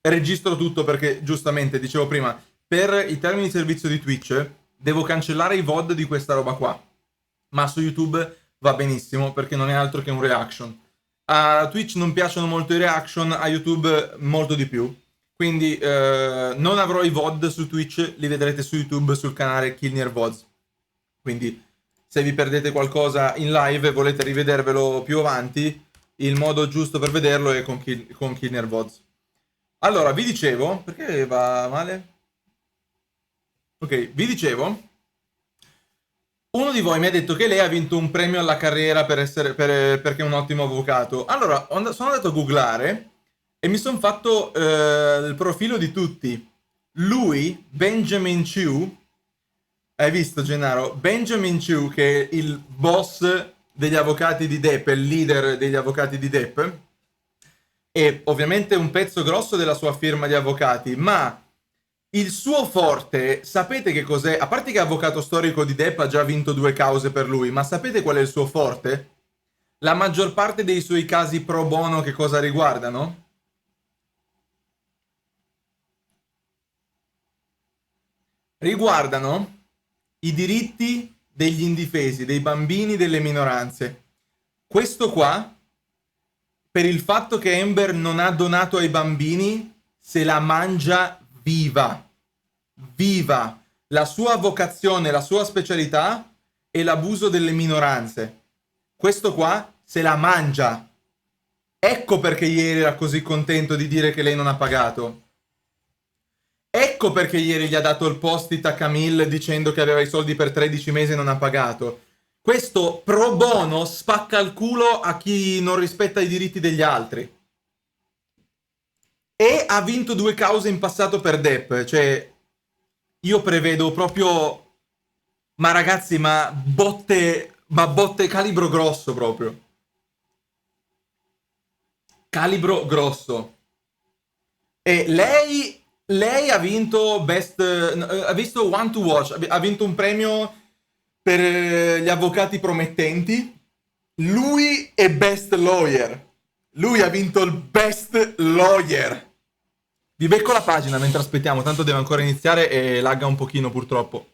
registro tutto perché, giustamente, dicevo prima, per i termini di servizio di Twitch devo cancellare i VOD di questa roba qua. Ma su YouTube va benissimo perché non è altro che un reaction. A Twitch non piacciono molto i reaction, a YouTube molto di più. Quindi non avrò i VOD su Twitch, li vedrete su YouTube sul canale Kill Near VODs. Quindi se vi perdete qualcosa in live e volete rivedervelo più avanti, il modo giusto per vederlo è con Kill Near VODs. Allora, vi dicevo, perché va male? Ok, vi dicevo, uno di voi mi ha detto che lei ha vinto un premio alla carriera perché è un ottimo avvocato. Allora, sono andato a googlare e mi sono fatto il profilo di tutti. Lui, Benjamin Chew, hai visto Gennaro? Benjamin Chew, che è il boss degli avvocati di Depp, è il leader degli avvocati di Depp, è ovviamente un pezzo grosso della sua firma di avvocati, ma il suo forte, sapete che cos'è? A parte che è avvocato storico di Depp, ha già vinto 2 cause per lui, ma sapete qual è il suo forte? La maggior parte dei suoi casi pro bono che cosa riguardano? Riguardano i diritti degli indifesi, dei bambini, delle minoranze. Questo qua, per il fatto che Amber non ha donato ai bambini, se la mangia viva. Viva. La sua vocazione, la sua specialità è l'abuso delle minoranze. Questo qua se la mangia. Ecco perché ieri era così contento di dire che lei non ha pagato. Ecco perché ieri gli ha dato il post-it a Camille dicendo che aveva i soldi per 13 mesi e non ha pagato. Questo pro bono spacca il culo a chi non rispetta i diritti degli altri. E ha vinto 2 cause in passato per Depp. Cioè, io prevedo proprio... Ma ragazzi, ma botte calibro grosso proprio. Calibro grosso. E lei ha vinto Best... ha visto One to Watch, ha vinto un premio per gli avvocati promettenti. Lui è Best Lawyer. Lui ha vinto il Best Lawyer. Vi becco la pagina mentre aspettiamo, tanto deve ancora iniziare e lagga un pochino purtroppo.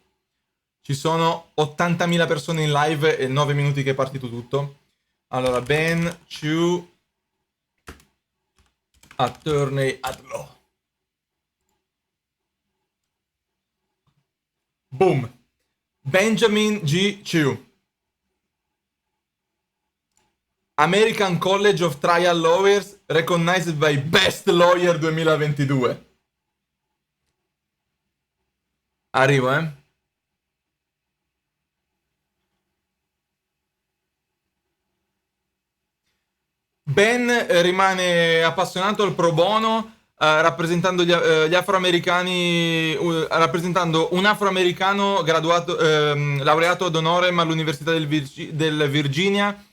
Ci sono 80.000 persone in live e 9 minuti che è partito tutto. Allora, Ben Chu Attorney at Law. Boom. Benjamin G. Chu. American College of Trial Lawyers recognized by Best Lawyer 2022. Arrivo, eh. Ben rimane appassionato al pro bono, rappresentando gli afroamericani, rappresentando un afroamericano graduato, laureato ad honorem all'Università del Virginia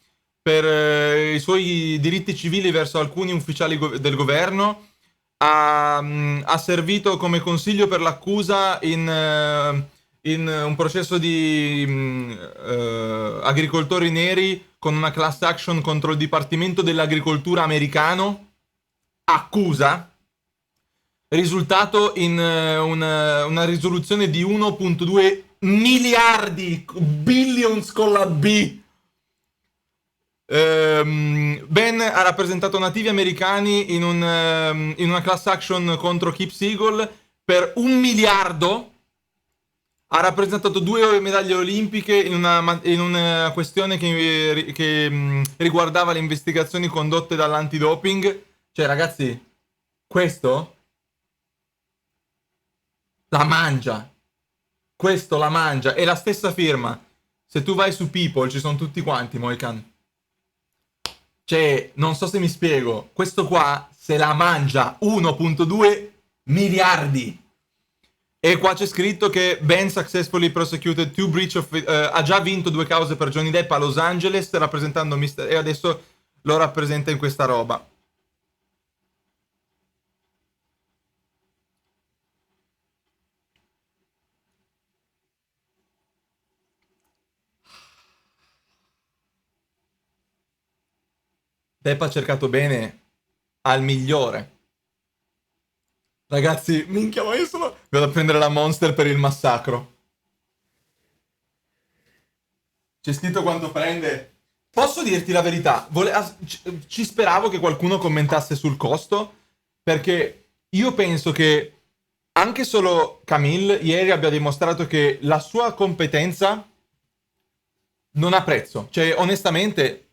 per i suoi diritti civili verso alcuni ufficiali del governo. Ha servito come consiglio per l'accusa in un processo di agricoltori neri con una class action contro il Dipartimento dell'Agricoltura americano. Accusa. Risultato in una risoluzione di 1,2 miliardi, billions con la B. Ben ha rappresentato nativi americani in una class action contro Kip Siegel per 1 miliardo. Ha rappresentato 2 medaglie olimpiche in una questione che riguardava le investigazioni condotte dall'antidoping. Cioè, ragazzi, questo la mangia. Questo la mangia. È la stessa firma. Se tu vai su People, ci sono tutti quanti, Moican. Cioè, non so se mi spiego. Questo qua se la mangia 1,2 miliardi. E qua c'è scritto che Ben successfully prosecuted two breach of... ha già vinto 2 cause per Johnny Depp a Los Angeles rappresentando Mr. E adesso lo rappresenta in questa roba. Depp ha cercato bene al migliore. Ragazzi, minchia, ma io sono... Vado a prendere la Monster per il massacro. C'è scritto quanto prende. Posso dirti la verità? Ci speravo che qualcuno commentasse sul costo, perché io penso che anche solo Camille ieri abbia dimostrato che la sua competenza non ha prezzo. Cioè, onestamente,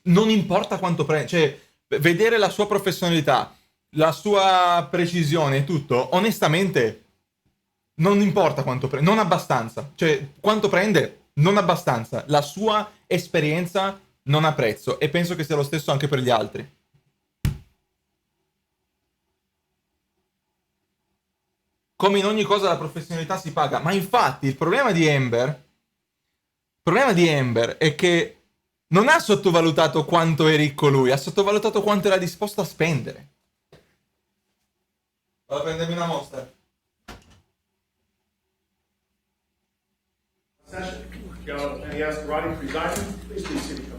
non importa quanto prende. Cioè, vedere la sua professionalità, la sua precisione e tutto, onestamente, non importa quanto prende. Non abbastanza. Cioè, quanto prende? Non abbastanza. La sua esperienza non ha prezzo. E penso che sia lo stesso anche per gli altri. Come in ogni cosa la professionalità si paga. Ma infatti il problema di Amber è che non ha sottovalutato quanto è ricco lui, ha sottovalutato quanto era disposto a spendere. Vado a prendermi una Monster. Any asked Roddy presiding, please be seated.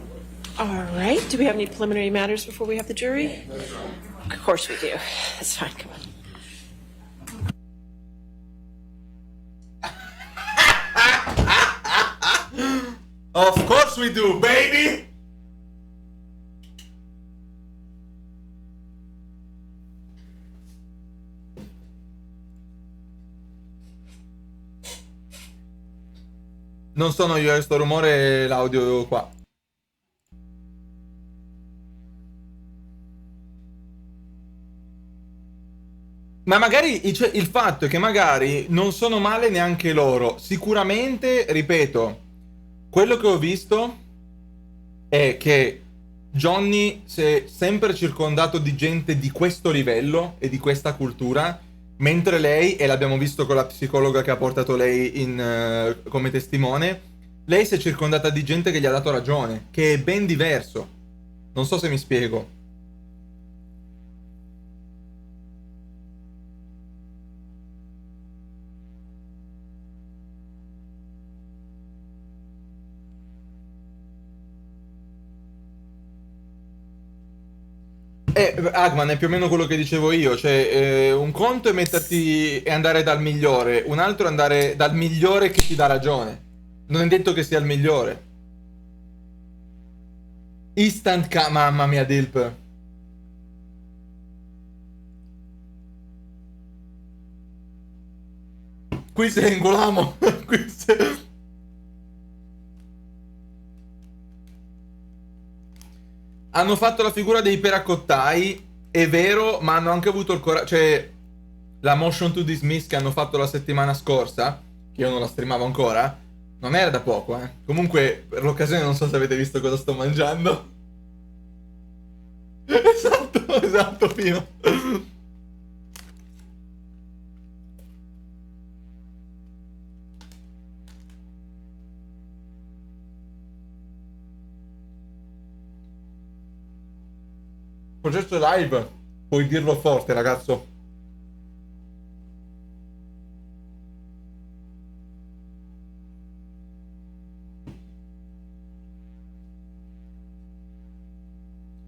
All right. Do we have any preliminary matters before we have the jury? Of course we do. That's fine. Come on. Of course we do, baby! Non sono io, sto rumore l'audio qua. Ma magari cioè, il fatto è che magari non sono male neanche loro. Sicuramente, ripeto, quello che ho visto è che Johnny si è sempre circondato di gente di questo livello e di questa cultura, mentre lei, e l'abbiamo visto con la psicologa che ha portato lei come testimone, lei si è circondata di gente che gli ha dato ragione, che è ben diverso. Non so se mi spiego. Agman è più o meno quello che dicevo io, cioè un conto è metterti e andare dal migliore, un altro è andare dal migliore che ti dà ragione. Non è detto che sia il migliore. Mamma mia, Dilp. Qui se ingolamo. Qui se... Hanno fatto la figura dei peracottai, è vero, ma hanno anche avuto il coraggio. Cioè, la motion to dismiss che hanno fatto la settimana scorsa, che io non la streamavo ancora, non era da poco, eh. Comunque, per l'occasione non so se avete visto cosa sto mangiando. Esatto, Pino. Processo live, puoi dirlo forte, ragazzo.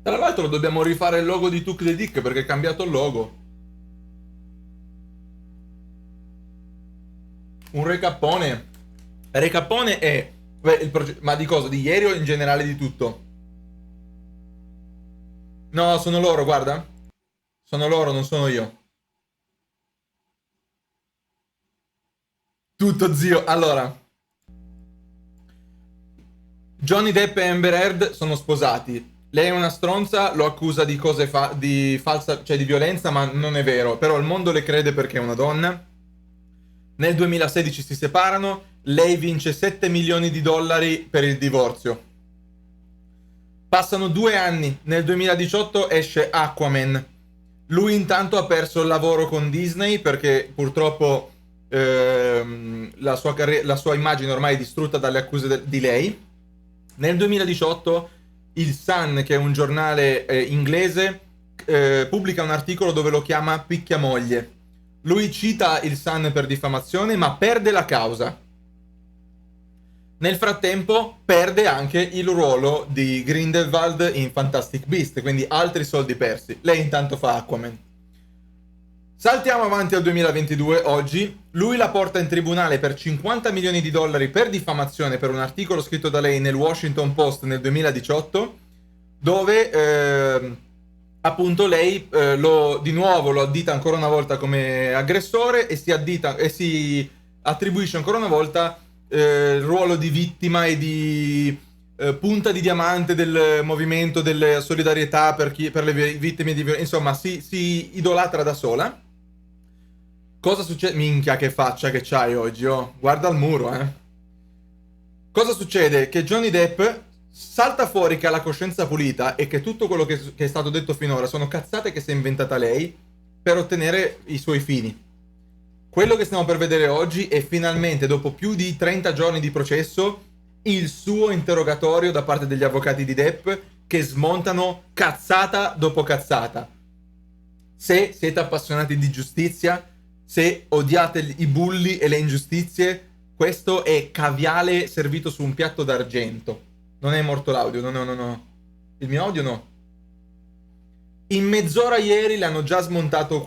Tra l'altro dobbiamo rifare il logo di Tuk the Dick perché è cambiato il logo. Un recappone. Recappone è... ma di cosa? Di ieri o in generale di tutto? No, sono loro, guarda. Sono loro, non sono io. Tutto, zio. Allora, Johnny Depp e Amber Heard sono sposati. Lei è una stronza, lo accusa di cose di falsa, cioè di violenza, ma non è vero. Però il mondo le crede perché è una donna. Nel 2016 si separano. Lei vince 7 milioni di dollari per il divorzio. Passano 2 anni. Nel 2018 esce Aquaman. Lui intanto ha perso il lavoro con Disney perché purtroppo la sua immagine ormai è distrutta dalle accuse di lei. Nel 2018 il Sun, che è un giornale inglese, pubblica un articolo dove lo chiama picchiamoglie. Lui cita il Sun per diffamazione, ma perde la causa. Nel frattempo perde anche il ruolo di Grindelwald in Fantastic Beasts, quindi altri soldi persi. Lei intanto fa Aquaman. Saltiamo avanti al 2022, oggi. Lui la porta in tribunale per $50 milioni per diffamazione per un articolo scritto da lei nel Washington Post nel 2018, dove appunto lei di nuovo lo addita ancora una volta come aggressore e si attribuisce ancora una volta il ruolo di vittima e di punta di diamante del movimento della solidarietà per le vittime di violenza. Insomma, si idolatra da sola. Cosa succede? Minchia, che faccia che c'hai oggi, oh. Guarda il muro, Cosa succede? Che Johnny Depp salta fuori che ha la coscienza pulita e che tutto quello che è stato detto finora sono cazzate che si è inventata lei per ottenere i suoi fini. Quello che stiamo per vedere oggi è finalmente, dopo più di 30 giorni di processo, il suo interrogatorio da parte degli avvocati di Depp, che smontano cazzata dopo cazzata. Se siete appassionati di giustizia, se odiate i bulli e le ingiustizie, questo è caviale servito su un piatto d'argento. Non è morto l'audio, no. Il mio audio no. In mezz'ora ieri l'hanno già smontato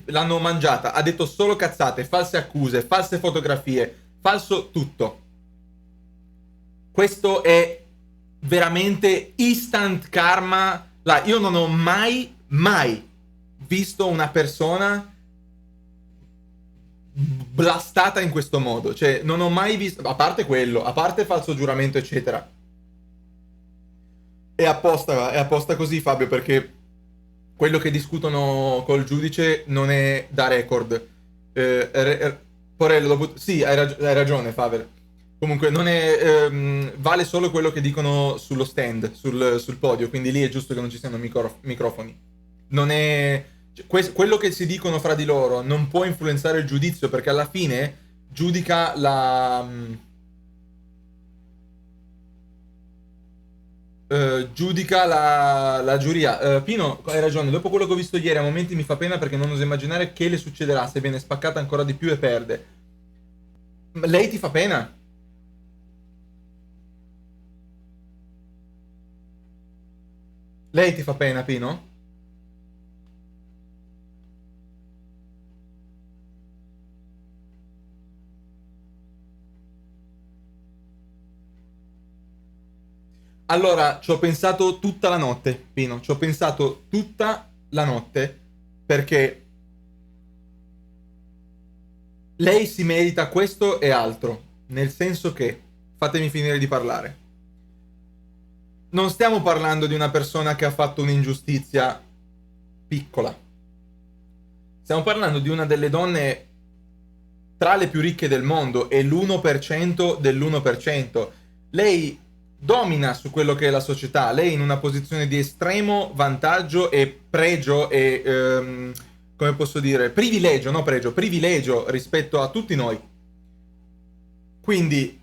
l'hanno mangiata, ha detto solo cazzate, false accuse, false fotografie, falso tutto. Questo è veramente instant karma. Io non ho mai visto una persona blastata in questo modo. Cioè, non ho mai visto, a parte quello, a parte falso giuramento, eccetera. È apposta così, Fabio, perché quello che discutono col giudice non è da record. Porello, sì, hai ragione, Faber. Comunque, non è vale solo quello che dicono sullo stand, sul podio, quindi lì è giusto che non ci siano microfoni. Non è... quello che si dicono fra di loro non può influenzare il giudizio, perché alla fine giudica la giuria. Pino, hai ragione, dopo quello che ho visto ieri a momenti mi fa pena, perché non oso immaginare che le succederà se viene spaccata ancora di più e perde. Lei ti fa pena? Lei ti fa pena, Pino? Allora, ci ho pensato tutta la notte, Pino. Ci ho pensato tutta la notte, perché lei si merita questo e altro. Nel senso che, fatemi finire di parlare. Non stiamo parlando di una persona che ha fatto un'ingiustizia piccola. Stiamo parlando di una delle donne tra le più ricche del mondo e l'1% dell'1%. Lei domina su quello che è la società. Lei è in una posizione di estremo vantaggio e pregio e, come posso dire, privilegio, no pregio, privilegio rispetto a tutti noi. Quindi,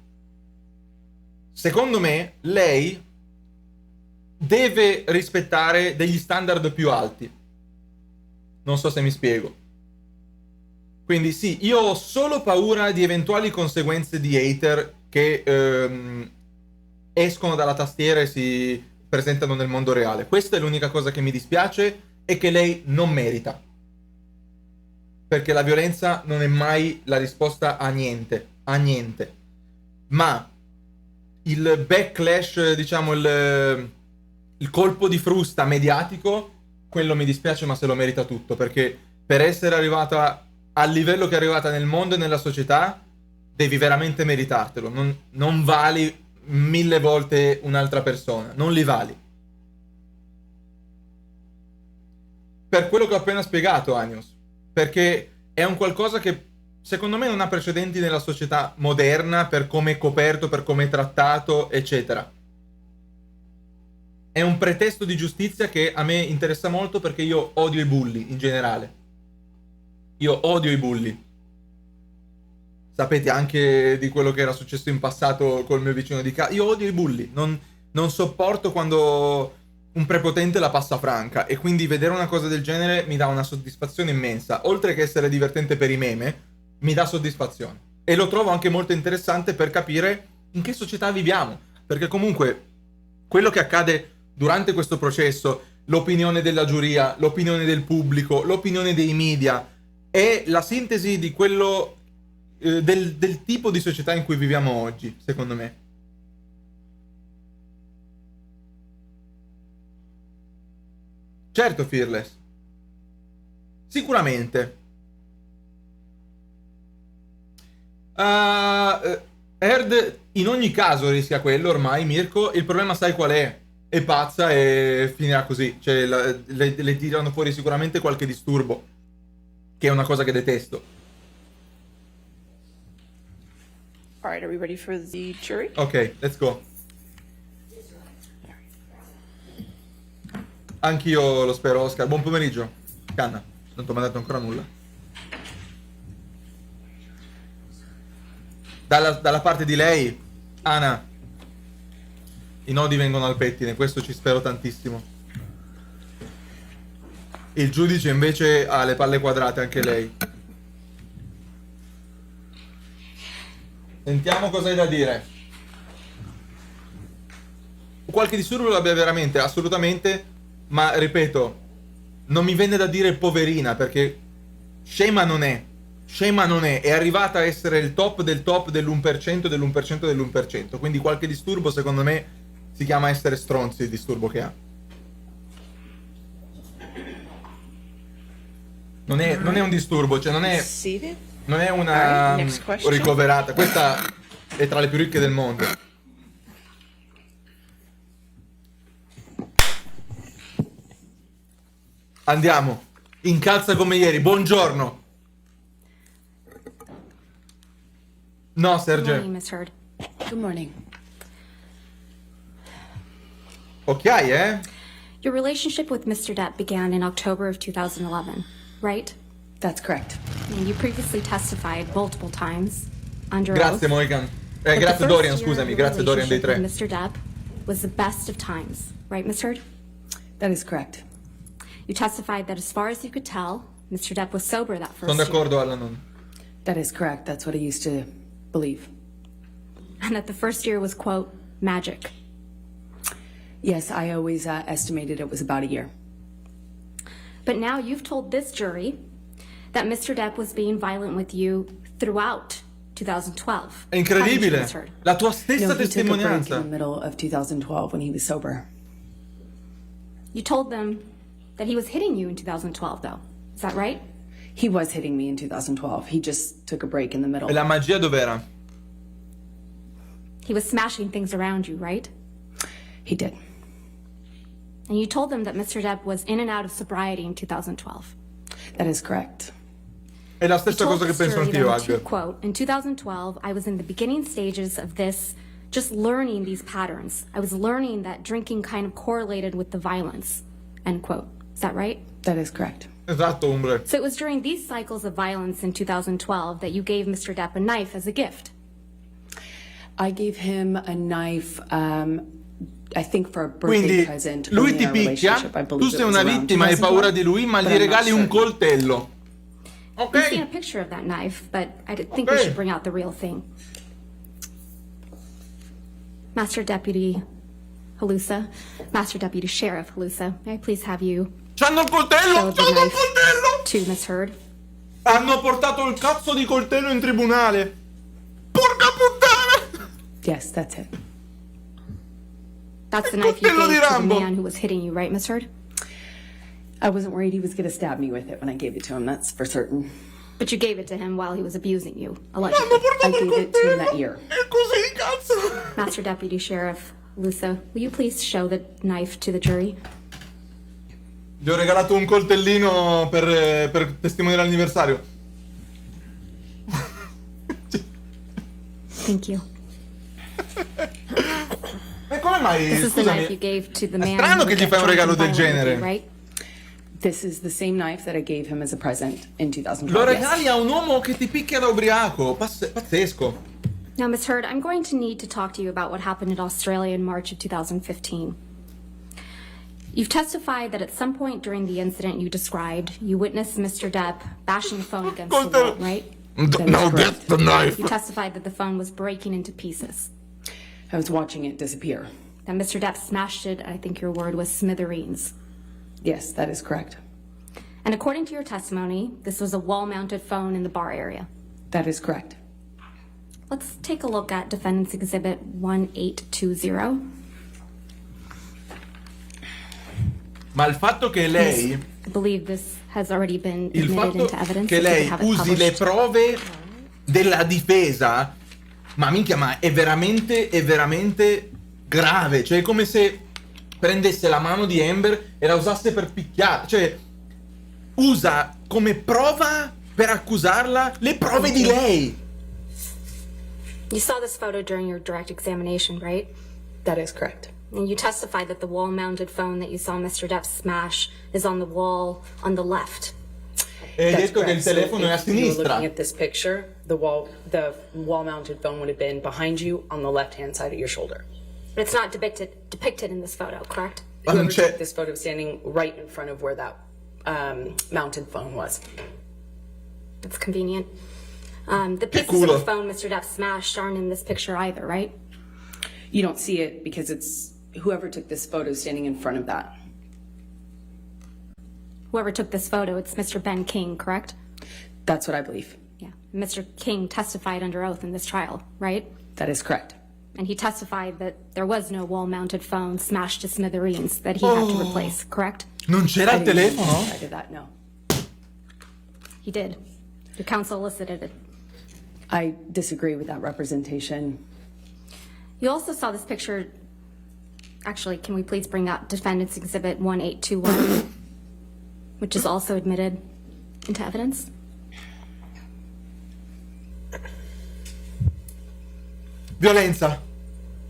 secondo me, lei deve rispettare degli standard più alti. Non so se mi spiego. Quindi sì, io ho solo paura di eventuali conseguenze di hater che escono dalla tastiera e si presentano nel mondo reale. Questa è l'unica cosa che mi dispiace e che lei non merita. Perché la violenza non è mai la risposta a niente. A niente. Ma il backlash, diciamo, il colpo di frusta mediatico, quello mi dispiace, ma se lo merita tutto, perché per essere arrivata al livello che è arrivata nel mondo e nella società devi veramente meritartelo. Non vali 1000 volte un'altra persona, non li vali. Per quello che ho appena spiegato, Anios, perché è un qualcosa che secondo me non ha precedenti nella società moderna, per come è coperto, per come è trattato, eccetera. È un pretesto di giustizia che a me interessa molto, perché io odio i bulli in generale. Io odio i bulli. Sapete anche di quello che era successo in passato col mio vicino di casa. Io odio i bulli. Non sopporto quando un prepotente la passa franca. E quindi vedere una cosa del genere mi dà una soddisfazione immensa. Oltre che essere divertente per i meme, mi dà soddisfazione. E lo trovo anche molto interessante per capire in che società viviamo. Perché comunque quello che accade durante questo processo, l'opinione della giuria, l'opinione del pubblico, l'opinione dei media. È la sintesi di quello del tipo di società in cui viviamo oggi, secondo me. Certo, Fearless. Sicuramente. Heard in ogni caso rischia quello ormai, Mirko. Il problema sai qual è? È pazza e finirà così. Cioè, le tirano fuori sicuramente qualche disturbo, che è una cosa che detesto. All right, are we ready for the jury? Ok, let's go. Anch'io lo spero, Oscar. Buon pomeriggio. Canna, non ti ho mandato ancora nulla. Dalla parte di lei, Ana, i nodi vengono al pettine, questo ci spero tantissimo. Il giudice invece ha le palle quadrate, anche lei. Sentiamo cosa hai da dire. Qualche disturbo l'abbia veramente, assolutamente, ma ripeto, non mi venne da dire poverina, perché scema non è. Scema non è arrivata a essere il top dell'1% dell'1% dell'1%, quindi qualche disturbo secondo me si chiama essere stronzi il disturbo che ha. Non è un disturbo, cioè non è una ricoverata, questa è tra le più ricche del mondo. Andiamo, incalza come ieri, buongiorno. No, Sergio. Good morning, Miss Heard. Good morning. Ok, eh? Your relationship with Mr. Depp began in October of 2011, right? That's correct. And you previously testified multiple times under Grazie, oath. Morgan. that the Grazie first Dorian, year scusami. of your Grazie Dorian dei relationship 3. with Mr. Depp was the best of times, right, Miss Heard? That is correct. You testified that as far as you could tell, Mr. Depp was sober that first Sono year. d'accordo, Alan. That is correct. That's what I used to believe. And that the first year was, quote, magic. Yes, I always estimated it was about a year. But now you've told this jury that Mr. Depp was being violent with you throughout 2012. È incredibile. Haven't you, Miss Heard? La tua stessa No, he took a break in testimonianza. the middle of 2012 when he was sober. You told them that he was hitting you in 2012, though. Is that right? He was hitting me in 2012. He just took a break in the middle. E la magia dov'era? He was smashing things around you, right? He did. And you told them that Mr. Depp was in and out of sobriety in 2012. That is correct. È la You stessa told cosa che this penso jury anch'io, that, to Ag. quote, in 2012, I was in the beginning stages of this, just learning these patterns. I was learning that drinking kind of correlated with the violence, end quote. Is that right? That is correct. Esatto, Umbre. So it was during these cycles of violence in 2012 that you gave Mr. Depp a knife as a gift. I gave him a knife, I think for a birthday Quindi present. lui early ti in our picchia, relationship. I tu believe sei it was una around vittima, hai 2012, paura di lui, ma but gli I'm not regali un certain. coltello. We've seen a Ok? picture of that knife, but I think we Okay. should bring out the real thing. Master Deputy Halusa, Master Deputy Sheriff Halusa, may I please have you C'hanno il coltello! show the C'hanno il knife coltello! to Miss Heard? Hanno portato il cazzo di coltello in tribunale! Porca puttana! Yes, that's it. That's the knife you coltello gave di to the Rambo. man who was hitting you, right, Miss Heard? I wasn't worried he was going to stab me with it when I gave it to him, that's for certain. But you gave it to him while he was abusing you, Hanno allegedly. portato I il gave it to him coltello! that year. E così, cazzo! Master Deputy Sheriff Halusa, will you please show the knife to the jury? Gli ho regalato un coltellino per testimoniare l'anniversario. Thank you. E come mai, This is the knife you scusami, gave to the è man strano who che would gli get fai un drunk regalo and del violent with you, genere. right? This is the same knife that I gave him as a present in 2012. Lo yes. regali a un uomo che ti picchia da ubriaco. Pazzesco. Now, Miss Heard, I'm going to need to talk to you about what happened in Australia in March of 2015. You've testified that at some point during the incident you described, you witnessed Mr. Depp bashing the phone against the wall, right? No, that's the knife. You testified that the phone was breaking into pieces, I was watching it disappear. that Mr. Depp smashed it, I think your word was smithereens. Yes, that is correct. And according to your testimony, this was a wall-mounted phone in the bar area. That is correct. Let's take a look at Defendant's Exhibit 1820. Ma il fatto che lei, I believe this has already been il admitted fatto into evidence. che if we lei have it usi le published. prove della difesa, ma minchia, ma è veramente grave. Cioè è come se prendesse la mano di Amber e la usasse per picchiare. Cioè usa come prova per accusarla le prove di lei. You saw this photo during your direct examination, right? That is correct. And you testified that the wall-mounted phone that you saw Mr. Depp smash is on the wall on the left. E hai That's detto che il correct. So telefono è a if you were sinistra. looking at this picture, the wall-mounted phone would have been behind you on the left-hand side of your shoulder. But it's not depicted in this photo, correct? Ma non Whoever c'è. took this photo standing right in front of where that mounted phone was. That's convenient. The pieces culo. of the phone Mr. Depp smashed aren't in this picture either, right? You don't see it because it's whoever took this photo standing in front of that. Whoever took this photo, it's Mr. Ben King, correct? That's what I believe. Yeah. Mr. King testified under oath in this trial, right? That is correct. And he testified that there was no wall-mounted phone smashed to smithereens that he had to replace, correct? Non c'era il telefono? I did that, no. He did. Your counsel elicited it. I disagree with that representation. You also saw this picture. Actually, can we please bring up Defendant's Exhibit 1821, which is also admitted into evidence? Violenza,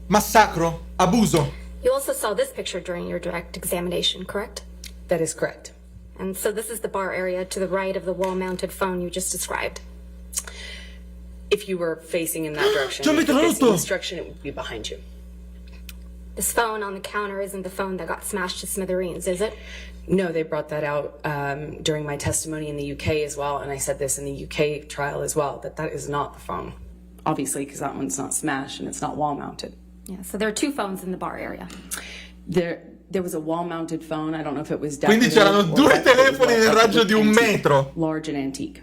massacro, abuso. You also saw this picture during your direct examination, correct? That is correct. And so this is the bar area to the right of the wall-mounted phone you just described. If you were facing in that direction, Ci ho if you're facing introdotto. this direction, it would be behind you. This phone on the counter isn't the phone that got smashed to smithereens, is it? No, they brought that out during my testimony in the UK as well, and I said this in the UK trial as well, that is not the phone. Obviously, because that one's not smashed and it's not wall-mounted. Yeah, so there are two phones in the bar area. There was a wall-mounted phone. I don't know if it was Quindi decorative c'erano or due if it was telefoni nel raggio di un antique, metro. large and antique.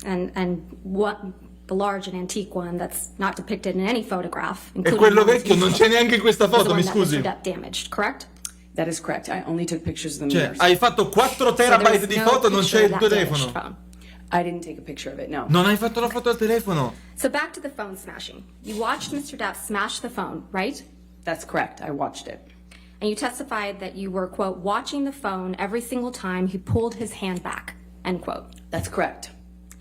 And what the large and antique one that's not depicted in any photograph, E including quello the one vecchio non c'è neanche in questa was the foto, one mi that scusi. Mr. Depp damaged, correct? That is correct. I only took pictures of the Cioè, mirrors. hai fatto 4 So terabyte there's di no foto, non picture c'è of il that damaged telefono. phone. I didn't take a picture of it, no. Non hai fatto la foto al telefono. So back to the phone smashing. You watched Mr. Depp smash the phone, right? That's correct. I watched it. And you testified that you were, quote, watching the phone every single time he pulled his hand back, end quote. That's correct.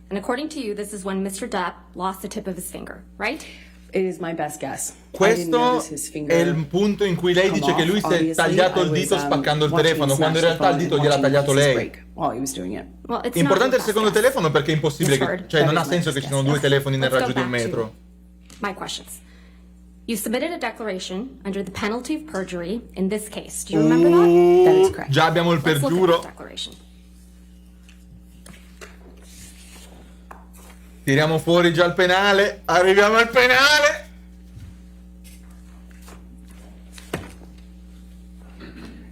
And according to you, this is when Mr. Depp lost the tip of his finger, right? It is my best guess. I didn't Questo notice his finger è il punto in cui lei come dice che lui off, si è obviously. tagliato il I was, dito spaccando il watching him telefono, quando in smash the realtà il phone dito and gliel'ha watching tagliato pieces lei. break while he was doing it. Well, it's Importante not il secondo your best guess. telefono perché è impossibile che... Misheard. Cioè non ha That is my senso che ci best sono guess. due telefoni nel Let's go raggio di un back metro. to my questions. You submitted a declaration under the penalty of perjury in this case. Do you remember that? That is correct. Già abbiamo il Let's look at pergiuro. that declaration. Tiriamo fuori già il penale. Arriviamo al penale.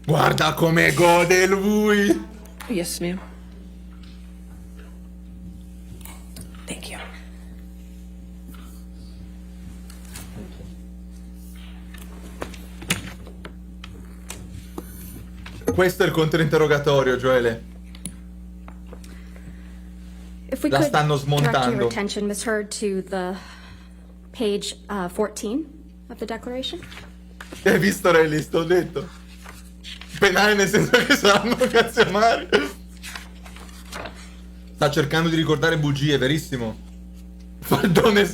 Guarda come gode lui. Yes, ma'am. Thank you. Questo è il controinterrogatorio, Gioele. If we La could stanno direct your smontando. attention, Ms. Heard, to the page 14 of the declaration. Hai visto, Relly? Sto detto. Penale nel senso che saranno occasionali. Sta cercando di ricordare bugie, verissimo. Faldone.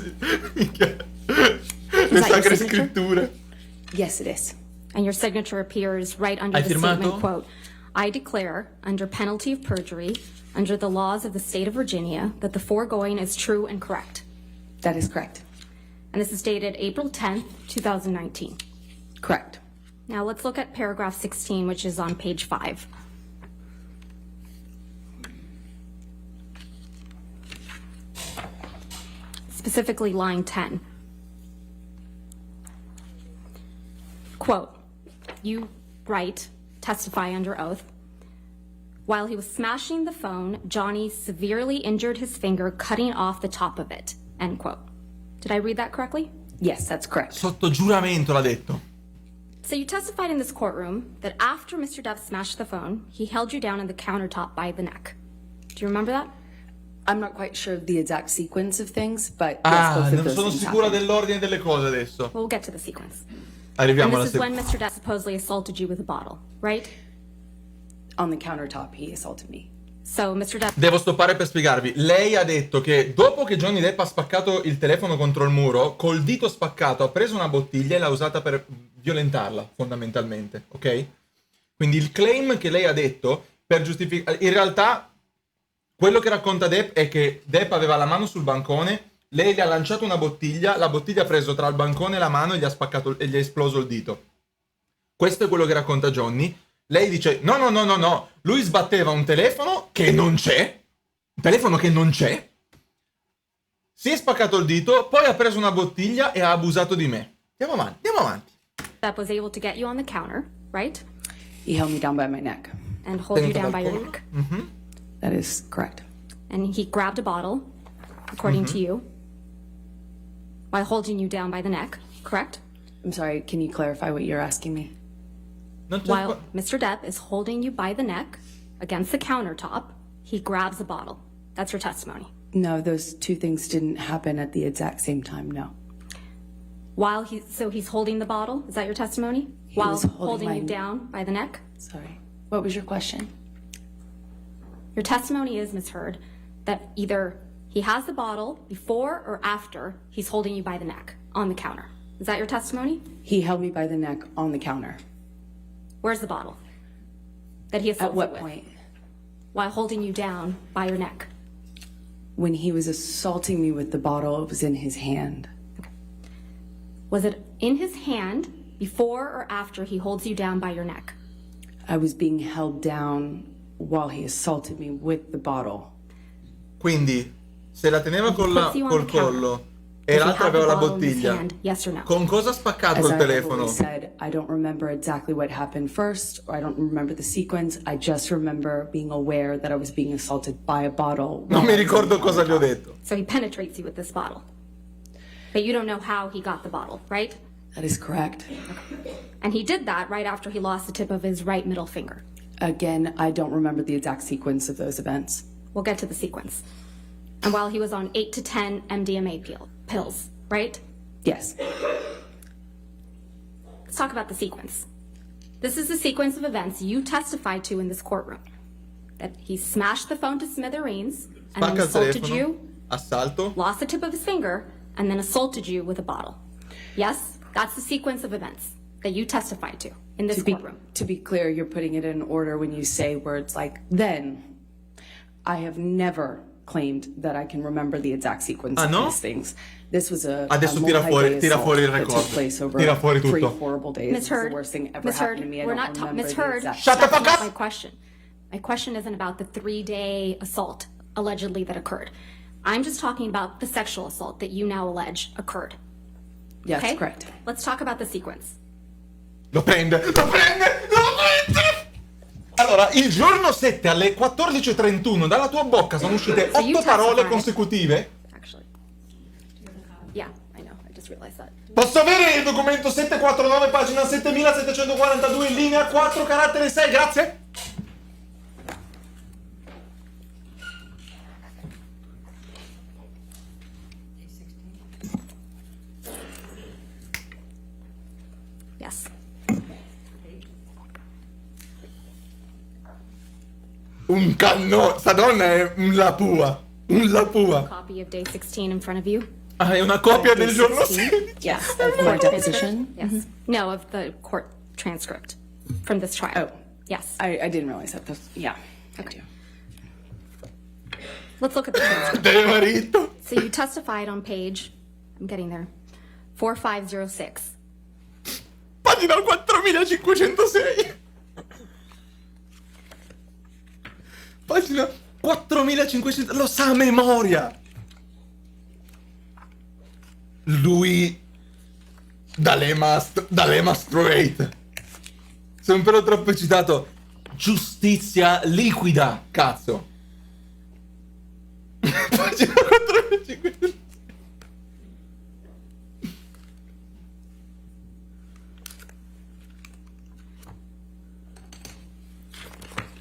Minchia. Le your sacre signature? scritture. Yes, it is. And your signature appears right under Hai the firmato? statement, quote, I declare, under penalty of perjury, under the laws of the state of Virginia, that the foregoing is true and correct. That is correct. And this is dated April 10th, 2019. Correct. Now let's look at paragraph 16, which is on page 5. Specifically line 10. Quote, you write, testify under oath, While he was smashing the phone, Johnny severely injured his finger, cutting off the top of it, end quote. Did I read that correctly? Yes, that's correct. Sotto giuramento l'ha detto. So you testified in this courtroom that after Mr. Depp smashed the phone, he held you down on the countertop by the neck. Do you remember that? I'm not quite sure of the exact sequence of things, but yes, both of Non those sono things sicura happened. dell'ordine delle cose adesso. We'll get to the sequence. Arriviamo And alla this is when seconda. Mr. Depp supposedly assaulted you with a bottle, right? On the countertop, he assaulted me. So Mr. Depp Devo stoppare per spiegarvi. Lei ha detto che dopo che Johnny Depp ha spaccato il telefono contro il muro, col dito spaccato ha preso una bottiglia e l'ha usata per violentarla, fondamentalmente, ok? Quindi il claim che lei ha detto per giustificare... In realtà, quello che racconta Depp è che Depp aveva la mano sul bancone, lei gli ha lanciato una bottiglia, la bottiglia ha preso tra il bancone e la mano e gli ha spaccato e gli ha esploso il dito. Questo è quello che racconta Johnny. Lei dice, no, lui sbatteva un telefono che non c'è, un telefono che non c'è, si è spaccato il dito, poi ha preso una bottiglia e ha abusato di me. Andiamo avanti. Depp was able to get you on the counter, right? He held me down by my neck. And hold you Tenuto down dal by your collo. neck. That is correct. And he grabbed a bottle, according to you, while holding you down by the neck, correct? I'm sorry, can you clarify what you're asking me? Non c'è While qua- Mr. Depp is holding you by the neck against the countertop, he grabs a bottle. That's your testimony. No, those two things didn't happen at the exact same time, no. So he's holding the bottle, is that your testimony? He While was holding holding you my- down by the neck? Sorry. What was your question? Your testimony is, Ms. Heard, that either he has the bottle before or after he's holding you by the neck on the counter. Is that your testimony? He held me by the neck on the counter. Where's the bottle that he assaulted At what with? point? While holding you down by your neck. When he was assaulting me with the bottle, it was in his hand. Was it in his hand before or after he holds you down by your neck? I was being held down while he assaulted me with the bottle. Quindi, se la teneva He puts you on col the counter. collo e Does he l'altra have the aveva la bottle in his bottiglia, hand? Yes or no? con cosa ha spaccato As il I telefono? always said, I don't remember exactly what happened first, or I don't remember the sequence. I just remember being aware that I was being assaulted by a bottle. Non while mi I was on ricordo the cosa gli ho countertop. detto. So he penetrates you with this bottle. But you don't know how he got the bottle, right? That is correct. And he did that right after he lost the tip of his right middle finger. Again, I don't remember the exact sequence of those events. We'll get to the sequence. And while he was on 8 to 10 MDMA pills, right? Yes. Let's talk about the sequence. This is the sequence of events you testified to in this courtroom. That he smashed the phone to smithereens and then Spacca il assaulted telefono, you, assalto, lost the tip of his finger, and then assaulted you with a bottle. Yes, that's the sequence of events that you testified to in this courtroom. To be clear, you're putting it in order when you say words like then. I have never claimed that I can remember the exact sequence Ah, of no? these things. This was a Adesso a tira fuori- multi-day tira fuori il assault that record. took place over Tira fuori 3 tutto. horrible days. Ms. It's the Heard, worst thing ever Ms. happened Heard, to me. I we're don't not remember Ms. the Heard, exact Shut the that's fuck not up! my question. My question isn't about the 3-day assault allegedly that occurred. I'm just talking about the sexual assault that you now allege occurred. Yes, Okay? correct. Let's talk about the sequence. lo prende! Allora, il giorno 7 alle 14:31 dalla tua bocca sono uscite So you 8 parole testified. consecutive. Actually. Yeah, I know. I just realized that. Posso avere il documento 749, pagina 7742, in linea 4, carattere 6, grazie? Yes. Un canno, sta donna è un lapua, un lapua. Copy of day 16 in front of you. Ah, è una copia del Day giorno 16? 16. Yes, of my deposition. Yes. No, of the court transcript from this trial. Oh. Yes. I didn't realize that. Yeah. Okay. Let's look at the transcript. Del marito. So you testified on page, I'm getting there, 4506. Pagina 4506. Pagina 4500, lo sa a memoria. Lui D'Alema straight. Sei un pelo troppo eccitato. giustizia liquida, cazzo. Pagina 4,5.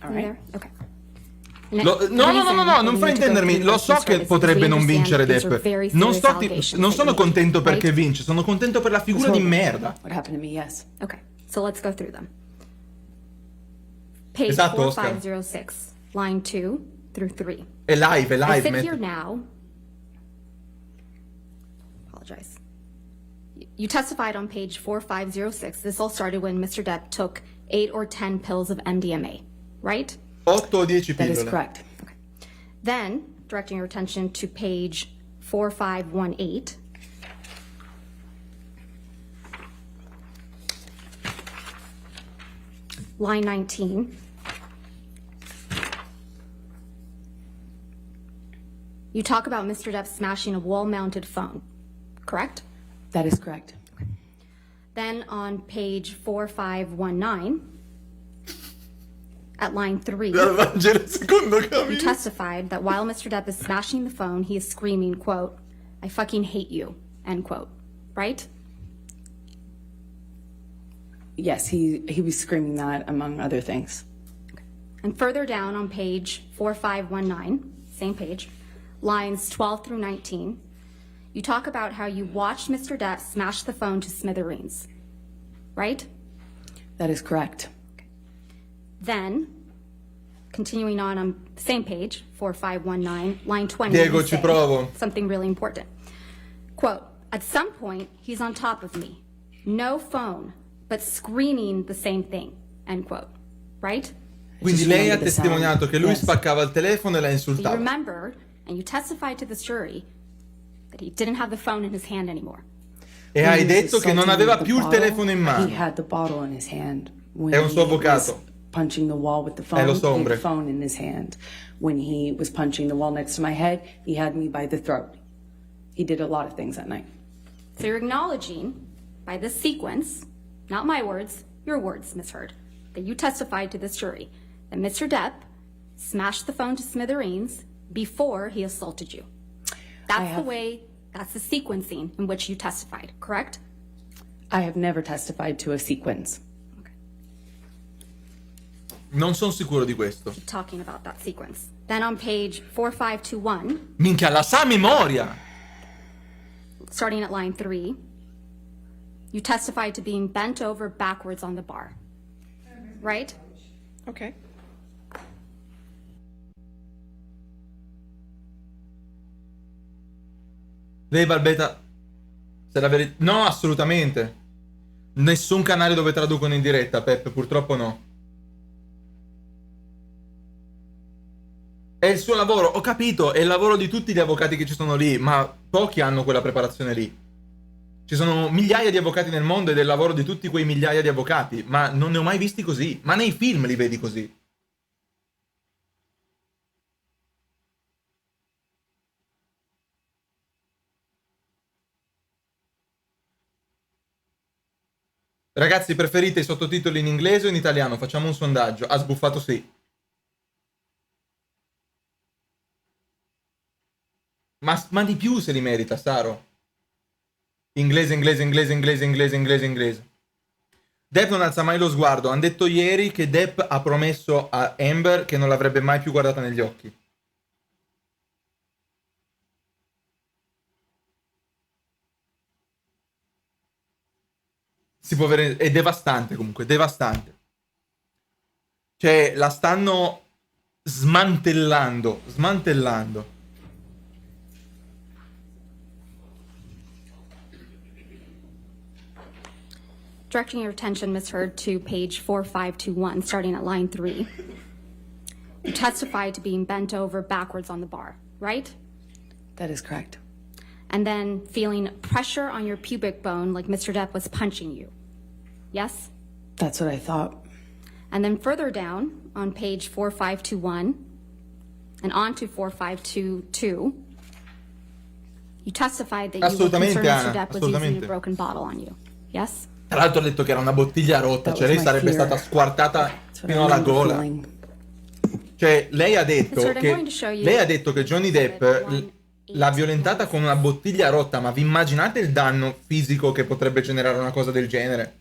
All right. Okay. No, non fraintendermi, lo so che potrebbe non vincere Depp. Non sono contento perché vince, sono contento per la figura di merda. What happened to me, yes. Okay, so let's go through them. Page Esatto, Oscar. 4506, line 2 through 3. È live, I sit Matt. here now. Apologize. You testified on page 4506. This all started when Mr. Depp took 8 or 10 pills of MDMA, right? 8 o 10 That is pillole. correct. Okay. Then, directing your attention to page 4518. Line 19. You talk about Mr. Depp smashing a wall-mounted phone, correct? That is correct. Then on page 4519, at line 3, Dal Vangelo secondo you capitolo. testified that while Mr. Depp is smashing the phone, he is screaming, quote, "I fucking hate you," end quote, right? Yes, he was screaming that, among other things. And further down on page 4519, same page, lines 12 through 19, you talk about how you watched Mr. Depp smash the phone to smithereens, right? That is correct. Then, continuing on the same page, 4519, line 20. Diego, you ci say provo. something really important. Quote, "At some point, he's on top of me. No phone, but screaming the same thing," end quote, right? Quindi Just lei ha remember the sound. testimoniato che lui Yes. spaccava il telefono e la You insultava. remembered, and you testified to this jury, that he didn't have the phone in his hand anymore. E When hai he was detto che non assaulting aveva with più the il bottle, telefono in He mano. had the bottle in his hand. When È un suo he was avvocato. punching the wall with the phone, lo he so, had hombre. the phone in his hand. When he was punching the wall next to my head, he had me by the throat. He did a lot of things that night. So you're acknowledging, by this sequence, not my words, your words, Ms. Heard, that you testified to this jury that Mr. Depp smashed the phone to smithereens before he assaulted you. That's the sequencing in which you testified, correct? I have never testified to a sequence. Non sono sicuro di questo. Keep talking about that sequence. Then on page 4521, Minchia, la sa a memoria. starting at line 3, you testified to being bent over backwards on the bar, right? Okay. Lei balbetta. Se la verità. No, assolutamente. Nessun canale dove traducono in diretta, Peppe, purtroppo no. È il suo lavoro, ho capito, è il lavoro di tutti gli avvocati che ci sono lì, ma pochi hanno quella preparazione lì. Ci sono migliaia di avvocati nel mondo ed è il lavoro di tutti quei migliaia di avvocati, ma non ne ho mai visti così, ma nei film li vedi così. Ragazzi, preferite i sottotitoli in inglese o in italiano? Facciamo un sondaggio. Ha sbuffato sì. Ma di più se li merita, Saro. Inglese. Depp non alza mai lo sguardo. Hanno detto ieri che Depp ha promesso a Amber che non l'avrebbe mai più guardata negli occhi. Si può vedere, è devastante comunque, devastante. Cioè, la stanno smantellando. Directing your attention, Ms. Heard, to page 4521, starting at line 3. You testified to being bent over backwards on the bar, right? That is correct. And then feeling pressure on your pubic bone like Mr. Depp was punching you. Yes? That's what I thought. And then further down on page 4521 and on to 4522, you testified that you were Assolutamente, concerned Mr. Anna, Depp was using assolutamente. a broken bottle on you. Yes? Tra l'altro ha detto che era una bottiglia rotta, That cioè was lei my sarebbe fear. stata squartata That's what I fino alla remember gola. feeling. Cioè, lei ha detto Sir, I'm che going to show you lei ha detto che Johnny Depp exhibit l'ha violentata con una bottiglia rotta, ma vi immaginate il danno fisico che potrebbe generare una cosa del genere?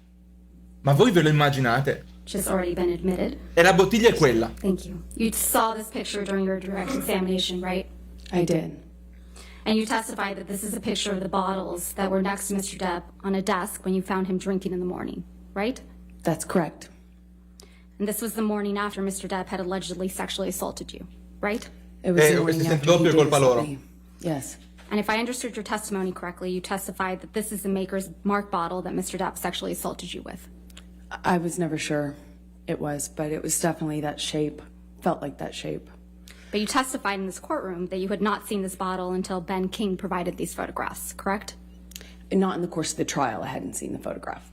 Ma voi ve lo immaginate? which has already been admitted. E la bottiglia è quella. Thank you. You saw this picture during your direct examination, right? I did. And you testified that this is a picture of the bottles that were next to Mr. Depp on a desk when you found him drinking in the morning, right? That's correct. And this was the morning after Mr. Depp had allegedly sexually assaulted you, right? It was the questi morning senti after he doppio did colpa assault loro. me. Yes. And if I understood your testimony correctly, you testified that this is the Maker's Mark bottle that Mr. Depp sexually assaulted you with. I was never sure it was, but it was definitely that shape. Felt like that shape. But you testified in this courtroom that you had not seen this bottle until Ben King provided these photographs, correct? And not in the course of the trial, I hadn't seen the photograph.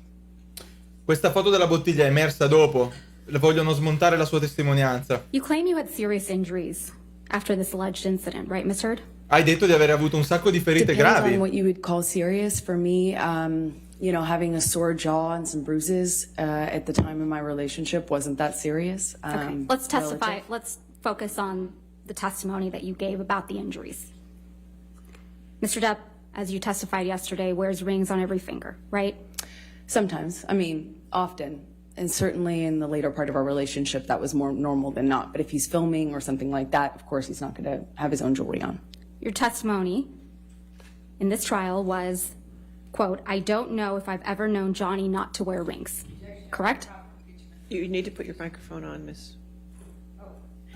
Questa foto della bottiglia è emersa dopo. Le vogliono smontare la sua testimonianza. You claim you had serious injuries after this alleged incident, right, Ms. Heard? Hai detto di aver avuto un sacco di ferite Depends gravi. on what you would call serious. For me, you know, having a sore jaw and some bruises at the time of my relationship wasn't that serious. Okay, let's testify. Relative. Let's focus on the testimony that you gave about the injuries. Mr. Depp, as you testified yesterday, wears rings on every finger, right? Sometimes, I mean, often. And certainly in the later part of our relationship, that was more normal than not. But if he's filming or something like that, of course, he's not going to have his own jewelry on. Your testimony in this trial was, quote, I don't know if I've ever known Johnny not to wear rings, correct? You need to put your microphone on, Miss.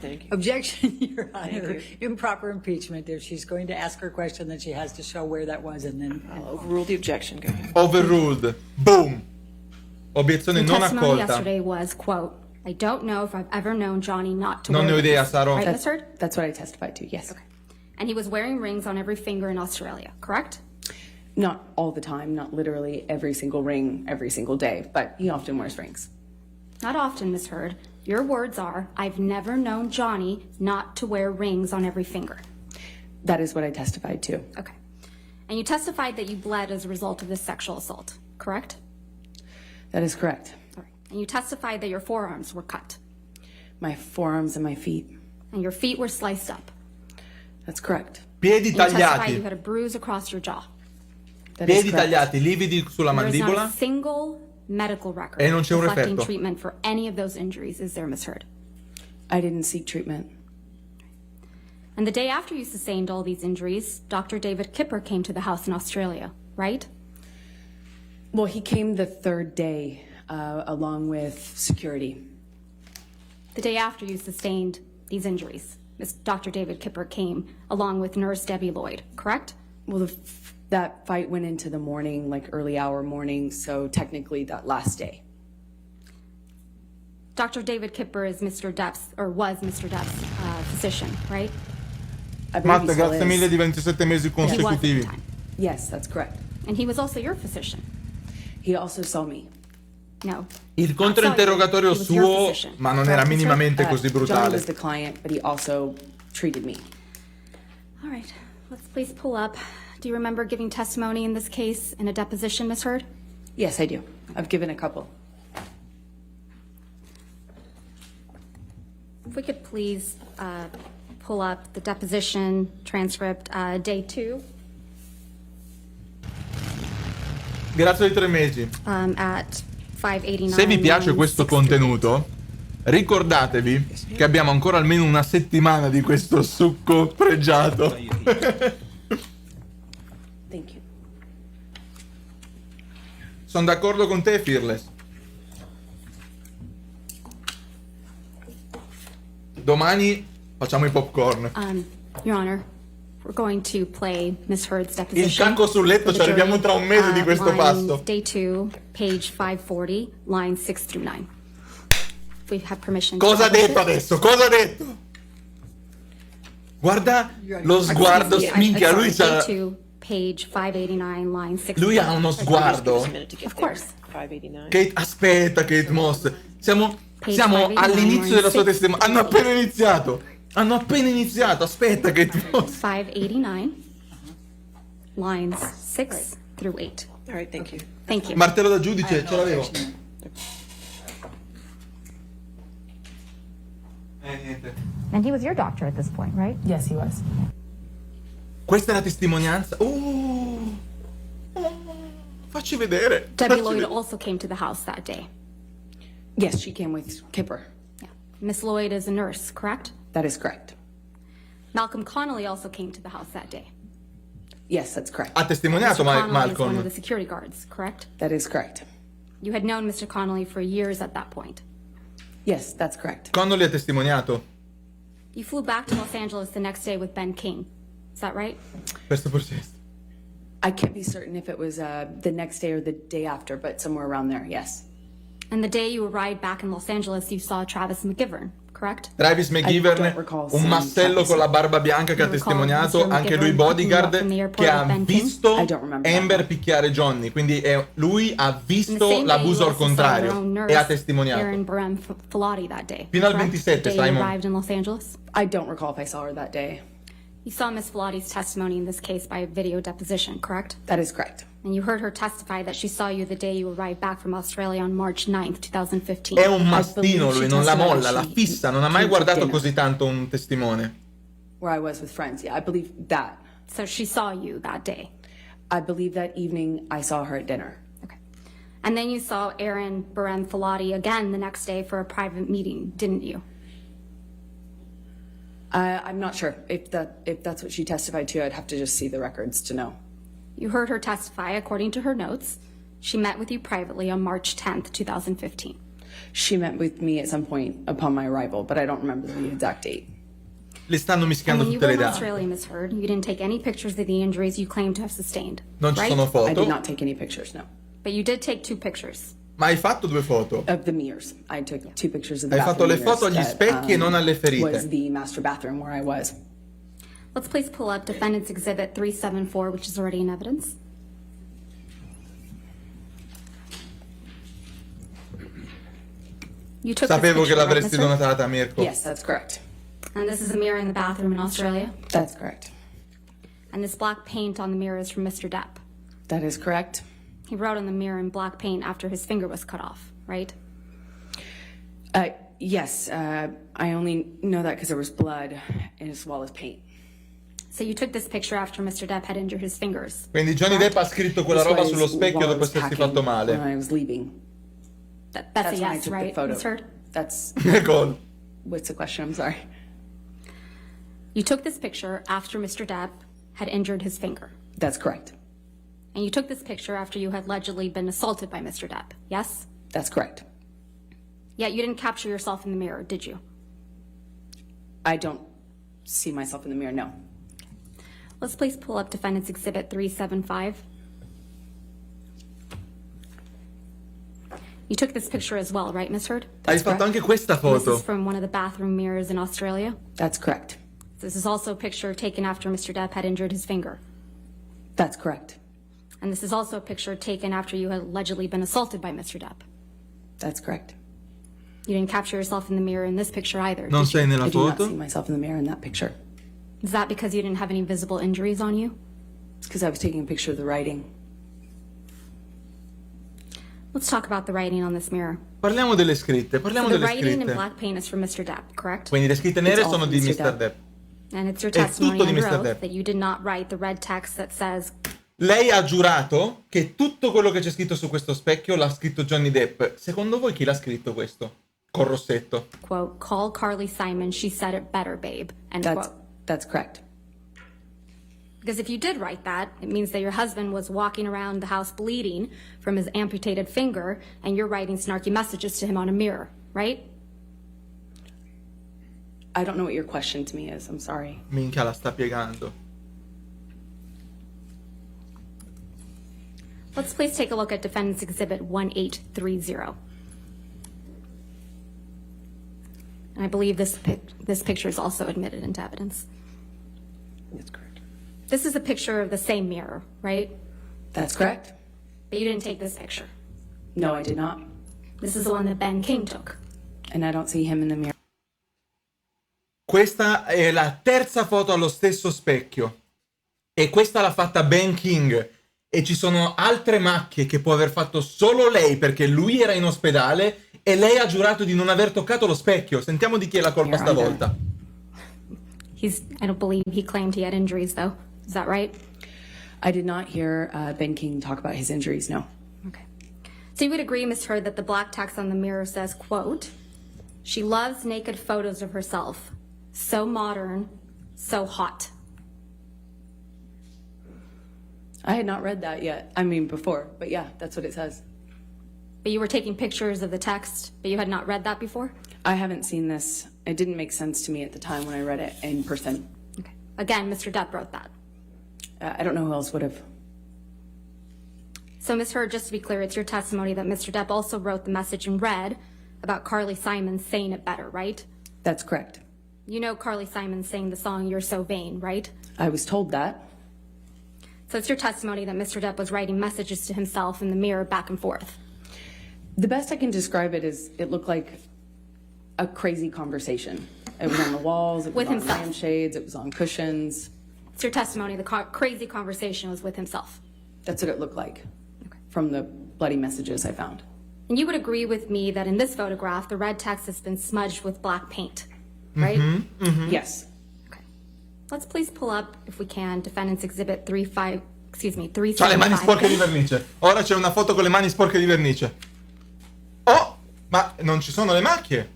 Thank you. Objection, Your Honor. Thank Improper impeachment. If she's going to ask her question, then she has to show where that was and then. I'll overrule the objection. Go ahead. Overruled. Boom. Obiezione Your non testimony accolta. yesterday was, quote, I don't know if I've ever known Johnny not to Non wear ne ho idea, rings. Saro. Right, That's, Miss Heard? that's what I testified to, yes. Okay. And he was wearing rings on every finger in Australia, correct? Not all the time, not literally every single ring, every single day, but he often wears rings. Not often, Miss Heard. Your words are, I've never known Johnny not to wear rings on every finger. That is what I testified to. Okay. And you testified that you bled as a result of this sexual assault, correct? That is correct. All right. And you testified that your forearms were cut My forearms and my feet. and your feet were sliced up. That's correct. Piedi And you testified tagliati. you had a bruise across your jaw. That is Piedi correct. tagliati, lividi sulla There is not mandibola. a single medical record E non c'è un reflecting referto. treatment for any of those injuries, is there, Miss Heard? I didn't seek treatment. And the day after you sustained all these injuries, Dr. David Kipper came to the house in Australia, right? Well, he came the third day along with security. The day after you sustained these injuries, Dr. David Kipper came along with Nurse Debbie Lloyd, correct? Well, that fight went into the morning, like early hour morning, so technically that last day. Dr. David Kipper is Mr. Depp's, or was Mr. Depp's physician, right? I believe he Matte, still grazie is. mille di 27 mesi He was at the consecutivi. time. Yes, that's correct. And he was also your physician. He also saw me. No. Il controinterrogatorio He was your suo, physician. ma non era Correct, Mr. minimamente così Johnny brutale. was the client, but he also treated me. All right, let's please pull up. Do you remember giving testimony in this case in a deposition, Ms. Heard? Yes, I do. I've given a couple. If we could please pull up the deposition transcript, day 2, Grazie ai 3 mesi. at 589. Se vi piace line questo 63. contenuto, ricordatevi che abbiamo ancora almeno una settimana di questo succo pregiato. Thank you. Sono d'accordo con te, Fearless. Domani facciamo i popcorn. Your Honor, we're going to play Ms. Heard's Il deposition. cacco sul letto, for the ci arriviamo jury. tra un mese di questo Lines passo. Day 2, page 540, lines 6 through 9. If we have permission. to Cosa ha publish detto it. adesso? Cosa ha detto? Guarda lo sguardo, minchia, lui Day c'ha... 2, page 589, line 6 Lui through ha 9. uno Give us sguardo. a minute to get Of course. there. 589. Kate, aspetta, Kate Moss. Siamo Page 589, all'inizio della sua line testimonianza. 6. Hanno appena iniziato. Hanno appena iniziato. Aspetta, Kate Moss. 589, lines 6 through 8. All right, thank you. Thank you. Martello da giudice, ce l'avevo. Niente. And he was your doctor at this point, right? Yes, he was. Questa è la testimonianza. Facci vedere. Debbie Facci Lloyd vedere. also came to the house that day. Yes, she came with Kipper. Yeah. Miss Lloyd is a nurse, correct? That is correct. Malcolm Connolly also came to the house that day. Yes, that's correct. Ha testimoniato Mr. Connolly is one of Malcolm. the security guards, correct? That is correct. You had known Mr. Connolly for years at that point. Yes, that's correct. Connolly ha testimoniato. You flew back to Los Angeles the next day with Ben King. Is that right? Questo processo. I can't be certain if it was the next day or the day after, but somewhere around there, yes. And the day you arrived back in Los Angeles, you saw Travis McGivern, correct? Travis McGivern, don't recall un seeing massello Travis. con la barba bianca che ha You recall testimoniato, Mr. anche lui McGivern bodyguard, picking you up from the airport che ha with Ben King? visto I don't remember that Amber one. picchiare Johnny, quindi lui ha And the visto same day l'abuso you al also saw your own contrario nurse, e ha testimoniato. Erin Barem Filati that day. Fino al correct? 27, The day you Simon. arrived in Los Angeles. I don't recall if I saw her that day. You saw Miss Filati's testimony in this case by video deposition, correct? That is correct. And you heard her testify that she saw you the day you arrived back from Australia on March 9th, 2015. È un mastino lui, non la molla, la She fissa, non ha mai came to guardato dinner. così tanto un testimone. Where I was with friends, yeah, I believe that. So she saw you that day. I believe that evening I saw her at dinner. Okay. And then you saw Erin Barem Filati again the next day for a private meeting, didn't you? I'm not sure if that's what she testified to. I'd have to just see the records to know. You heard her testify according to her notes. She met with you privately on March 10th, 2015. She met with me at some point upon my arrival, but I don't remember the exact date. Le stanno And mischiando when you tutte were le in date. Australia, Ms. Heard, you didn't take any pictures of the injuries you claim to have sustained, Non ci right? sono I foto, did not take any pictures, no. But you did take 2 pictures. ma hai fatto 2 foto. Of the mirrors. I took 2 pictures of the Hai fatto bathroom le mirrors foto agli that, specchi e non alle ferite. was the master bathroom where I was. Let's please pull up Defendant's Exhibit 374, which is already in evidence. You took this Sapevo che picture, right, l'avresti mister? donata a Mirko. Yes, that's correct. And this is a mirror in the bathroom in Australia. That's correct. And this black paint on the mirror is from Mr. Depp. That is correct. He wrote on the mirror in black paint after his finger was cut off, right? Yes, I only know that because there was blood as well as paint. So you took this picture after Mr. Depp had injured his fingers. Quindi Johnny Depp ha scritto quella This roba was sullo specchio while I dopo was essersi packing fatto male. When I was leaving. That's a That's when I yes, took right, the photo. Ms. Heard? That's Nicole. what's the question? I'm sorry. You took this picture after Mr. Depp had injured his finger. That's correct. And you took this picture after you had allegedly been assaulted by Mr. Depp, yes? That's correct. Yet you didn't capture yourself in the mirror, did you? I don't see myself in the mirror, no. Let's please pull up Defendant's Exhibit 375. You took this picture as well, right, Ms. Heard? Hai fatto anche questa This foto. is from one of the bathroom mirrors in Australia. That's correct. This is also a picture taken after Mr. Depp had injured his finger. That's correct. And this is also a picture taken after you had allegedly been assaulted by Mr. Depp. That's correct. You didn't capture yourself in the mirror in this picture either, Non did you? sei nella I do not see foto? myself in the mirror in that picture. Is that because you didn't have any visible injuries on you? It's because I was taking a picture of the writing. Let's talk about the writing on this mirror. Parliamo delle scritte, parliamo So the delle writing in scritte. black paint is from Mr. Depp, correct? Quindi le scritte nere all sono from di Mr. Mr. Depp. Depp. And it's your È testimony tutto di under Mr. oath Depp. that you did not write the red text that says, Lei ha giurato che tutto quello che c'è scritto su questo specchio l'ha scritto Johnny Depp. Secondo voi chi l'ha scritto questo? Col rossetto. quote, call Carly Simon, she said it better, babe, end quote. That's correct. Because if you did write that, it means that your husband was walking around the house bleeding from his amputated finger, and you're writing snarky messages to him on a mirror, right? I don't know what your question to me is. I'm sorry. Minchia, la sta piegando. Let's please take a look at Defendant's Exhibit 1830. And I believe this picture is also admitted into evidence. That's correct. This is a picture of the same mirror, right? That's correct. But you didn't take this picture. No, I did not. This is the one that Ben King took. And I don't see him in the mirror. Questa è la terza foto allo stesso specchio. E questa l'ha fatta Ben King. e ci sono altre macchie che può aver fatto solo lei perché lui era in ospedale e lei ha giurato di non aver toccato lo specchio. Sentiamo di chi è la colpa stavolta. I don't believe he claimed he had injuries, though. Is that right? I did not hear Ben King talk about his injuries, no. Okay. So you would agree, Ms. Heard, that the black text on the mirror says, quote, "She loves naked photos of herself. So modern, so hot." I had not read that yet. I mean, before, but yeah, that's what it says. But you were taking pictures of the text, but you had not read that before? I haven't seen this. It didn't make sense to me at the time when I read it in person. Okay. Again, Mr. Depp wrote that. I don't know who else would have. So, Ms. Heard, just to be clear, it's your testimony that Mr. Depp also wrote the message in red about Carly Simon saying it better, right? That's correct. You know Carly Simon sang the song "You're So Vain," right? I was told that. So it's your testimony that Mr. Depp was writing messages to himself in the mirror back and forth. The best I can describe it is it looked like a crazy conversation. It was on the walls, it was With on himself. lampshades, it was on cushions. It's your testimony the crazy conversation was with himself. That's what it looked like from the bloody messages I found. And you would agree with me that in this photograph, the red text has been smudged with black paint, right? Yes. Okay. Let's please pull up, if we can, Defendant's Exhibit 375. C'ha le mani sporche di vernice. Ora c'è una foto con le mani sporche di vernice. Oh, ma non ci sono le macchie.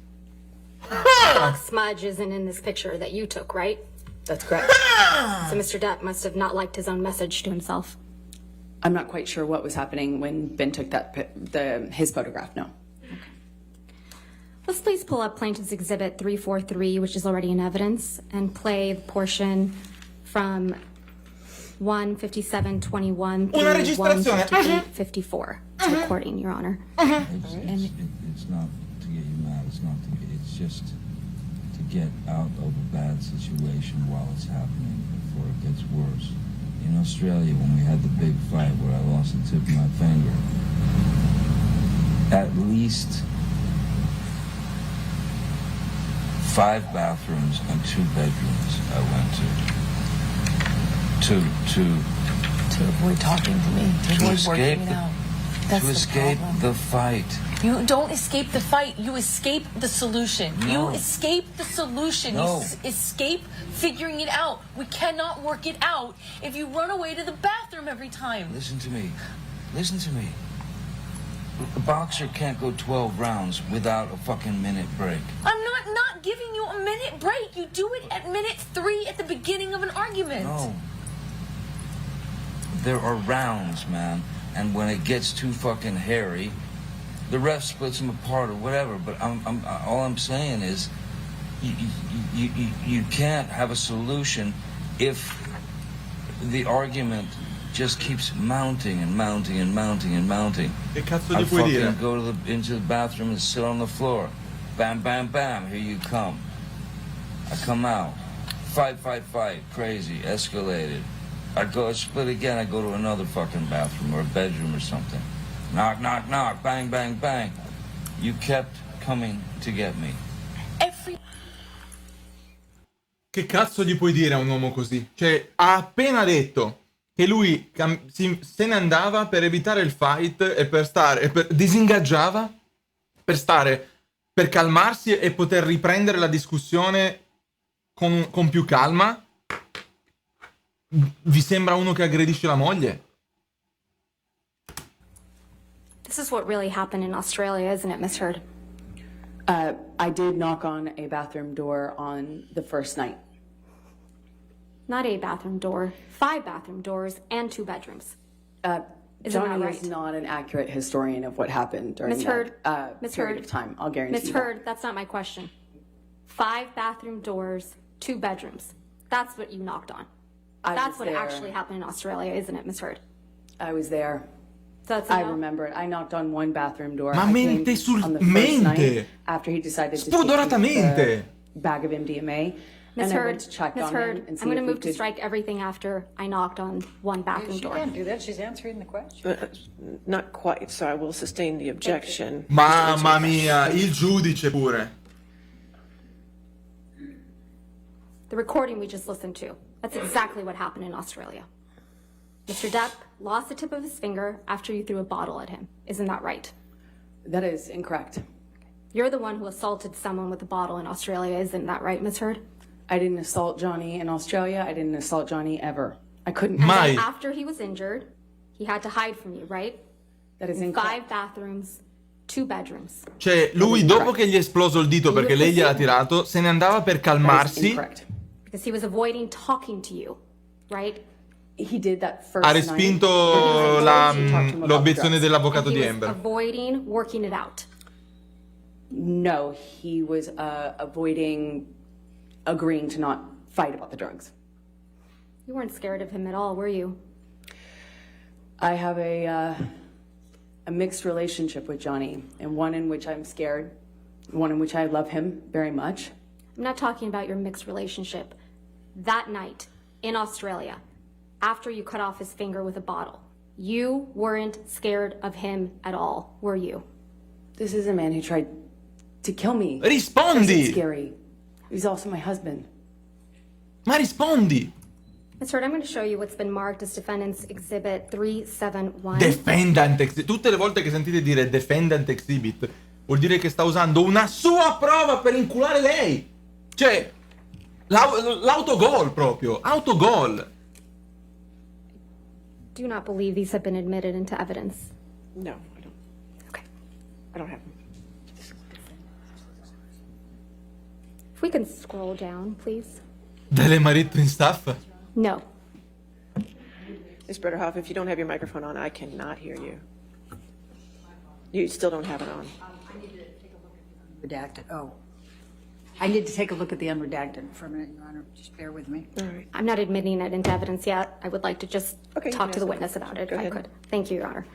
Black smudge isn't in this picture that you took, right? That's correct. So Mr. Depp must have not liked his own message to himself. I'm not quite sure what was happening when Ben took his photograph, no. Let's please pull up Plaintiff's Exhibit 343, which is already in evidence, and play the portion from 1:57:21 Una through registrazione. 1:58:54. It's recording, Your Honor. It's not to get you mad. It's just to get out of a bad situation while it's happening before it gets worse. In Australia, when we had the big fight where I lost the tip of my finger, at least 5 bathrooms and 2 bedrooms I went To avoid talking to me, to avoid escape working out. That's to the escape problem. the fight. You don't escape the fight. You escape the solution. No. You escape the solution. No. You escape figuring it out. We cannot work it out if you run away to the bathroom every time. Listen to me. Listen to me. A boxer can't go 12 rounds without a fucking minute break. I'm not giving you a minute break. You do it at minute 3 at the beginning of an argument. No. There are rounds, man, and when it gets too fucking hairy, the ref splits them apart or whatever. But all I'm saying is, you can't have a solution if the argument just keeps mounting and mounting and mounting and mounting. Che cazzo I gli puoi dire? fucking go into the bathroom and sit on the floor. Bam, bam, bam. Here you come. I come out. Fight, crazy, escalated. I go split again, I go to another fucking bathroom or a bedroom or something. Knock, knock, knock, bang, bang, bang. You kept coming to get me. Che cazzo gli puoi dire a un uomo così? Cioè, ha appena detto che lui se ne andava per evitare il fight e disingaggiava per calmarsi e poter riprendere la discussione con più calma. Vi sembra uno che aggredisce la moglie? This is what really happened in Australia, isn't it, Miss Heard? I did knock on a bathroom door on the first night. Not a bathroom door, 5 bathroom doors, and 2 bedrooms. Isn't Johnny that right? is not an accurate historian of what happened during Ms. Heard, that Ms. period Heard, of time. I'll guarantee Ms. you Heard, that's not my question. 5 bathroom doors, 2 bedrooms. That's what you knocked on. That's what actually happened in Australia, isn't it, Ms. Heard? I was there. So that's a I no? remember it. I knocked on one bathroom door. Ma I came mente sul on the first mente. night after he decided to take Spudoratamente. the bag of MDMA. Ms. And I went Heard, to check Ms. on Heard, him and see I'm going if to we move to could- strike everything after I knocked on one bathroom She door. can't do that. She's answering the question. Not quite, so I will sustain the objection. Mamma mia, il giudice pure. The recording we just listened to. That's exactly what happened in Australia. Mr. Depp lost the tip of his finger after you threw a bottle at him. Isn't that right? That is incorrect. You're the one who assaulted someone with a bottle in Australia. Isn't that right, Ms. Heard? I didn't assault Johnny in Australia. I didn't assault Johnny ever. I couldn't. And Mai. then after he was injured, he had to hide from you, right? That is In incorrect. 5 bathrooms, 2 bedrooms. Cioè, lui dopo che gli è esploso il dito perché lei gliel'ha tirato, se ne andava per That is calmarsi. incorrect. Because he was avoiding talking to you, right? He did that first Ha night. respinto Talk to him about l'obiezione drugs. dell'avvocato And di he was Amber. avoiding working it out. No, he was avoiding agreeing to not fight about the drugs. You weren't scared of him at all, were you? I have a mixed relationship with Johnny, and one in which I'm scared, one in which I love him very much. I'm not talking about your mixed relationship. That night in Australia, after you cut off his finger with a bottle, you weren't scared of him at all, were you? This is a man who tried to kill me. Rispondi! It's scary. He's also my husband. Ma rispondi! Ms. Heard, I'm going to show you what's been marked as Defendant's Exhibit 371. Defendant exhibit. Tutte le volte che sentite dire defendant exhibit, vuol dire che sta usando una sua prova per inculare lei. Cioè, l'autogol proprio. Autogol. Do not believe these have been admitted into evidence. No, I don't. Okay. I don't have them. If we can scroll down, please. Delle marito in staff? No. Ms. Bretterhoff, if you don't have your microphone on, I cannot hear you. You still don't have it on. Redacted, oh. I need to take a look at the unredacted for a minute, Your Honor. Just bear with me. All right. I'm not admitting it into evidence yet. I would like to just Okay, you talk can to the ask witness that about it, question. if I Go ahead. could. Thank you, Your Honor.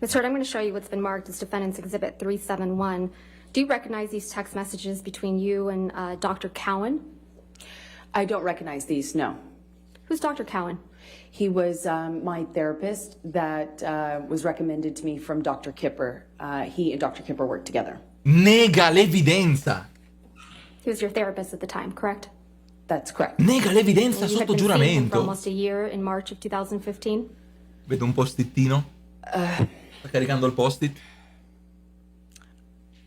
Ms. Heard, I'm going to show you what's been marked as Defendant's Exhibit 371. Do you recognize these text messages between you and Dr. Cowan? I don't recognize these, no. Who's Dr. Cowan? He was my therapist that was recommended to me from Dr. Kipper. He and Dr. Kipper worked together. Nega l'evidenza. He was your therapist at the time, correct? That's correct. Nega l'evidenza And you had sotto been seeing him for giuramento. almost a year in March of 2015? Vedo un postittino. Sta caricando il post-it.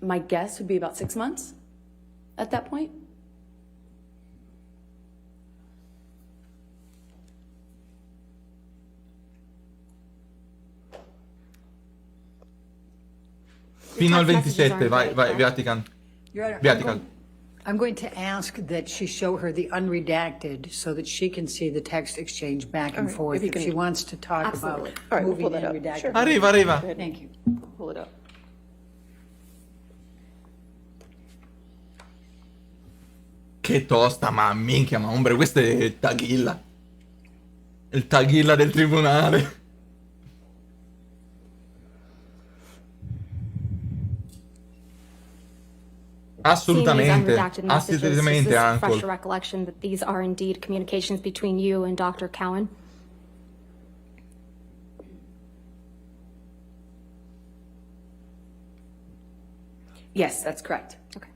My guess would be about 6 months at that point. Fino al text messages 27, aren't vai, right, vai, correct? Vatican. Your Honor, Vatican. I'm going to ask that she show her the unredacted so that she can see the text exchange back and right, forth if you if can- she wants to talk Absolutely. about All right, we'll moving pull the that up. unredacted. Sure. Arriva. Thank you. Pull it up. Che tosta, ma minchia, ma ombre, questo è Taghilla. Il Taghilla del tribunale. Assolutamente, assolutamente, Fresh Uncle. recollection that these are indeed communications between you and Dr. Cowan. Yes, that's correct. Okay.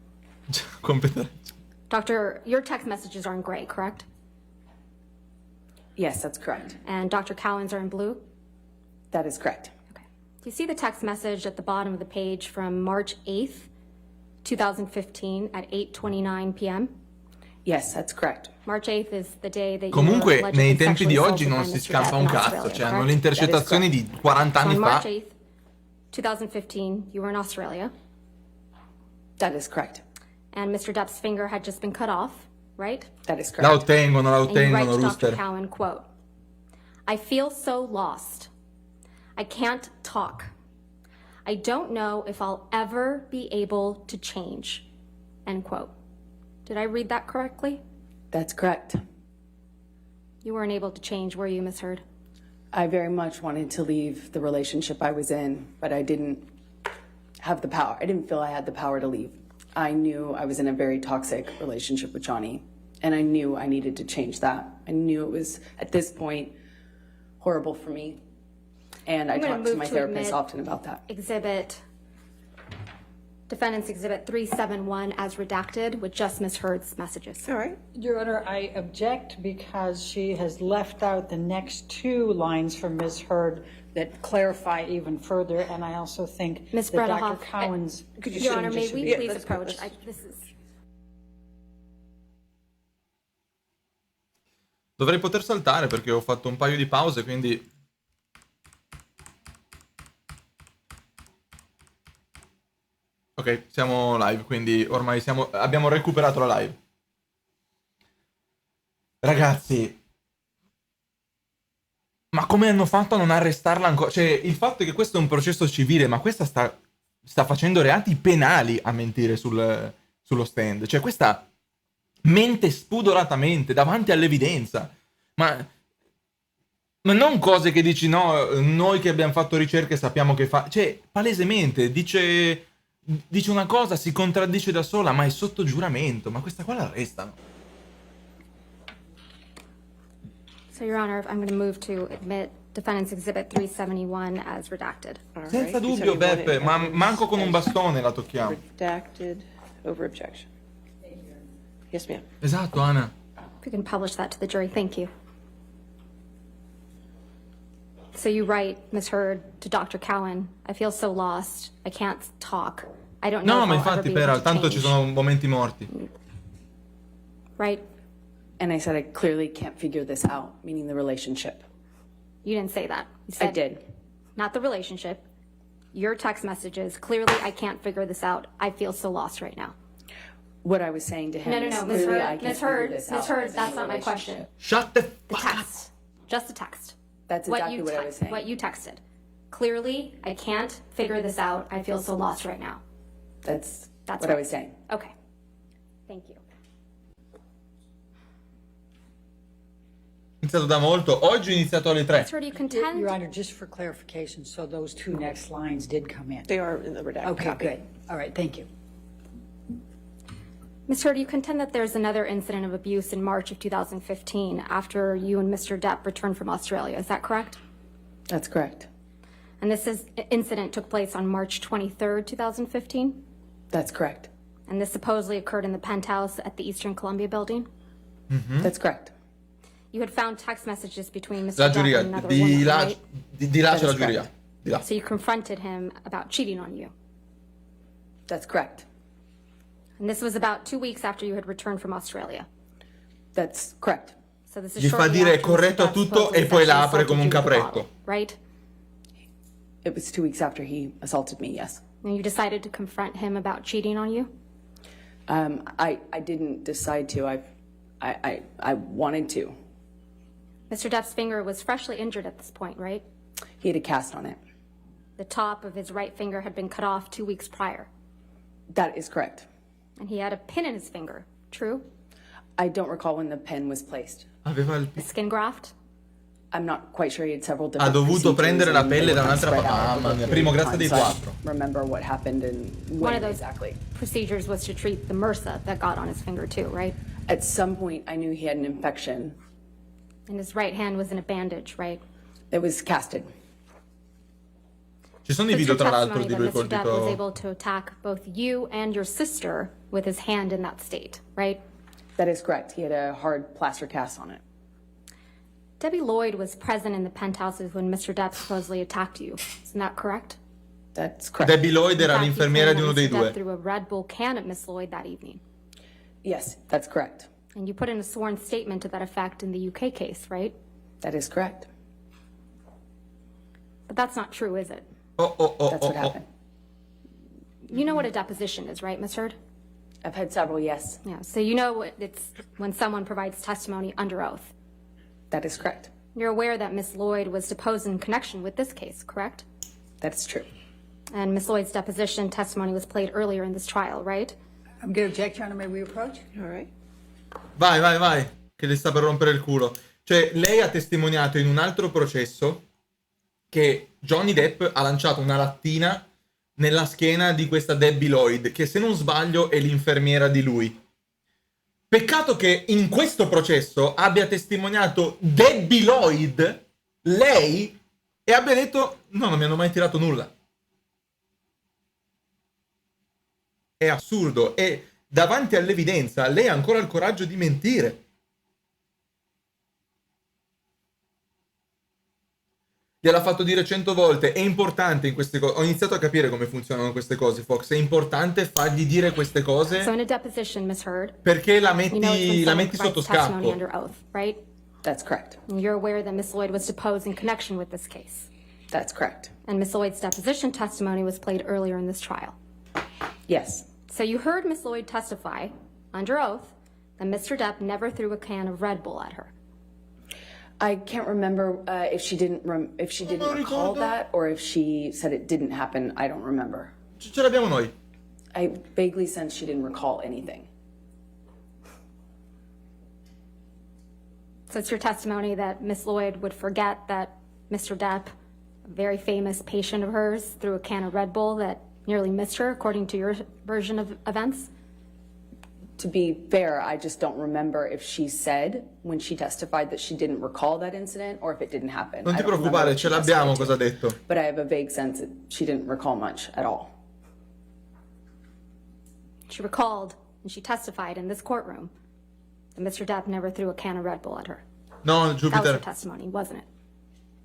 Completamente. Doctor, your text messages are in gray, correct? Yes, that's correct. And Dr. Cowan's are in blue? That is correct. Okay. Do you see the text message at the bottom of the page from March 8th, 2015 at 8:29 p.m.? Yes, that's correct. March 8th is the day that you Comunque, were nei allegedly tempi di sexually oggi non assaulted si by Mr. scampa Depp un in cazzo, Australia, cioè hanno correct? le intercettazioni di 40 So anni on March fa. 8th, 2015, you were in Australia, That is correct. and Mr. Depp's finger had just been cut off, right? That is La correct. ottengono, la And you write ottengono, to Dr. Rooster. Cowan, quote, I feel so lost. I can't talk. I don't know if I'll ever be able to change, end quote. Did I read that correctly? That's correct. You weren't able to change, were you, Ms. Heard? I very much wanted to leave the relationship I was in, but I didn't have the power. I didn't feel I had the power to leave. I knew I was in a very toxic relationship with Johnny, and I knew I needed to change that. I knew it was, at this point, horrible for me. And I I'm gonna talked to move my to therapist admit often about that. Exhibit Defendant's Exhibit 371 as redacted with just Ms. Heard's messages. All right. Your Honor, I object because she has left out the next two lines from Ms. Heard that clarify even further, and I also think Ms. that Dr. Bredehoff, Cowan's... Your Honor, may we Yeah, please let's go. approach? This is... Dovrei poter saltare perché ho fatto un paio di pause, quindi... Ok, siamo live, quindi ormai abbiamo recuperato la live. Ragazzi, ma come hanno fatto a non arrestarla ancora? Cioè, il fatto è che questo è un processo civile, ma questa sta facendo reati penali a mentire sullo stand. Cioè, questa mente spudoratamente davanti all'evidenza. Ma non cose che dici, no, noi che abbiamo fatto ricerche sappiamo che fa... Cioè, palesemente, dice una cosa, si contraddice da sola, ma è sotto giuramento. Ma questa qua l'arrestano. So, Your Honor, I'm going to move to admit Defendant's Exhibit 371 as redacted. All Senza right. dubbio, 371 Beppe, ma evidence manco con un as bastone la tocchiamo. Redacted over objection. Yes, ma'am. Esatto, Anna. If you can publish that to the jury, thank you. So you write, Ms. Heard, to Dr. Cowan, I feel so lost, I can't talk, I don't know No, if ma I'll ever infatti, be able Pera, to tanto ci change. sono momenti morti. Right? And I said I clearly can't figure this out, meaning the relationship. You didn't say that. You I said, did. not the relationship. Your text messages, clearly I can't figure this out, I feel so lost right now. What I was saying to him No, is Ms. clearly I Heard, can't Ms. figure Heard, this Ms. out. Heard, that's not my question. Shut the The fuck up. text. Just the text. That's exactly what I was saying. What you texted. Clearly, I can't figure this out, I feel so lost right now. That's That's what I right. was saying. Okay. Thank you. Iniziato da molto. Oggi ho iniziato alle 3. Ms. Heard, you contend... Your Honor, just for clarification, so those two next lines did come in? They are in the redacted Okay, copy. good. All right, thank you. Ms. Heard, you contend that there's another incident of abuse in March of 2015 after you and Mr. Depp returned from Australia. Is that correct? That's correct. And incident took place on March 23rd, 2015? That's correct. And this supposedly occurred in the penthouse at the Eastern Columbia building? That's correct. You had found text messages between Mr. La Depp giuria, and another di woman, là, right? di là c'è That la is giuria. correct. Di là. So you confronted him about cheating on you. That's correct. And this was about 2 weeks after you had returned from Australia. That's correct. So this is Gli fa shortly dire after corretto Mr. a Depp tutto supposedly e poi la sexually apre come un assaulted you with a capretto. bottle, right? It was 2 weeks after he assaulted me, yes. And you decided to confront him about cheating on you? I didn't decide to. I wanted to. Mr. Depp's finger was freshly injured at this point, right? He had a cast on it. The top of his right finger had been cut off 2 weeks prior. That is correct. And he had a pin in his finger, true? I don't recall when the pen was placed. Aveva il... A skin graft? I'm not quite sure. He had several Ha different dovuto procedures prendere la and they pelle were da kind of un'altra spread out mamma over mia. a Primo period grazie of dei time, so I quattro. don't remember what happened and One when of those exactly. procedures was to treat the MRSA that got on his finger too, right? At some point, I knew he had an infection And his right hand was in a bandage, right? that was casted. Ci sono i It's video your tra l'altro testimony di that lui Mr. Depp was colpito. able to attack both you and your sister with his hand in that state, right? That is correct. He had a hard plaster cast on it. Debbie Lloyd was present in the penthouses when Mr. Depp supposedly attacked you. Isn't that correct? That's correct. Debbie Lloyd In era fact, you l'infermiera claim di uno that dei Mr. Depp due. threw a Red Bull can at Miss Lloyd that evening. Yes, that's correct. And you put in a sworn statement to that effect in the UK case, right? That is correct. But that's not true, is it? Oh, oh, oh, That's oh, what oh. happened. You know what a deposition is, right, Miss Heard? I've had several, yes. Yeah, so you know it's when someone provides testimony under oath. That is correct. You're aware that Miss Lloyd was deposed in connection with this case, correct? That is true. And Miss Lloyd's deposition testimony was played earlier in this trial, right? I'm going to object, Your Honor. May we approach? All right. Vai, vai, vai, che le sta per rompere il culo. Cioè, lei ha testimoniato in un altro processo che Johnny Depp ha lanciato una lattina nella schiena di questa Debbie Lloyd, che se non sbaglio è l'infermiera di lui. Peccato che in questo processo abbia testimoniato Debbie Lloyd, lei, e abbia detto no, non mi hanno mai tirato nulla. è assurdo, e davanti all'evidenza lei ha ancora il coraggio di mentire. Gliel'ha fatto dire 100 volte, è importante in queste cose. Ho iniziato a capire come funzionano queste cose, Fox. È importante fargli dire queste cose So in a deposition, Ms. Heard, perché la you know it's when metti someone sotto provides testimony scacco. under oath, right? That's correct. And you're aware that Ms. Lloyd was deposed in connection with this case. That's correct. And Ms. Lloyd's deposition testimony was played earlier in this trial. Yes. So you heard Ms. Lloyd testify under oath that Mr. Depp never threw a can of Red Bull at her. I can't remember if she didn't recall that or if she said it didn't happen. I don't remember. Ce l'abbiamo noi. I vaguely sense she didn't recall anything. So it's your testimony that Ms. Lloyd would forget that Mr. Depp, a very famous patient of hers, threw a can of Red Bull that nearly missed her, according to your version of events? To be fair, I just don't remember if she said when she testified that she didn't recall that incident or if it didn't happen. Non I ti don't remember preoccupare, what ce she l'abbiamo testified cosa ha to. detto. But I have a vague sense that she didn't recall much at all. She recalled, and she testified in this courtroom, that Mr. Depp never threw a can of Red Bull at her. No, That was her Jupiter. testimony, wasn't it?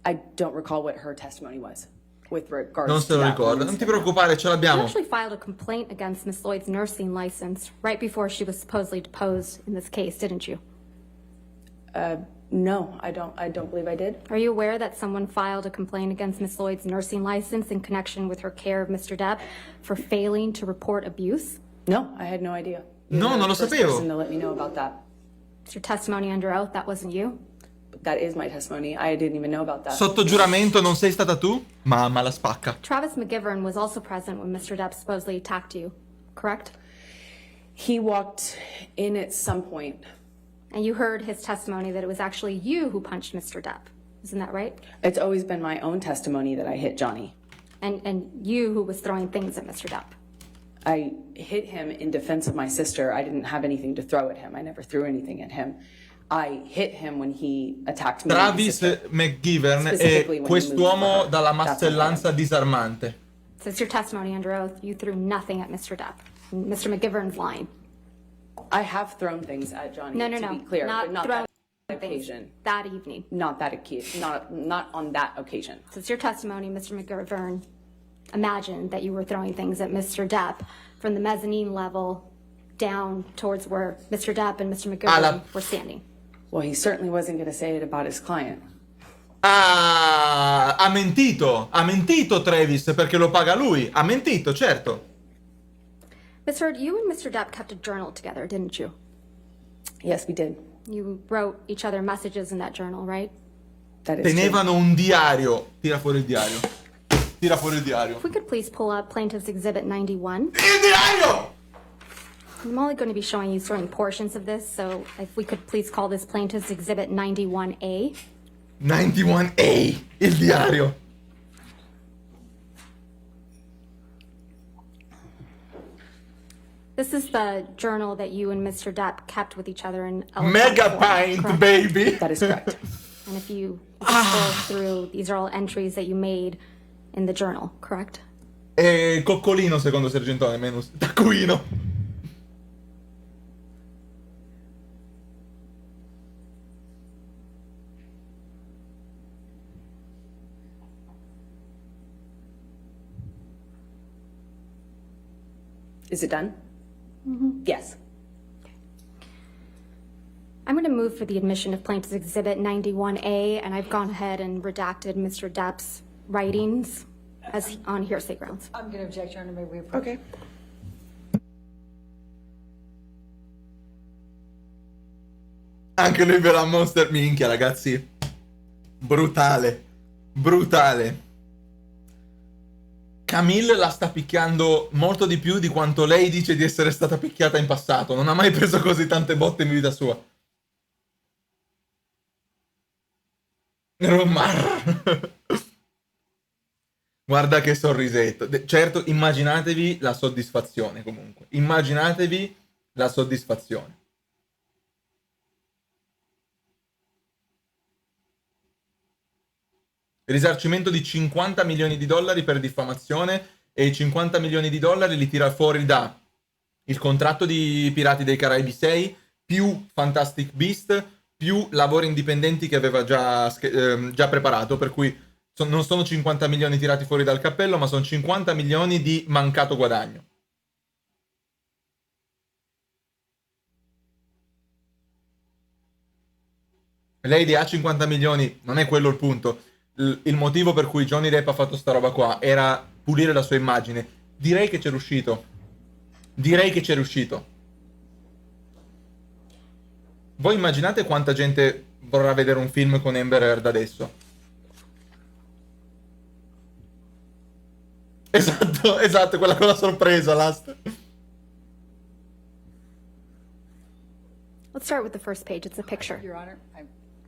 I don't recall what her testimony was with regards Non to se lo that ricorda. one Non ti incident. preoccupare, ce You l'abbiamo. actually filed a complaint against Ms. Lloyd's nursing license right before she was supposedly deposed in this case, didn't you? No, I don't believe I did. Are you aware that someone filed a complaint against Ms. Lloyd's nursing license in connection with her care of Mr. Depp for failing to report abuse? No, I had no idea. No, non lo First sapevo. person to let me know about that. It's your testimony under oath, that wasn't you? That is my testimony. I didn't even know about that. Sotto giuramento non sei stata tu? Mamma la spacca. Travis McGivern was also present when Mr. Depp supposedly attacked you, correct? He walked in at some point. And you heard his testimony that it was actually you who punched Mr. Depp. Isn't that right? It's always been my own testimony that I hit Johnny. And you who was throwing things at Mr. Depp. I hit him in defense of my sister. I didn't have anything to throw at him. I never threw anything at him. I hit him when he attacked me. and my Travis sister. McGivern Specifically è when he quest'uomo moved for dalla her. That's massellanza what disarmante. So it's your testimony under oath. You threw nothing at Mr. Depp. Mr. McGivern's lying. I have thrown things at Johnny. No, to no. be clear, but not throwing that things occasion. that evening. Not that occasion. Not on that occasion. So it's your testimony, Mr. McGivern imagined that you were throwing things at Mr. Depp from the mezzanine level down towards where Mr. Depp and Mr. McGivern were standing. Well, he certainly wasn't going to say it about his client. Ah, ha mentito Travis perché lo paga lui, ha mentito, certo. Ms. Heard, you and Mr. Depp kept a journal together, didn't you? Yes, we did. You wrote each other messages in that journal, right? That is true. Tenevano un diario, tira fuori il diario, tira fuori il diario. If we could please pull up Plaintiff's Exhibit 91. Il diario! I'm only going to be showing you certain portions of this, so if we could please call this Plaintiff's Exhibit 91A. 91A, il diario. This is the journal that you and Mr. Depp kept with each other in Mega pint, correct? baby. That is correct. And if you scroll through, these are all entries that you made in the journal, correct? E coccolino secondo Sergentone, meno taccuino. Is it done? Yes. I'm going to move for the admission of Plaintiff's Exhibit 91A, and I've gone ahead and redacted Mr. Depp's writings as on hearsay grounds. I'm going to object, Your Honor. May we approve? Okay. Anche lui per la Monster, minchia ragazzi. Brutale. Brutale. Camille la sta picchiando molto di più di quanto lei dice di essere stata picchiata in passato. Non ha mai preso così tante botte in vita sua. Romar. Guarda che sorrisetto. Certo, immaginatevi la soddisfazione comunque. Immaginatevi la soddisfazione. Risarcimento di 50 milioni di dollari per diffamazione, e i 50 milioni di dollari li tira fuori da il contratto di Pirati dei Caraibi 6, più Fantastic Beast, più lavori indipendenti che aveva già preparato, per cui non sono 50 milioni tirati fuori dal cappello, ma sono 50 milioni di mancato guadagno. Lady ha 50 milioni, non è quello il punto. Il motivo per cui Johnny Depp ha fatto sta roba qua era pulire la sua immagine. Direi che c'è riuscito. Voi immaginate quanta gente vorrà vedere un film con Amber Heard adesso? Esatto, quella con la sorpresa, last. Let's start with the first page. It's a picture. Your Honor,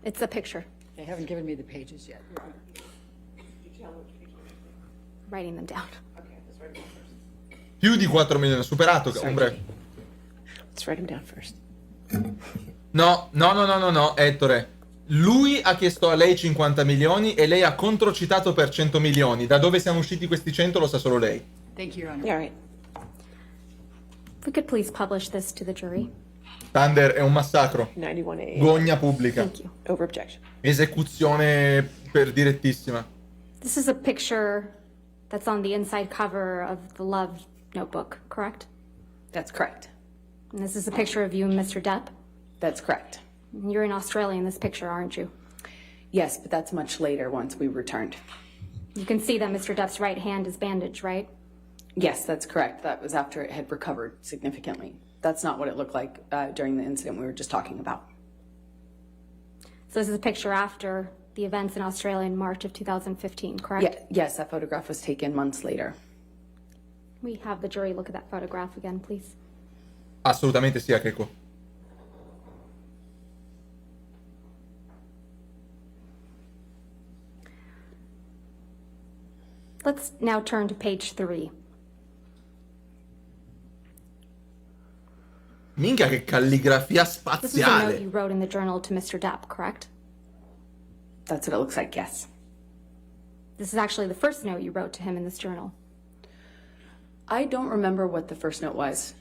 It's a picture. they haven't given me the pages yet, Your Honor. Writing them down. Più di 4 milioni, superato, ombre. Let's write him down first. No, Ettore. Lui ha chiesto a lei 50 milioni e lei ha controcitato per 100 milioni. Da dove siamo usciti questi 100 lo sa solo lei. Thank you, Your Honor. Yeah, all right. If we could please publish this to the jury. Thunder è un massacro. 91A. Gogna pubblica. Thank you. Over objection. Esecuzione per direttissima. This is a picture that's on the inside cover of the Love Notebook, correct? That's correct. And this is a picture of you and Mr. Depp. That's correct. And you're in Australia in this picture, aren't you? Yes, but that's much later once we returned. You can see that Mr. Depp's right hand is bandaged, right? Yes, that's correct. That was after it had recovered significantly. That's not what it looked like during the incident we were just talking about. So this is a picture after the events in Australia in March of 2015, correct? Yes, that photograph was taken months later. We have the jury look at that photograph again, please. Assolutamente sì, Akeko. Let's now turn to page 3. Minchia che calligrafia This is a note spaziale. you wrote in the journal to Mr. Depp, correct? That's what it looks like, yes. This is actually the first note you wrote to him in this journal. I don't remember what the first note was.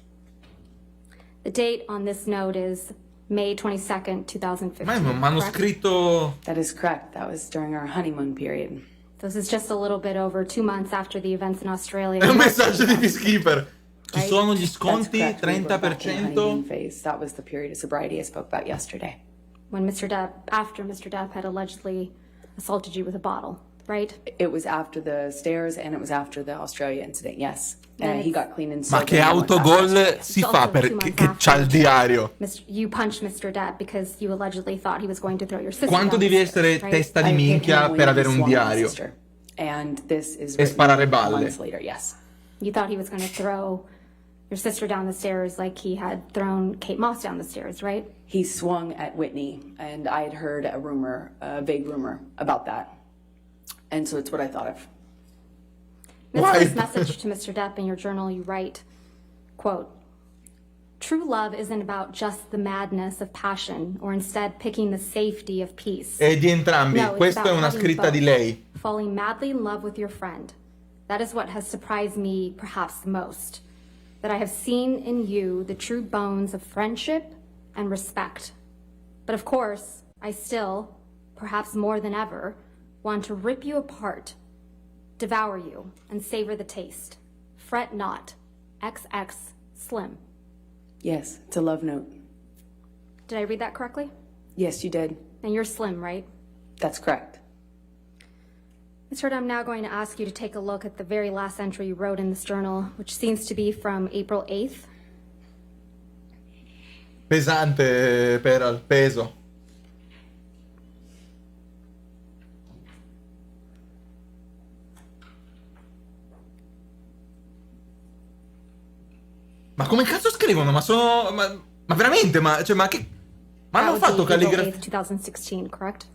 The date on this note is May 22nd, 2015. Ma è un correct? manoscritto. That is correct. That was during our honeymoon period. This is just a little bit over 2 months after the events in Australia. È un messaggio di Peacekeeper. Ci sono gli That's sconti, correct. We were back in the honeymoon 30%. phase. That was the period of sobriety I spoke about yesterday. When after Mr. Depp had allegedly assaulted you with a bottle, right? It was after the stairs and it was after the Australia incident, yes. And He it's- got clean and Ma sober che and went back to autogol Australia. si It's fa also 2 perché months che c'ha il after. diario? You punched Mr. Depp because you allegedly thought he was going to throw your sister Quanto down the devi stairs, essere right? testa di I hit minchia him when per he avere un swung at my diario? sister. And this is E written sparare balle. months later, yes. You thought he was going to throw your sister down the stairs like he had thrown Kate Moss down the stairs, right? He swung at Whitney, and I had heard a vague rumor about that. And so it's what I thought of. In Why? this message to Mr. Depp in your journal, you write, quote, "True love isn't about just the madness of passion or instead picking the safety of peace. È di entrambi. No, it's Questa è about una having scritta di both. lei. Falling madly in love with your friend. That is what has surprised me perhaps the most. That I have seen in you the true bones of friendship and respect. But of course, I still, perhaps more than ever, want to rip you apart, devour you, and savor the taste. Fret not. XX Slim." Yes, it's a love note. Did I read that correctly? Yes, you did. And you're Slim, right? That's correct. Ms. Heard, I'm now going to ask you to take a look at the very last entry you wrote in this journal, which seems to be from April 8th. Pesante, Peral, peso. Ma come cazzo scrivono? Ma sono... Ma veramente? Ma che... Ma hanno That would fatto be April calligrafia... 8th, 2016, correct?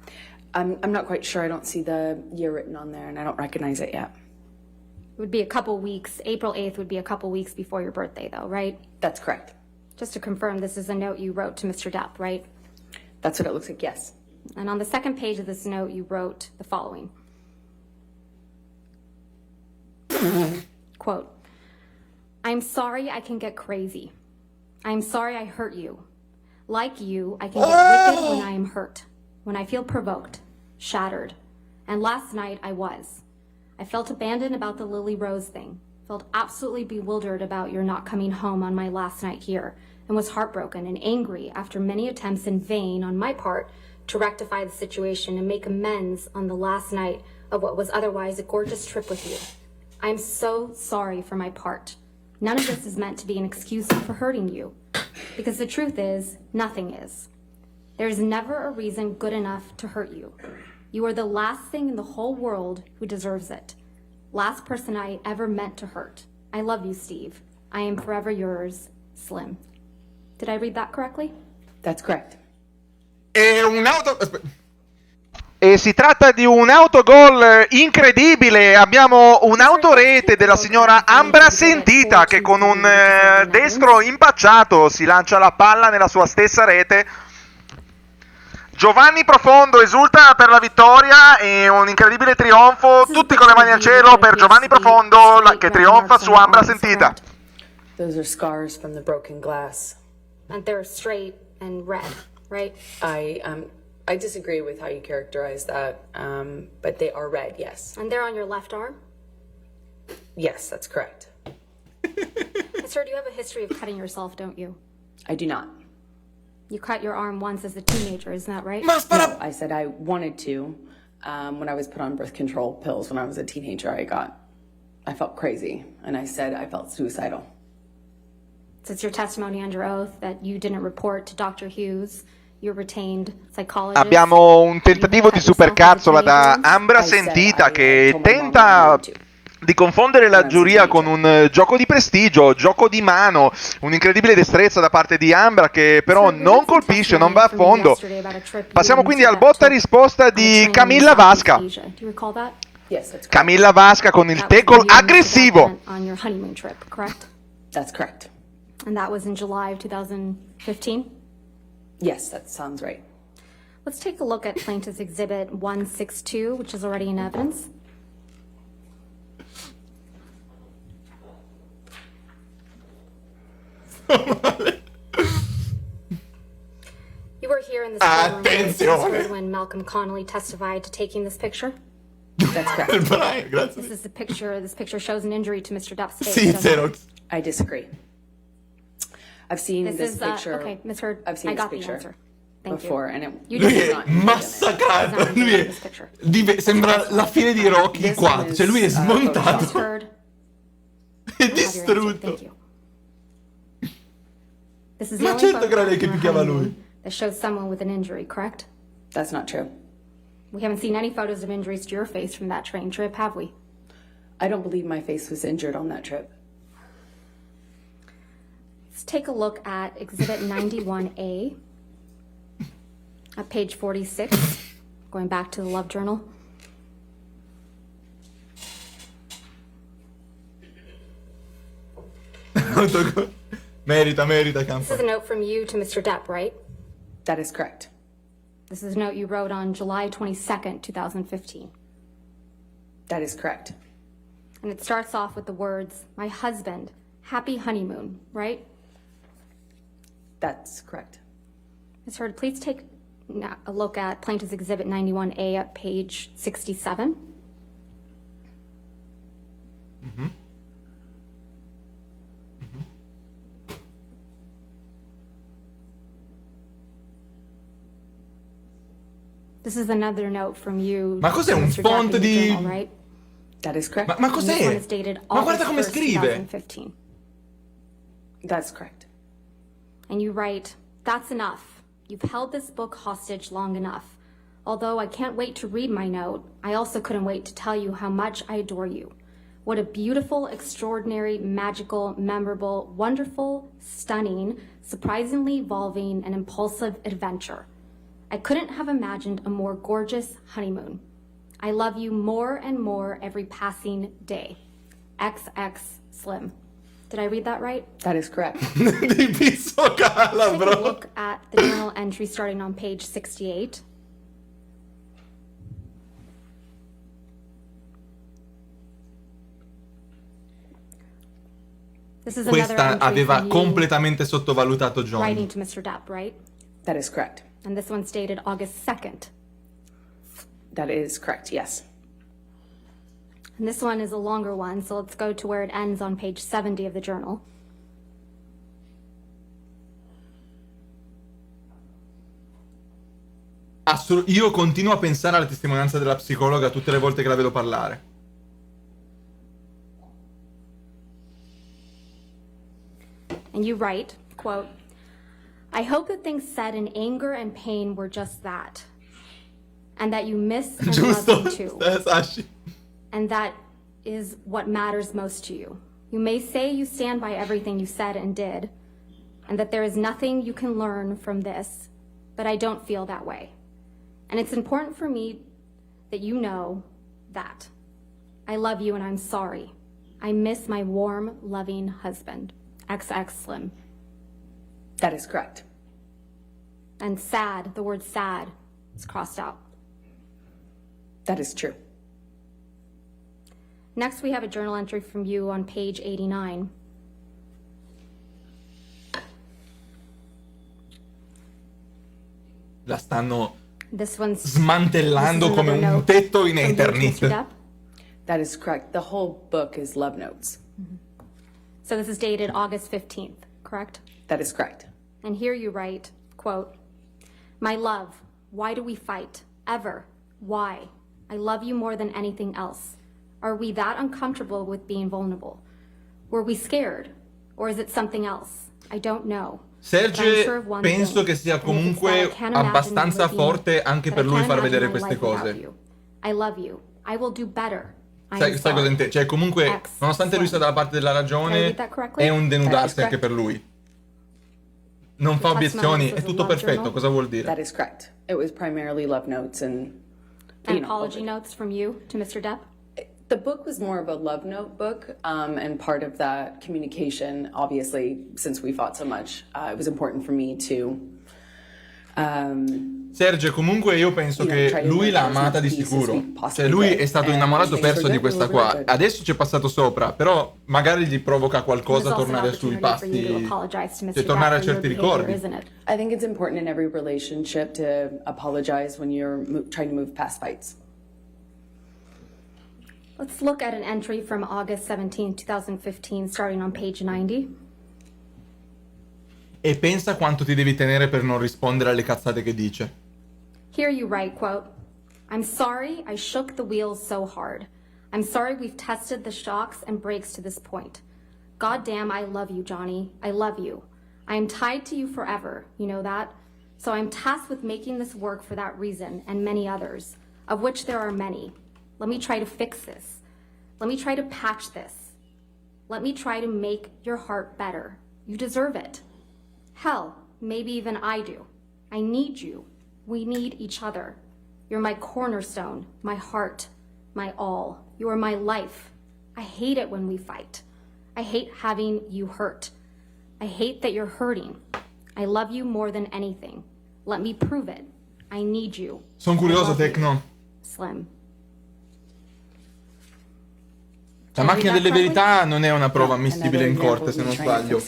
I'm not quite sure. I don't see the year written on there, and I don't recognize it yet. It would be a couple weeks. April 8th would be a couple weeks before your birthday, though, right? That's correct. Just to confirm, this is a note you wrote to Mr. Depp, right? That's what it looks like, yes. And on the second page of this note, you wrote the following. Quote, I'm sorry I can get crazy. I'm sorry I hurt you. Like you, I can get wicked when I am hurt, when I feel provoked, shattered. And last night I was. I felt abandoned about the Lily Rose thing, felt absolutely bewildered about your not coming home on my last night here, and was heartbroken and angry after many attempts in vain on my part to rectify the situation and make amends on the last night of what was otherwise a gorgeous trip with you. I'm so sorry for my part. None of this is meant to be an excuse for hurting you, because the truth is, nothing is. There's never a reason good enough to hurt you. You are the last thing in the whole world who deserves it. Last person I ever meant to hurt. I love you, Steve. I am forever yours, Slim. Did I read that correctly? That's correct. E si tratta di un autogol incredibile. Abbiamo un'autorete della signora Ambra Sentita che con un destro impacciato si lancia la palla nella sua stessa rete. Giovanni Profondo esulta per la vittoria e un incredibile trionfo, tutti con le mani al cielo per Giovanni Profondo che trionfa su Ambra Sentita. Those are scars from the broken glass. And they're straight and red, right? I disagree with how you characterize that, but they are red, yes. And they're on your left arm? Yes, that's correct. Sir, you have a history of cutting yourself, don't you? I do not. You cut your arm once as a teenager, isn't that right? No, I said I wanted to. When I was put on birth control pills when I was a teenager, I felt crazy, and I said I felt suicidal. So it's your testimony under oath that you didn't report to Dr. Hughes, your retained psychologist. Abbiamo un tentativo di supercazzola da Ambra Sentita che tenta di confondere la giuria con un gioco di prestigio, gioco di mano, un'incredibile destrezza da parte di Ambra che però non colpisce, non va a fondo. Passiamo quindi al botta risposta di Camilla Vasca. Camilla Vasca con il tackle aggressivo. That's correct. And that was in July of 2015? Yes, that sounds right. Let's take a look at Plaintiff's Exhibit 162, which is already in evidence. You were here in this courtroom when Malcolm Connolly testified to taking this picture? That's correct. This is the picture. This picture shows an injury to Mr. Depp's face. I disagree. I've seen this picture. Okay, Ms. Heard, I've seen I got this the picture answer. Thank before, you. and You Lui did è not. massacrato, lui è sembra la fine di Rocky 4, cioè lui è smontato, Ms. Heard, è distrutto. thank you. This is the Ma only certo photo che era lei che from your picchiava honeymoon lui. that shows someone with an injury, correct? That's not true. We haven't seen any photos of injuries to your face from that train trip, have we? I don't believe my face was injured on that trip. Let's take a look at Exhibit 91A at page 46, going back to the Love Journal. Merita, This Campo. is a note from you to Mr. Depp, right? That is correct. This is a note you wrote on July 22nd, 2015. That is correct. And it starts off with the words, "My husband, happy honeymoon," right? That's correct. Ms. Heard, please take a look at Plaintiff's Exhibit 91A at page 67. This is another note from you. Ma cos'è, un Mr. Depp, font in your di- journal, right? That is correct. Ma And this one cos'è? is dated Ma guarda August come 1st, scrive. 2015. That's correct. And you write, "That's enough. You've held this book hostage long enough. Although I can't wait to read my note, I also couldn't wait to tell you how much I adore you. What a beautiful, extraordinary, magical, memorable, wonderful, stunning, surprisingly evolving, and impulsive adventure. I couldn't have imagined a more gorgeous honeymoon. I love you more and more every passing day. XX Slim." Did I read that right? That is correct. Di pizzo cala, Take a bro. look at the journal entry starting on page 68. This is another questa entry aveva from you completamente sottovalutato writing Johnny. to Mr. Depp, right? That is correct. And this one's dated August 2nd. That is correct, yes. And this one is a longer one, so let's go to where it ends on page 70 of the journal. Io continuo a pensare alla testimonianza della psicologa tutte le volte che la vedo parlare. And you write, quote, I hope that things said in anger and pain were just that. And that you miss and love Giusto? me too. Sashi. And that is what matters most to you. You may say you stand by everything you said and did, and that there is nothing you can learn from this, but I don't feel that way. And it's important for me that you know that. I love you and I'm sorry. I miss my warm, loving husband. XX Slim. That is correct. And sad, the word sad is crossed out. That is true. Next, we have a journal entry from you on page 89. La stanno This one's smantellando come un tetto in Eternit. That is correct. The whole book is love notes. So this is dated August 15th, correct? That is correct. And here you write, quote, my love, why do we fight? Ever? Why? I love you more than anything else. Are we that uncomfortable with being vulnerable? Were we scared? Or is it something else? I don't know. Serge penso che sia comunque abbastanza forte anche per lui far vedere queste cose. I love you. I will do better. Sai cosa intende? Cioè comunque, nonostante lui sia dalla parte della ragione, è un denudarsi anche per lui. Non fa obiezioni, è tutto perfetto. Cosa vuol dire? That is correct. It was primarily love notes and apology notes from you to Mr. Depp? The book was more of a love note book, and part of that communication, obviously, since we fought so much, it was important for me to... Serge, comunque io penso che lui l'ha amata di sicuro. Cioè lui è stato innamorato perso di questa qua. Adesso ci è passato sopra, però magari gli provoca qualcosa a tornare sui passi, cioè tornare a certi ricordi. I think it's important in every relationship to apologize when you're trying to move past fights. Let's look at an entry from August 17, 2015, starting on page 90. E pensa quanto ti devi tenere per non rispondere alle cazzate che dice. Here you write, quote, I'm sorry I shook the wheels so hard. I'm sorry we've tested the shocks and brakes to this point. God damn, I love you, Johnny. I love you. I am tied to you forever, you know that? So I'm tasked with making this work for that reason and many others, of which there are many. Let me try to fix this. Let me try to patch this. Let me try to make your heart better. You deserve it. Hell, maybe even I do. I need you. We need each other. You're my cornerstone, my heart, my all. You are my life. I hate it when we fight. I hate having you hurt. I hate that you're hurting. I love you more than anything. Let me prove it. I need you. Sono curioso, Tecno. Slim. La macchina delle verità non è una prova ammissibile in corte, se non sbaglio.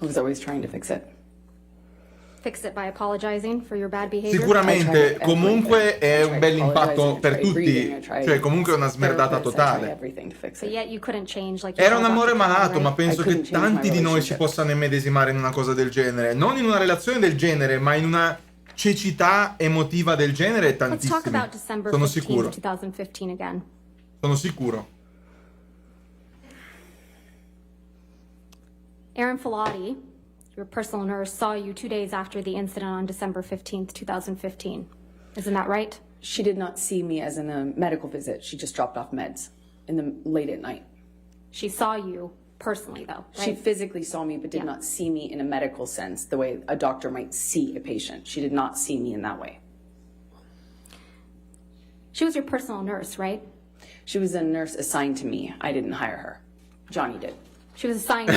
I was always trying to fix it. Fix it by apologizing for your bad behavior. Sicuramente, comunque è un bel impatto per tutti, cioè comunque è una smerdata totale. But yet you couldn't change, like Era un amore malato, ma penso che tanti di noi si possano immedesimare in una cosa del genere, non in una relazione del genere, ma in una cecità emotiva del genere, tantissimi. Sono sicuro. Sono sicuro. Erin Filati, your personal nurse, saw you 2 days after the incident on December 15th, 2015. Isn't that right? She did not see me as in a medical visit. She just dropped off meds late at night. She saw you personally, though, right? She physically saw me, but did not see me in a medical sense, the way a doctor might see a patient. She did not see me in that way. She was your personal nurse, right? She was a nurse assigned to me. I didn't hire her. Johnny did. She was assigned to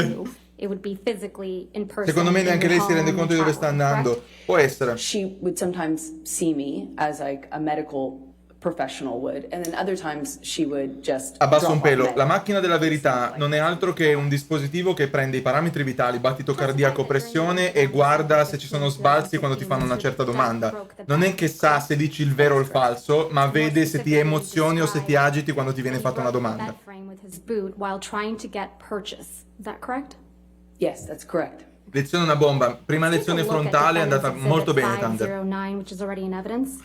you. It would be physically in person. Secondo me neanche lei si rende conto di dove sta andando. Può essere. She would sometimes see me as like a medical professional would, and then other times she would just Abbasso drop un on pelo. med. La macchina della verità non è altro che un dispositivo che prende i parametri vitali, battito cardiaco, pressione e guarda se ci sono sbalzi quando ti fanno una certa domanda. Non è che sa se dici il vero o il falso, ma vede se ti emozioni o se ti agiti quando ti viene fatta una domanda. Yes, that's correct. Lezione una bomba. Prima lezione frontale è andata molto bene, Thunder. 509, which is already in evidence.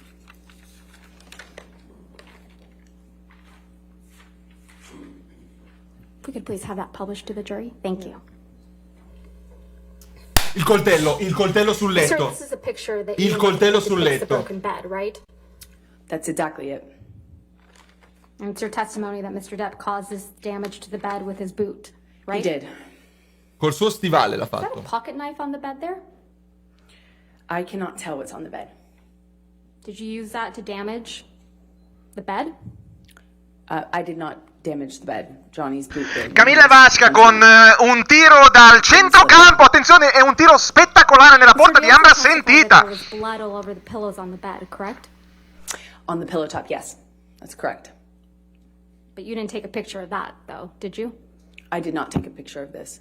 If we could please have that published to the jury. Thank you. Il coltello sul Sir, letto. this is a picture that Il you coltello depicts sul the letto. broken bed, right? That's exactly it. And it's your testimony that Mr. Depp caused this damage to the bed with his boot, right? He did. Col suo stivale l'ha Is that a fatto. pocket knife on the bed there? I cannot tell what's on the bed. Did you use that to damage the bed? I did not damage the bed. Johnny's boot did. Camilla Vasca con un tiro dal centrocampo, attenzione, è un tiro spettacolare nella porta di Ambra Sentita. There was blood all over the pillows on the bed, correct? On the pillow top, yes. That's correct. But you didn't take a picture of that, though, did you? I did not take a picture of this.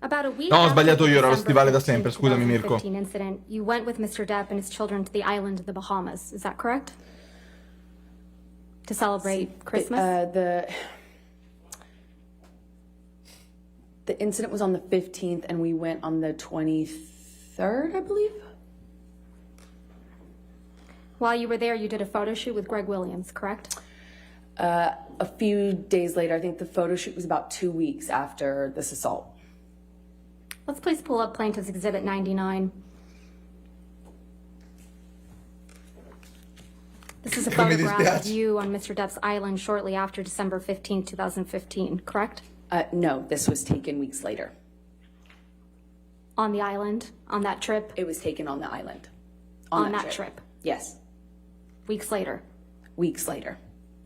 About a week No, ho after sbagliato the io, era lo December stivale da 15, sempre, scusami, Mirko. 2015 incident, you went with Mr. Depp and his children to the island of the Bahamas, is that correct? To celebrate Christmas? The incident was on the 15th, and we went on the 23rd, I believe. While you were there, you did a photo shoot with Greg Williams, correct? A few days later, I think the photo shoot was about 2 weeks after this assault. Let's please pull up Plaintiff's Exhibit 99. This is a Mi photograph of dispiace. you on Mr. Depp's island shortly after December 15, 2015, correct? No, this was taken weeks later. On the island, on that trip, It was taken on the island. on that trip, Yes, weeks later. weeks later.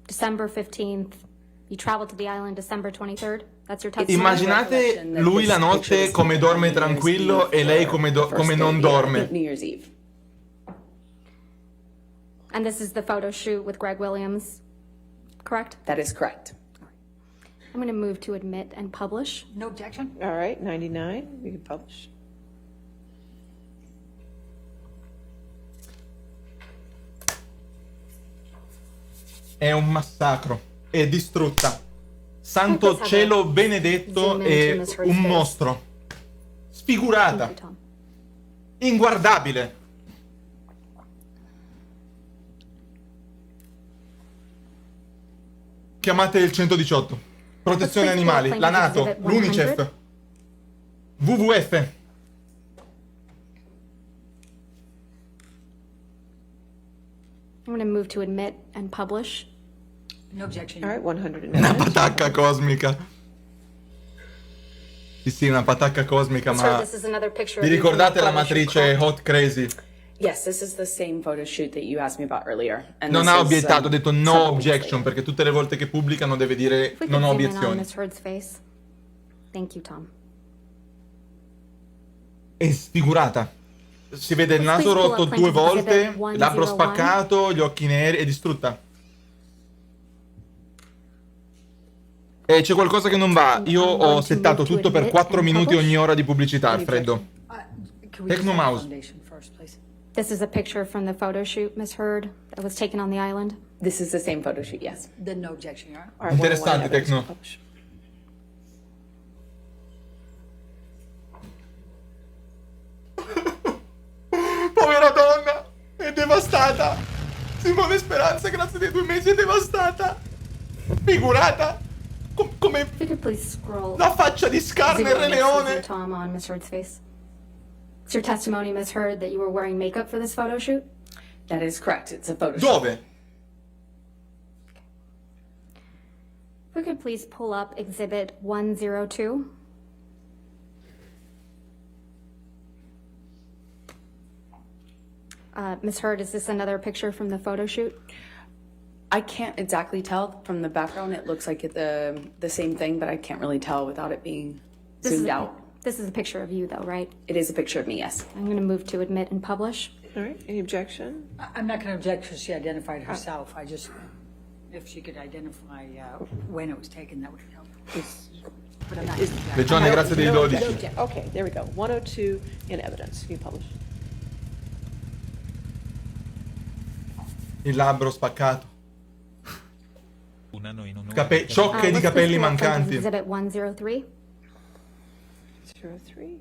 December 15th, you traveled to the island December 23rd? That's your testimony? Immaginate lui la notte come dorme tranquillo e lei come non dorme. New Year's Eve. And this is the photo shoot with Greg Williams, correct? That is correct. I'm going to move to admit and publish. No objection? All right, 99, we can publish. È un massacro. È distrutta. Santo cielo benedetto, è un mostro. Sfigurata. Thank you, Tom. Inguardabile. Chiamate il 118. Protezione animali, la NATO, l'Unicef, WWF. I'm going to move to admit and publish. No objection. All right, 100. Una patacca cosmica. Sì, sì, una patacca cosmica, Sir, ma... this is another picture Vi of you from ricordate that la photo shoot, matrice correct? Hot Crazy? Yes, this is the same photo shoot that you asked me about earlier. And Non this ha is, obiettato, ha detto no several weeks objection, later. perché tutte le volte che pubblicano deve dire If we non could ho zoom in on obiezioni. Miss Heard's face. Thank you, Tom. È sfigurata. Si vede il naso rotto 2 volte, il labbro spaccato, gli occhi neri, è distrutta. E c'è qualcosa che non va. Io ho settato tutto per 4 minuti ogni ora di pubblicità, Alfredo. Can we Techno just have mouse. foundation first, please? This is a picture from the photo shoot, Miss Heard, that was taken on the island. This is the same photo shoot, yes. Then no objection, Your Honor. All right, Interessante, 101 evidence Tecno. publish. Povera donna, è devastata. Simone Speranza, grazie dei 2 mesi, è devastata. Figurata. Come If you could please scroll. la faccia di Scar nel Re Leone. Tom on Miss Heard's face. It's your testimony, Miss Heard, that you were wearing makeup for this photo shoot? That is correct. It's a photo shoot. Dove? If we could please pull up Exhibit 102. Miss Heard, is this another picture from the photo shoot? I can't exactly tell from the background. It looks like the same thing, but I can't really tell without it being zoomed out. This is a picture of you, though, right? It is a picture of me, yes. I'm going to move to admit and publish. All right, any objection? I'm not going to object because she identified herself. I just, if she could identify when it was taken, that would help. But I'm not gonna object. Legione, grazie dei No 12. objection. Okay, there we go. 102 in evidence. Can you publish? Il labbro spaccato. Uh, Ciocche di let's capelli go to mancanti. Exhibit 103. 03.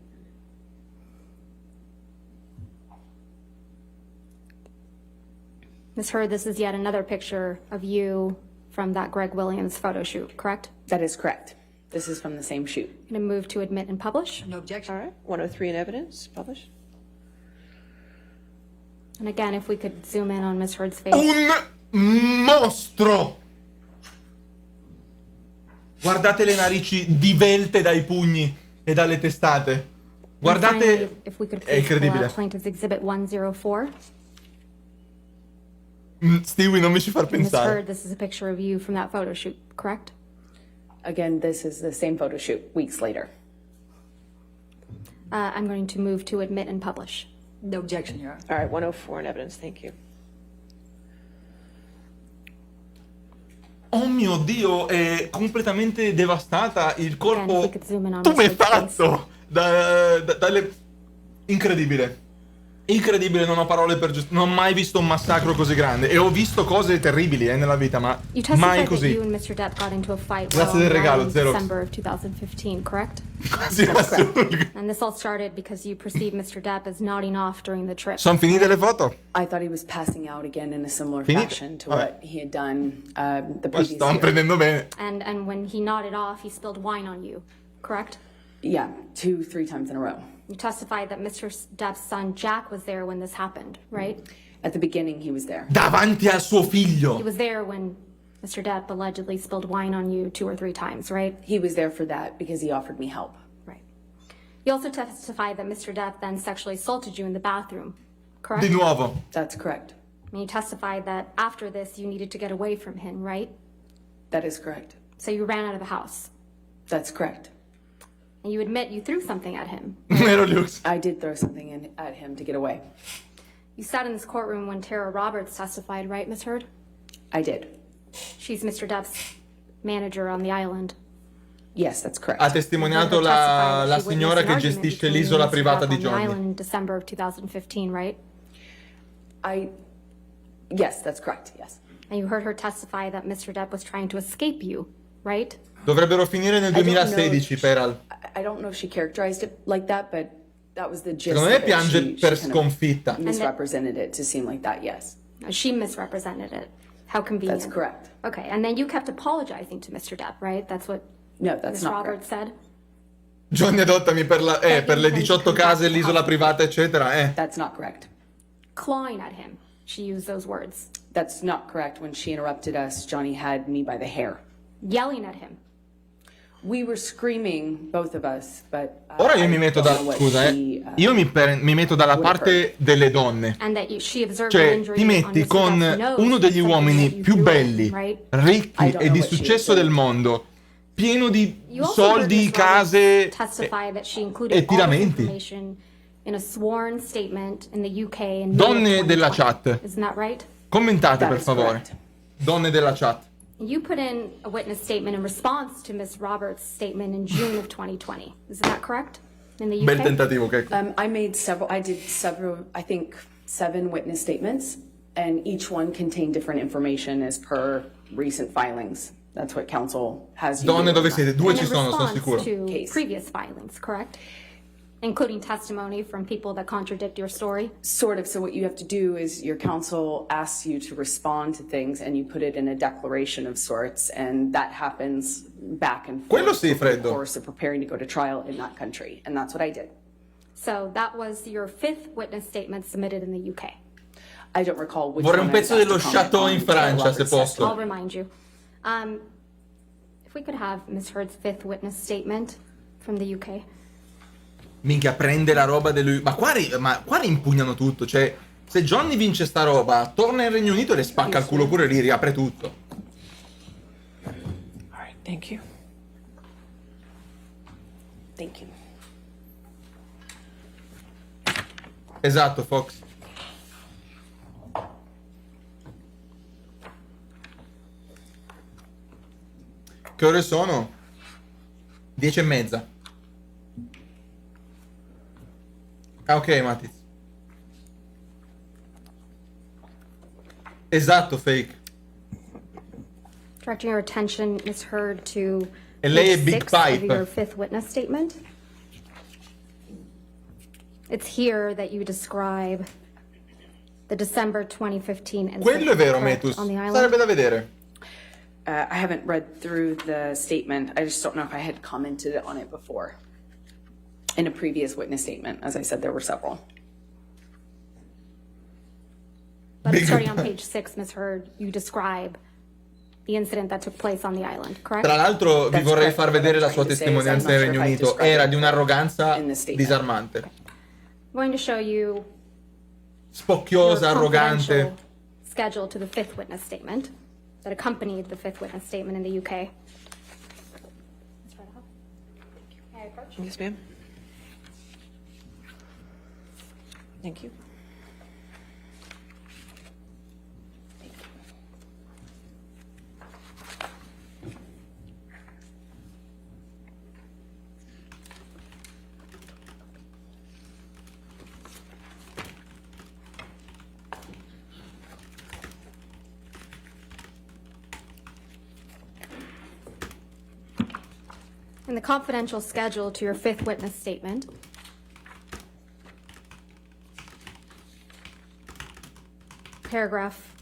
Ms. Heard, this is yet another picture of you from that Greg Williams photo shoot, correct? That is correct. This is from the same shoot. I'm going to move to admit and publish. No objection. All right, 103 in evidence. Publish. And again, if we could zoom in on Ms. Heard's face. Un mostro! Guardate le narici divelte dai pugni e dalle testate. And Guardate, finally, if we could è please pull incredibile. out Plaintiff's Exhibit 104. Stewie, non mi ci far Ms. pensare. Heard, this is a picture of you from that photo shoot, correct? Again, this is the same photo shoot weeks later. I'm going to move to admit and publish. No objection, Your Honor. All right, 104 in evidence. Thank you. Oh mio Dio, è completamente devastata. Il Again, if corpo we could zoom in on come Ms. Heard's face. fatto? Dalle... Incredibile. Incredibile, non ho parole per non ho mai visto un massacro così grande. E ho visto cose terribili nella vita, ma You mai testified that così. you and Mr. Depp got into a fight Grazie while del on the regalo, island in Xerox. December of 2015, correct? Sì, assurdo. And this all started because you perceived Mr. Depp as nodding off during the trip. Sono finite le foto? I thought he was passing out again in a similar Finite? fashion to Vabbè. what he had done the Poi previous stavano year. prendendo bene. And when he nodded off, he spilled wine on you, correct? Yeah, 2-3 times in a row. You testified that Mr. Depp's son Jack was there when this happened, right? At the beginning, he was there. Davanti a suo He figlio. was there when Mr. Depp allegedly spilled wine on you 2 or 3 times, right? He was there for that because he offered me help. Right. You also testified that Mr. Depp then sexually assaulted you in the bathroom, correct? Di nuovo. That's correct. And you testified that after this, you needed to get away from him, right? That is correct. So you ran out of the house. That's correct. And you admit you threw something at him. Vero Lux? I did throw something at him to get away. You sat in this courtroom when Tara Roberts testified, right, Ms. Heard? I did. She's Mr. Depp's manager on the island. Yes, that's correct. Ha testimoniato la signora che gestisce l'isola privata di on the island Johnny. in December of 2015, right? Yes, that's correct, yes. And you heard her testify that Mr. Depp was trying to escape you, right? Dovrebbero finire nel 2016 per I don't know if she characterized it like that, but that was the gist Secondo me of it. piange She per kind of sconfitta. misrepresented it to seem like that, yes. She misrepresented it. How convenient. That's correct. Okay, and then you kept apologizing to Mr. Depp, right? That's what No, that's Ms. not Roberts correct. said? Johnny, adottami per le 18 case, l'isola privata, eccetera. That's not correct. Clawing at him. She used those words. That's not correct. When she interrupted us, Johnny had me by the hair. Yelling at him. We were screaming, both of us, but Ora io mi metto io mi metto dalla parte delle donne. And that she observed Cioè, an injury ti metti on Mr. con Depp's nose, uno degli something uomini that you più threw, belli, right? ricchi e di successo del mondo, pieno di You also heard soldi, Ms. Roberts case testify that she e included all this tiramenti. information in a sworn statement in the UK in May of Donne della 2020. chat, Isn't that right? commentate That per is favore. correct. Donne della chat. You put in a witness statement in response to Ms. Roberts' statement in June of 2020. Isn't that correct? In the UK? Bel tentativo, che I did several, I think 7 witness statements, and each one contained different information as per recent filings. That's what counsel has. Donne dove siete? 2 And ci in sono response sicuro. to Case. previous filings, correct? Including testimony from people that contradict your story? Sort of. So what you have to do is your counsel asks you to respond to things, and you put it in a declaration of sorts, and that happens back and forth Quello sì, over the freddo. course of preparing to go to trial in that country, and that's what I did. So that was your 5th witness statement submitted in the UK. I don't recall which Vorrei one un I was pezzo asked dello to comment Chateau on, in but Francia, Robert se said- posso. I'll remind you. If we could have Ms. Heard's 5th witness statement from the UK. Minchia, prende la roba ma qua impugnano tutto. Cioè, se Johnny vince sta roba, torna in Regno Unito e le spacca il culo pure lì, riapre tutto. All right, thank you. Thank you. Esatto, Fox. Che ore sono? 10:30. Ah, ok, Matiz. Esatto, fake. Directing your attention, Ms. Heard, to E lei è page Big 6 of Pipe. your fifth witness statement. It's here that you describe the December 2015 incident. Quello è vero, correct, Metus. on the island? Sarebbe da vedere. I haven't read through the statement. I just don't know if I had commented on it before. In a previous witness statement, as I said, there were several. But starting on page 6, Ms. Heard, you describe the incident that took place on the island, correct? Tra l'altro vi That's vorrei correct. far What vedere I'm la sua trying to say is testimonianza I'm nel not Regno sure if I Unito. described Era it di un'arroganza in the statement. disarmante. I'm going to show you Spocchiosa, your arrogante. confidential schedule to the fifth witness statement that accompanied the fifth witness statement in the UK. May I approach? Yes, ma'am. Thank you. In the confidential schedule to your fifth witness statement, paragraph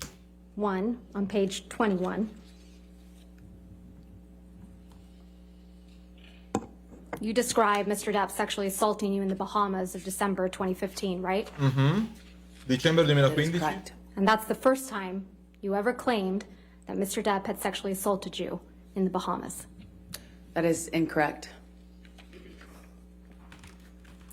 1 on page 21, you describe Mr. Depp sexually assaulting you in the Bahamas of December 2015, right? Dicembre That is 2015. correct. And that's the first time you ever claimed that Mr. Depp had sexually assaulted you in the Bahamas. That is incorrect.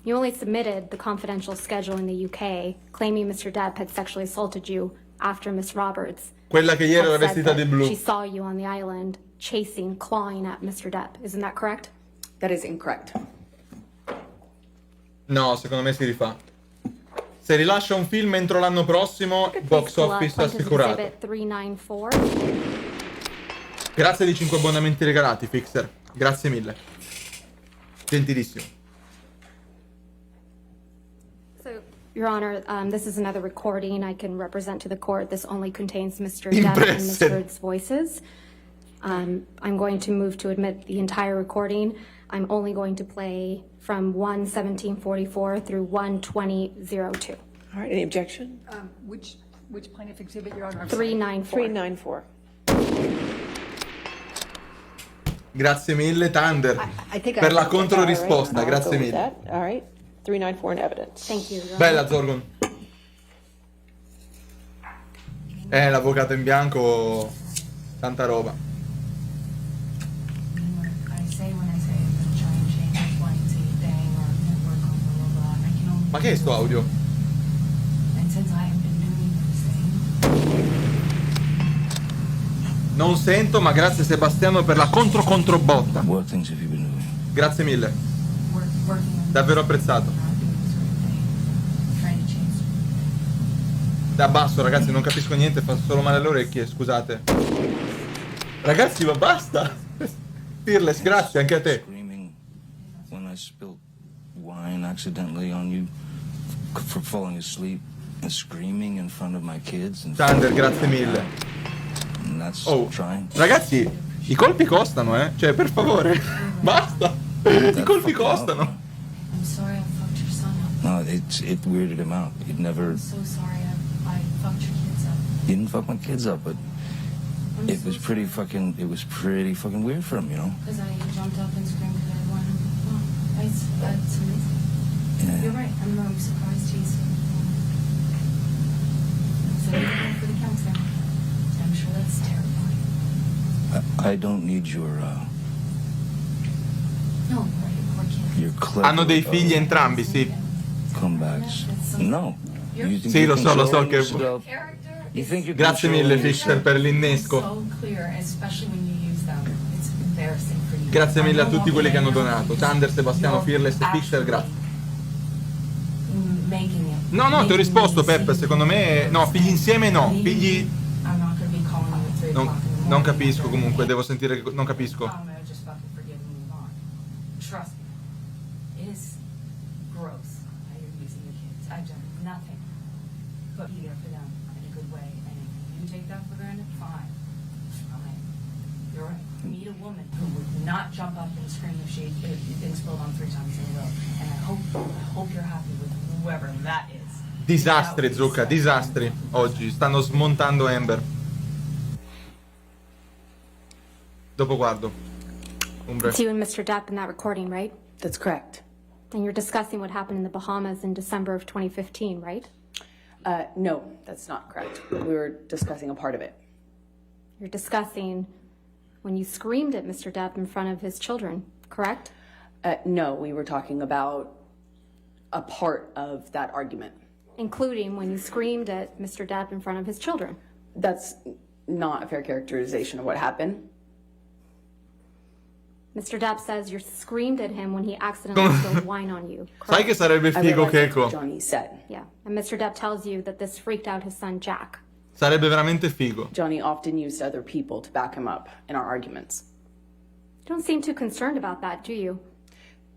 You only submitted the confidential schedule in the UK claiming Mr. Depp had sexually assaulted you after Miss Roberts Quella che ieri era had said vestita di that blu. she saw you on the island chasing, clawing at Mr. Depp. Isn't that correct? That is incorrect. No, secondo me si rifà. Se rilascia un film entro l'anno prossimo, Please box pull up office Plaintiff assicurato. Exhibit 394. Grazie di 5 abbonamenti regalati, Fixer. Grazie mille. Gentilissimo. So, Your Honor, this is another recording I can represent to the court. This only contains Mr. Depp and Ms. Impressive. Heard's voices. I'm going to move to admit the entire recording. I'm only going to play from 1:17:44 through 1:20:02. All right, any objection? Which plaintiff exhibit, Your Honor? I'm sorry. 394. 394. Grazie mille, Thunder. I think I per la have that. controrisposta. All right, Grazie I'll go with mille. that. All right, 394 in evidence. Thank you, Your Honor. Bella, Zorgon. L'avvocato in bianco. Tanta roba. Ma che è sto audio? Non sento, ma grazie Sebastiano per la controbotta. What things have you been doing? Grazie mille. Davvero apprezzato. Da basso, ragazzi, non capisco niente, fa solo male alle orecchie, scusate. Ragazzi, ma basta. Fearless, grazie anche a te. Screaming when I spilled wine accidentally on you for falling asleep and screaming in front of my kids and Thunder, grazie mille. And that's Oh, trying. ragazzi, i colpi costano, eh? Cioè, per favore, basta. I colpi costano. I'm sorry I fucked your son up. No, it weirded him out. He'd never. I'm so sorry I fucked your kids up. He didn't fuck my kids up, but it was pretty fucking weird for him, you know. Because I jumped up and screamed because I wanted him. Well, that's amazing. Yeah. You're right. I'm really surprised he's. So you're going for the counselor. I'm sure that's terrifying. I don't need your No, poor kid. your clever. Hanno dei figli entrambi, sì. Comebacks. No. You think Sì, you're lo so controlling che... yourself? Character You think you're Grazie mille, controlling Fisher, yourself? per l'innesco. so clear, especially when you use them. It's embarrassing for you. Grazie mille a I know tutti quelli che hanno walking donato. around Thunder, Sebastiano, you're Fearless e Fisher, actually grazie. making it. No, ti ho risposto, Pep, secondo me... No, figli insieme no. Figli... I'm not going to be calling you at 3 No. o'clock in the Non capisco comunque, devo sentire che... Non capisco. Just fucking forgive and move on. Trust me. It is gross how you're using your kids. I've done nothing but be there for them in a good way. And if you take that for granted, fine. Fine. You're right. Meet a woman who would not jump up and scream if she'd been spilled on 3 times in a row. And I hope you're happy with whoever that is. Disastri, Zucca, disastri. Oggi stanno smontando Amber. Dopo guardo. Umbre. It's you and Mr. Depp in that recording, right? That's correct. And you're discussing what happened in the Bahamas in December of 2015, right? No, that's not correct. We were discussing a part of it. You're discussing when you screamed at Mr. Depp in front of his children, correct? No, we were talking about a part of that argument. Including when you screamed at Mr. Depp in front of his children. That's not a fair characterization of what happened. Mr. Depp says you screamed at him when he accidentally spilled wine on you, Sai correct? che sarebbe figo, Keiko? Johnny said. Yeah, and Mr. Depp tells you that this freaked out his son, Jack. Sarebbe veramente figo. Johnny often used other people to back him up in our arguments. You don't seem too concerned about that, do you?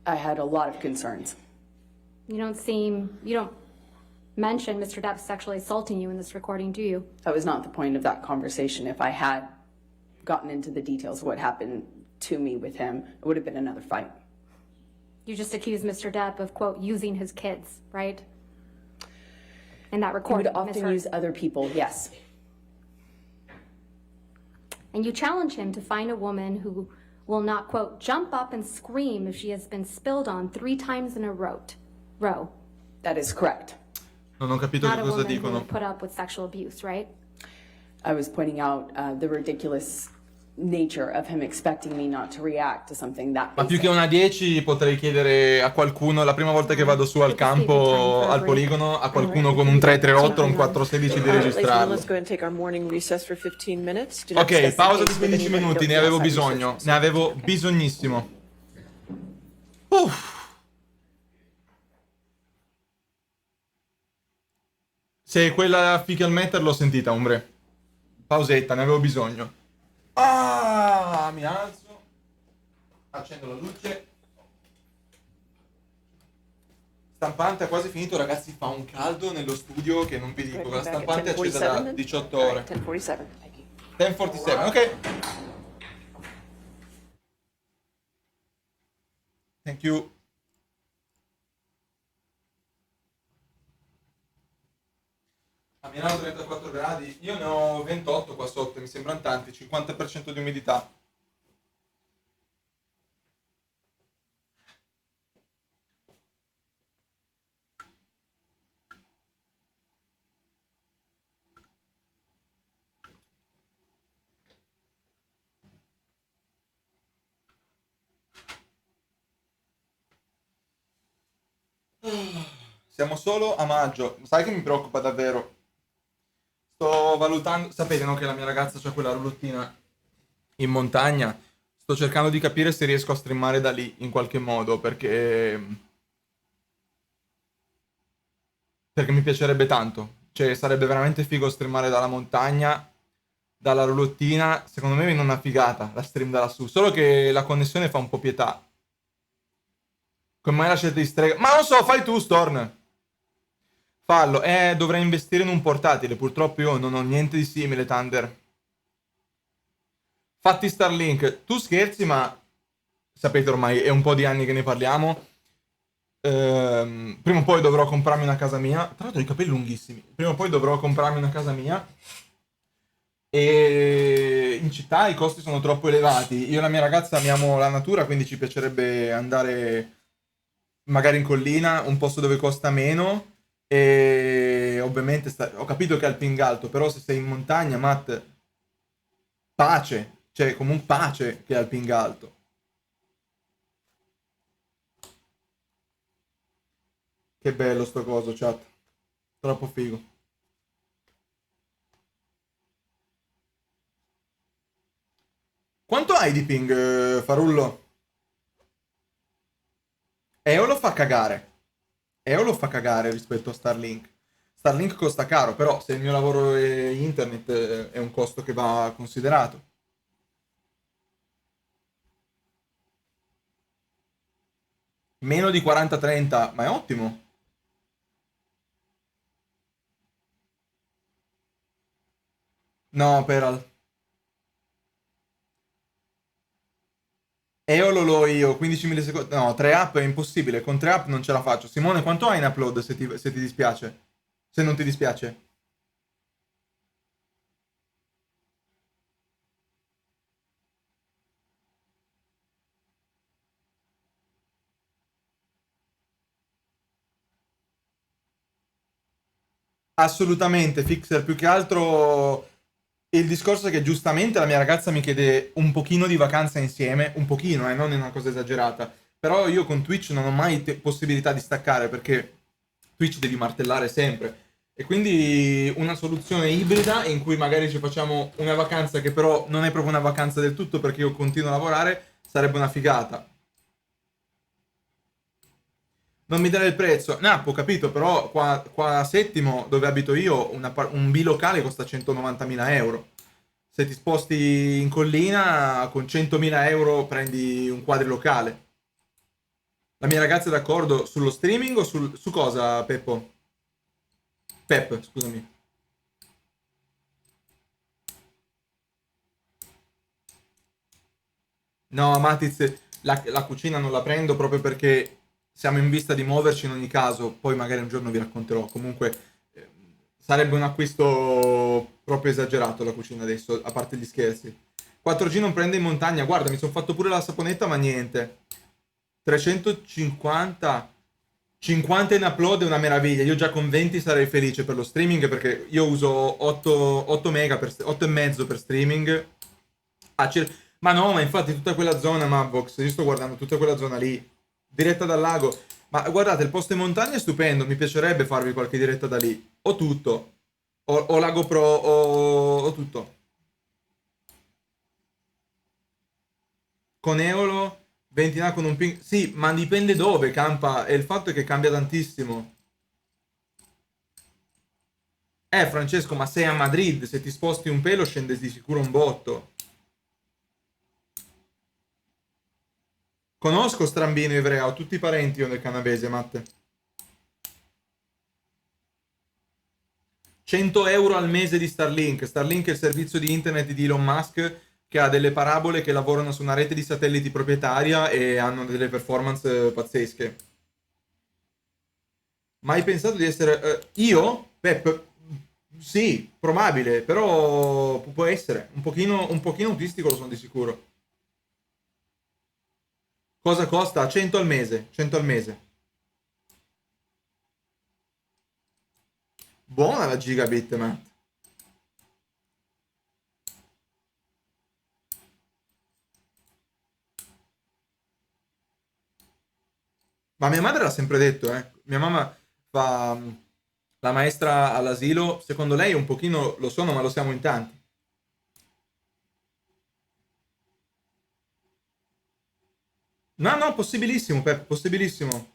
I had a lot of concerns. You don't mention Mr. Depp sexually assaulting you in this recording, do you? That was not the point of that conversation. If I had gotten into the details of what happened to me with him, it would have been another fight. You just accused Mr. Depp of, quote, using his kids, right? In that He recording. would often use other people, yes. And you challenge him to find a woman who will not, quote, jump up and scream if she has been spilled on 3 times in a row. That is correct. Non ho capito Not che a cosa woman who dicono. would put up with sexual abuse, right? I was pointing out the ridiculous nature of him expecting me not to react to something that Ma più basic. che una 10 potrei chiedere a qualcuno, la prima volta che vado su al campo, al poligono, a qualcuno con un 338 o un 416 di Ladies and gentlemen, registrarlo. let's go ahead and take our morning recess for 15 minutes. Do not Ok, discuss the pausa case di with 15 anybody minuti, who ne goes avevo outside bisogno, research. ne avevo bisognissimo. Se quella fecal matter l'ho sentita, Umbre. Pausetta, ne avevo bisogno. Ah, mi alzo. Accendo la luce. Stampante ha quasi finito, ragazzi, fa un caldo nello studio che non vi dico. La stampante è accesa da 18 ore. 10:47. Thank you. 10:47, ok. Thank you. A Milano 34 gradi, io ne ho 28 qua sotto, mi sembrano tanti, 50% di umidità. Siamo solo a maggio, sai che mi preoccupa davvero? Sto valutando, sapete no che la mia ragazza c'ha quella roulettina in montagna, sto cercando di capire se riesco a streamare da lì in qualche modo, perché mi piacerebbe tanto, cioè sarebbe veramente figo streamare dalla montagna, dalla roulettina, secondo me viene una figata la stream da lassù, solo che la connessione fa un po' pietà. Come mai la scelta di strega? Ma non so, fai tu Storm. Fallo, dovrei investire in un portatile, purtroppo io non ho niente di simile, Thunder. Fatti Starlink, tu scherzi, ma sapete ormai, è un po' di anni che ne parliamo. Prima o poi dovrò comprarmi una casa mia. Tra l'altro ho i capelli lunghissimi. Prima o poi dovrò comprarmi una casa mia. E in città i costi sono troppo elevati. Io e la mia ragazza amiamo la natura, quindi ci piacerebbe andare magari in collina, un posto dove costa meno. E ovviamente ho capito che è alping alto, però se sei in montagna, Matt, pace, cioè comunque pace che è alping alto. Che bello sto coso, chat, troppo figo. Quanto hai di ping, Farullo? Eolo fa cagare. Eolo fa cagare rispetto a Starlink. Starlink costa caro, però se il mio lavoro è internet è un costo che va considerato. Meno di 40-30, ma è ottimo. No, Peral. Eolo lo io, 15 millisecondi. No, 3 up è impossibile, con 3 up non ce la faccio. Simone, quanto hai in upload se ti dispiace? Se non ti dispiace? Assolutamente, Fixer, più che altro il discorso è che giustamente la mia ragazza mi chiede un pochino di vacanza insieme, un pochino, non è una cosa esagerata, però io con Twitch non ho mai possibilità di staccare perché Twitch devi martellare sempre e quindi una soluzione ibrida in cui magari ci facciamo una vacanza che però non è proprio una vacanza del tutto perché io continuo a lavorare sarebbe una figata. Non mi dare il prezzo. Ho capito, però qua a Settimo, dove abito io, un bilocale costa 190.000 euro. Se ti sposti in collina, con 100.000 euro prendi un quadrilocale. La mia ragazza è d'accordo sullo streaming o su cosa, Peppo? Pep, scusami. No, Matiz, la cucina non la prendo proprio perché siamo in vista di muoverci in ogni caso, poi magari un giorno vi racconterò. Comunque eh, sarebbe un acquisto proprio esagerato la cucina adesso, a parte gli scherzi. 4G non prende in montagna, guarda, mi sono fatto pure la saponetta, ma niente. 350, 50 in upload è una meraviglia. Io già con 20 sarei felice per lo streaming perché io uso 8 mega 8 e mezzo per streaming. Ma no, ma infatti tutta quella zona, Mavbox, io sto guardando tutta quella zona lì, diretta dal lago. Ma guardate, il posto in montagna è stupendo, mi piacerebbe farvi qualche diretta da lì. O tutto. O la GoPro, o tutto. Con Eolo, 20 con un ping... Sì, ma dipende dove campa, e il fatto è che cambia tantissimo. Francesco, ma sei a Madrid, se ti sposti un pelo scende di sicuro un botto. Conosco Strambino Ivrea, ho tutti i parenti io nel canavese, Matte. 100 euro al mese di Starlink. Starlink è il servizio di internet di Elon Musk che ha delle parabole che lavorano su una rete di satelliti proprietaria e hanno delle performance pazzesche. Mai pensato di essere... io? Pep? Sì, probabile, però può essere. Un pochino autistico lo sono di sicuro. Cosa costa? 100 al mese. 100 al mese. Buona la gigabit, Matt. Ma mia madre l'ha sempre detto, eh. Mia mamma fa la maestra all'asilo. Secondo lei un pochino lo sono, ma lo siamo in tanti. No, no, possibilissimo, Pep, possibilissimo.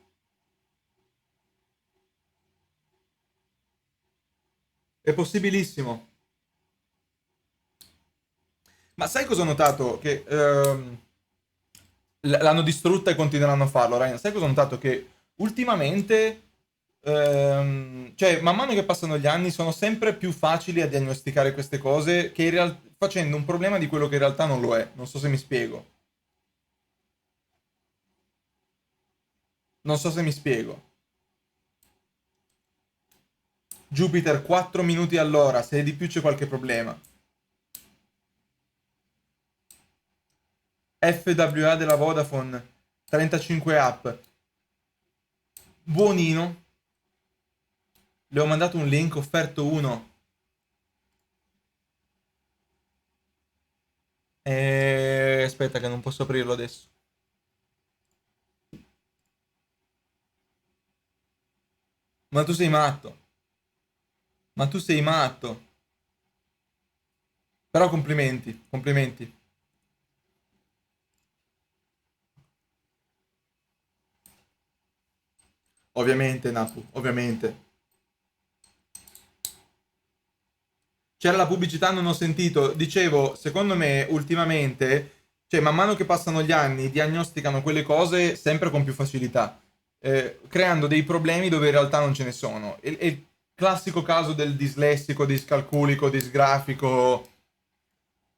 È possibilissimo. Ma sai cosa ho notato? Che l'hanno distrutta e continueranno a farlo, Ryan. Sai cosa ho notato? Che ultimamente, cioè, man mano che passano gli anni, sono sempre più facili a diagnosticare queste cose, che facendo un problema di quello che in realtà non lo è. Non so se mi spiego. Non so se mi spiego. Jupiter 4 minuti all'ora, se è di più c'è qualche problema. FWA della Vodafone, 35 app. Buonino. Le ho mandato un link, offerto 1. Aspetta che non posso aprirlo adesso. Ma tu sei matto. Ma tu sei matto. Però complimenti, complimenti. Ovviamente, Napu, ovviamente. C'era la pubblicità, non ho sentito. Dicevo, secondo me, ultimamente cioè man mano che passano gli anni diagnosticano quelle cose sempre con più facilità, creando dei problemi dove in realtà non ce ne sono. È il classico caso del dislessico, discalculico, disgrafico.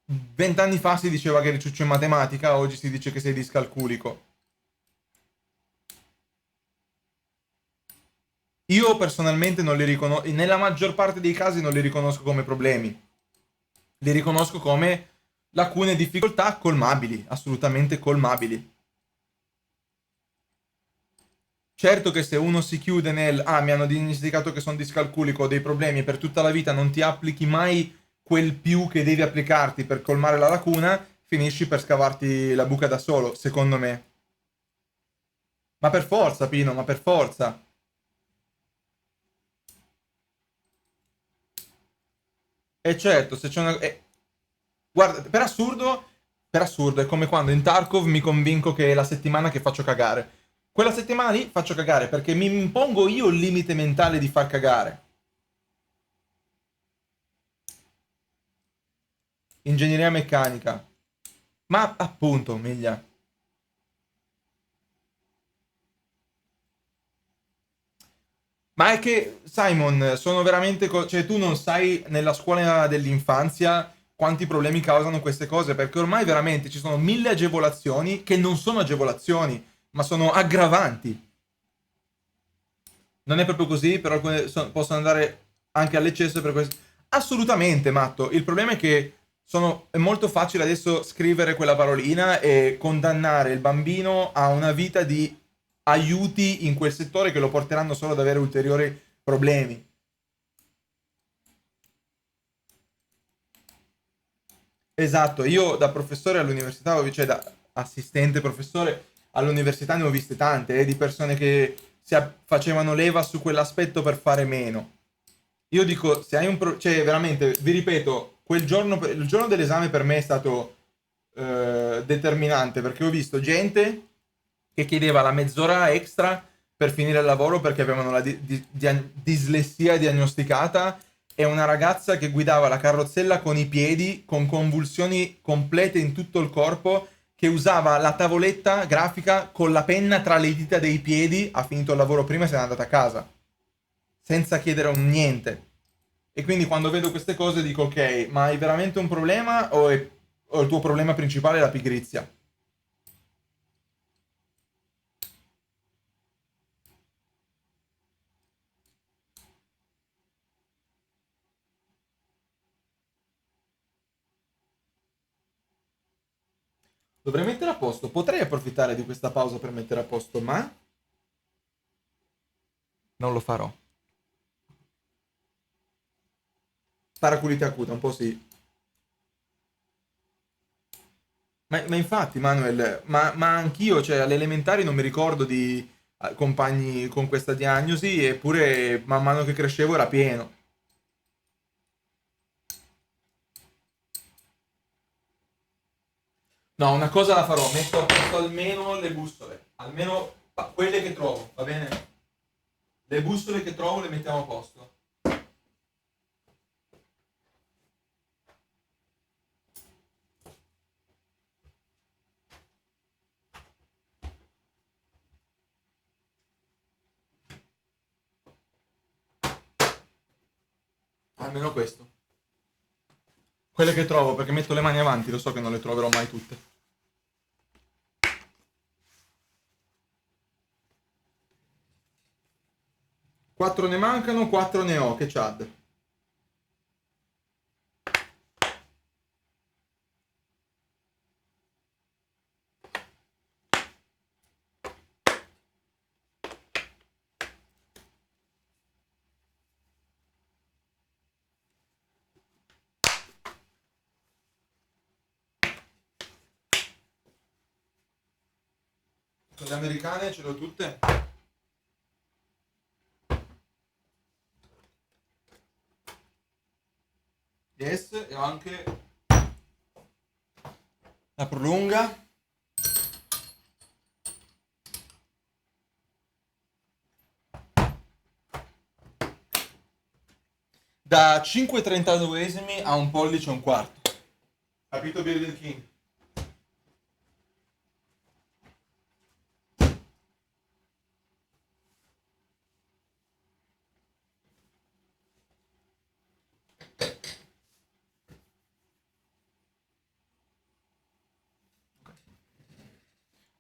20 anni fa si diceva che eri ciuccio in matematica, oggi si dice che sei discalculico. Io personalmente non li riconosco, nella maggior parte dei casi non li riconosco come problemi, li riconosco come lacune e difficoltà colmabili, assolutamente colmabili. Certo che se uno si chiude nel mi hanno diagnosticato che sono discalculico, ho dei problemi e per tutta la vita non ti applichi mai quel più che devi applicarti per colmare la lacuna, finisci per scavarti la buca da solo, secondo me. Ma per forza, Pino, ma per forza. E certo, se c'è una... guarda, per assurdo, è come quando in Tarkov mi convinco che è la settimana che faccio cagare. Quella settimana lì faccio cagare perché mi impongo io il limite mentale di far cagare. Ingegneria meccanica. Ma appunto, miglia. Ma è che, Simon, sono veramente... cioè, tu non sai nella scuola dell'infanzia quanti problemi causano queste cose, perché ormai veramente ci sono 1000 agevolazioni che non sono agevolazioni, ma sono aggravanti. Non è proprio così, però possono andare anche all'eccesso per questo. Assolutamente, Matto. Il problema è che è molto facile adesso scrivere quella parolina e condannare il bambino a una vita di aiuti in quel settore che lo porteranno solo ad avere ulteriori problemi. Esatto, io da professore all'università, cioè da assistente professore all'università ne ho viste tante, di persone che facevano leva su quell'aspetto per fare meno. Io dico, se hai cioè veramente, vi ripeto, il giorno dell'esame per me è stato determinante, perché ho visto gente che chiedeva la mezz'ora extra per finire il lavoro perché avevano la dislessia diagnosticata, e una ragazza che guidava la carrozzella con i piedi, con convulsioni complete in tutto il corpo, che usava la tavoletta grafica con la penna tra le dita dei piedi, ha finito il lavoro prima e se n'è andata a casa, senza chiedere un niente. E quindi quando vedo queste cose dico, ok, ma hai veramente un problema o il tuo problema principale è la pigrizia? Dovrei mettere a posto. Potrei approfittare di questa pausa per mettere a posto, ma non lo farò. Paraculite acuta, un po' sì. Ma infatti, Manuel, ma anch'io, cioè, alle elementari non mi ricordo di compagni con questa diagnosi, eppure man mano che crescevo era pieno. No, una cosa la farò, metto a posto almeno le bussole, almeno quelle che trovo, va bene? Le bussole che trovo le mettiamo a posto. Almeno questo. Quelle che trovo, perché metto le mani avanti, lo so che non le troverò mai tutte. Quattro ne mancano, 4 ne ho, che Chad. Le americane ce le ho tutte? Yes, e ho anche la prolunga. Da 5,32esimi a un pollice e un quarto. Capito, Bearded King?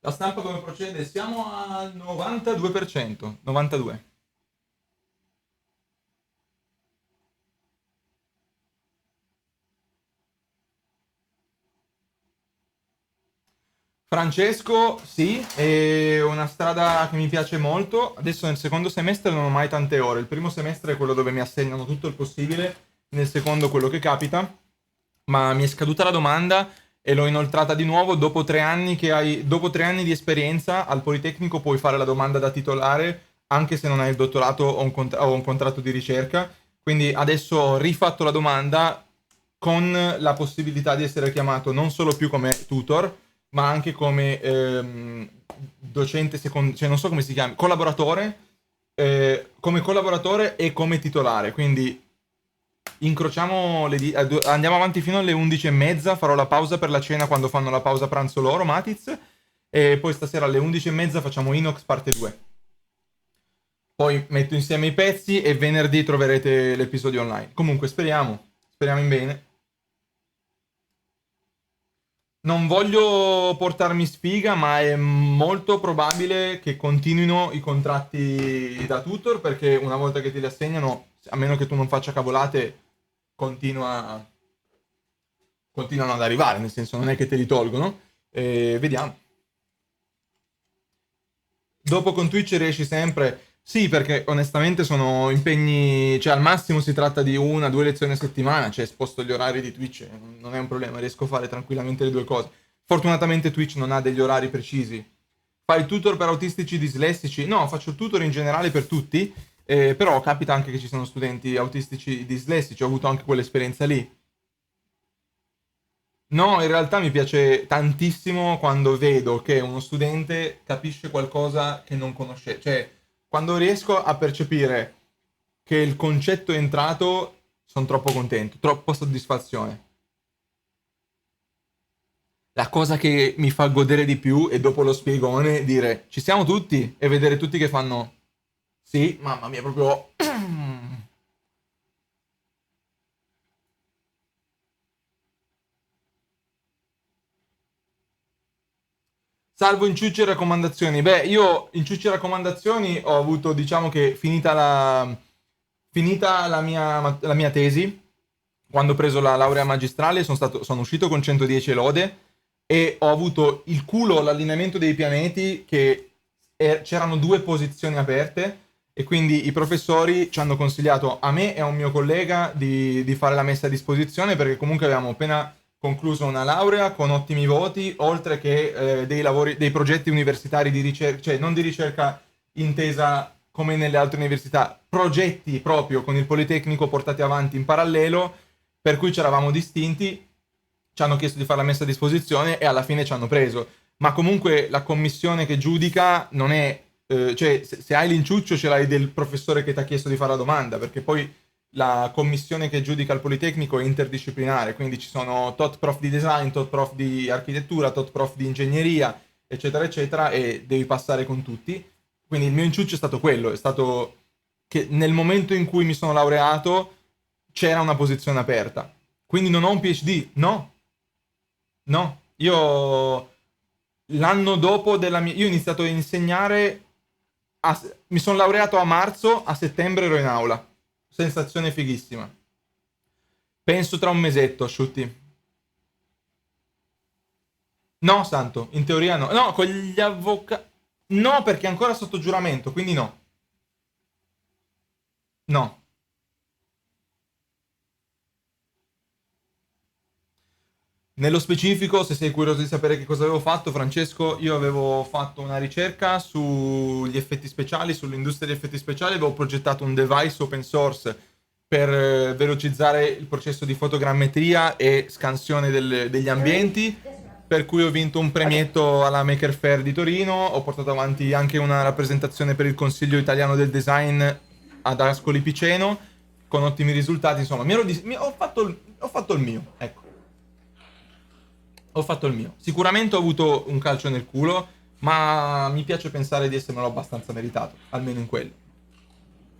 La stampa come procede? Siamo al 92%, 92%. Francesco, sì, è una strada che mi piace molto. Adesso nel secondo semestre non ho mai tante ore. Il primo semestre è quello dove mi assegnano tutto il possibile, nel secondo quello che capita. Ma mi è scaduta la domanda e l'ho inoltrata di nuovo. Dopo 3 anni dopo 3 anni di esperienza al Politecnico puoi fare la domanda da titolare anche se non hai il dottorato o un contratto di ricerca. Quindi adesso ho rifatto la domanda con la possibilità di essere chiamato non solo più come tutor, ma anche come docente secondo, cioè non so come si chiama, collaboratore, come collaboratore e come titolare. Quindi incrociamo andiamo avanti fino alle 11:30, farò la pausa per la cena quando fanno la pausa pranzo loro, Matiz, e poi stasera alle 11:30 facciamo Inox parte 2. Poi metto insieme i pezzi e venerdì troverete l'episodio online. Comunque speriamo in bene. Non voglio portarmi sfiga, ma è molto probabile che continuino i contratti da tutor, perché una volta che ti li assegnano, a meno che tu non faccia cavolate, continuano ad arrivare, nel senso non è che te li tolgono. Vediamo. Dopo con Twitch riesci sempre... Sì, perché onestamente sono impegni, cioè al massimo si tratta di 1-2 lezioni a settimana, cioè sposto gli orari di Twitch, non è un problema, riesco a fare tranquillamente le due cose. Fortunatamente Twitch non ha degli orari precisi. Fai il tutor per autistici dislessici? No, faccio il tutor in generale per tutti, però capita anche che ci sono studenti autistici dislessici, ho avuto anche quell'esperienza lì. No, in realtà mi piace tantissimo quando vedo che uno studente capisce qualcosa che non conosce, cioè quando riesco a percepire che il concetto è entrato, sono troppo contento, troppa soddisfazione. La cosa che mi fa godere di più è dopo lo spiegone dire ci siamo tutti e vedere tutti che fanno sì, mamma mia, proprio... Salvo inciucci e raccomandazioni. Beh, io inciucci e raccomandazioni ho avuto, diciamo che finita la mia tesi, quando ho preso la laurea magistrale, sono uscito con 110 lode e ho avuto il culo all'allineamento dei pianeti che c'erano 2 posizioni aperte e quindi i professori ci hanno consigliato a me e a un mio collega di fare la messa a disposizione, perché comunque avevamo appena concluso una laurea con ottimi voti, oltre che dei progetti universitari di ricerca, cioè non di ricerca intesa come nelle altre università, progetti proprio con il Politecnico portati avanti in parallelo, per cui ci eravamo distinti, ci hanno chiesto di fare la messa a disposizione e alla fine ci hanno preso. Ma comunque la commissione che giudica non è... cioè se hai l'inciuccio ce l'hai del professore che ti ha chiesto di fare la domanda, perché poi la commissione che giudica il Politecnico è interdisciplinare, quindi ci sono tot prof di design, tot prof di architettura, tot prof di ingegneria, eccetera, eccetera, e devi passare con tutti. Quindi il mio inciuccio è stato quello, è stato che nel momento in cui mi sono laureato c'era una posizione aperta. Quindi non ho un PhD, no. No, io l'anno dopo io ho iniziato a insegnare, mi sono laureato a marzo, a settembre ero in aula. Sensazione fighissima. Penso tra un mesetto, asciutti. No, santo, in teoria no. No, con gli avvocati... No, perché è ancora sotto giuramento, quindi no. No. Nello specifico, se sei curioso di sapere che cosa avevo fatto, Francesco, io avevo fatto una ricerca sugli effetti speciali, sull'industria degli effetti speciali, avevo progettato un device open source per velocizzare il processo di fotogrammetria e scansione degli ambienti, per cui ho vinto un premietto alla Maker Faire di Torino, ho portato avanti anche una rappresentazione per il Consiglio Italiano del Design ad Ascoli Piceno, con ottimi risultati, insomma, ho fatto il mio, ecco. Ho fatto il mio. Sicuramente ho avuto un calcio nel culo, ma mi piace pensare di essermelo abbastanza meritato, almeno in quello.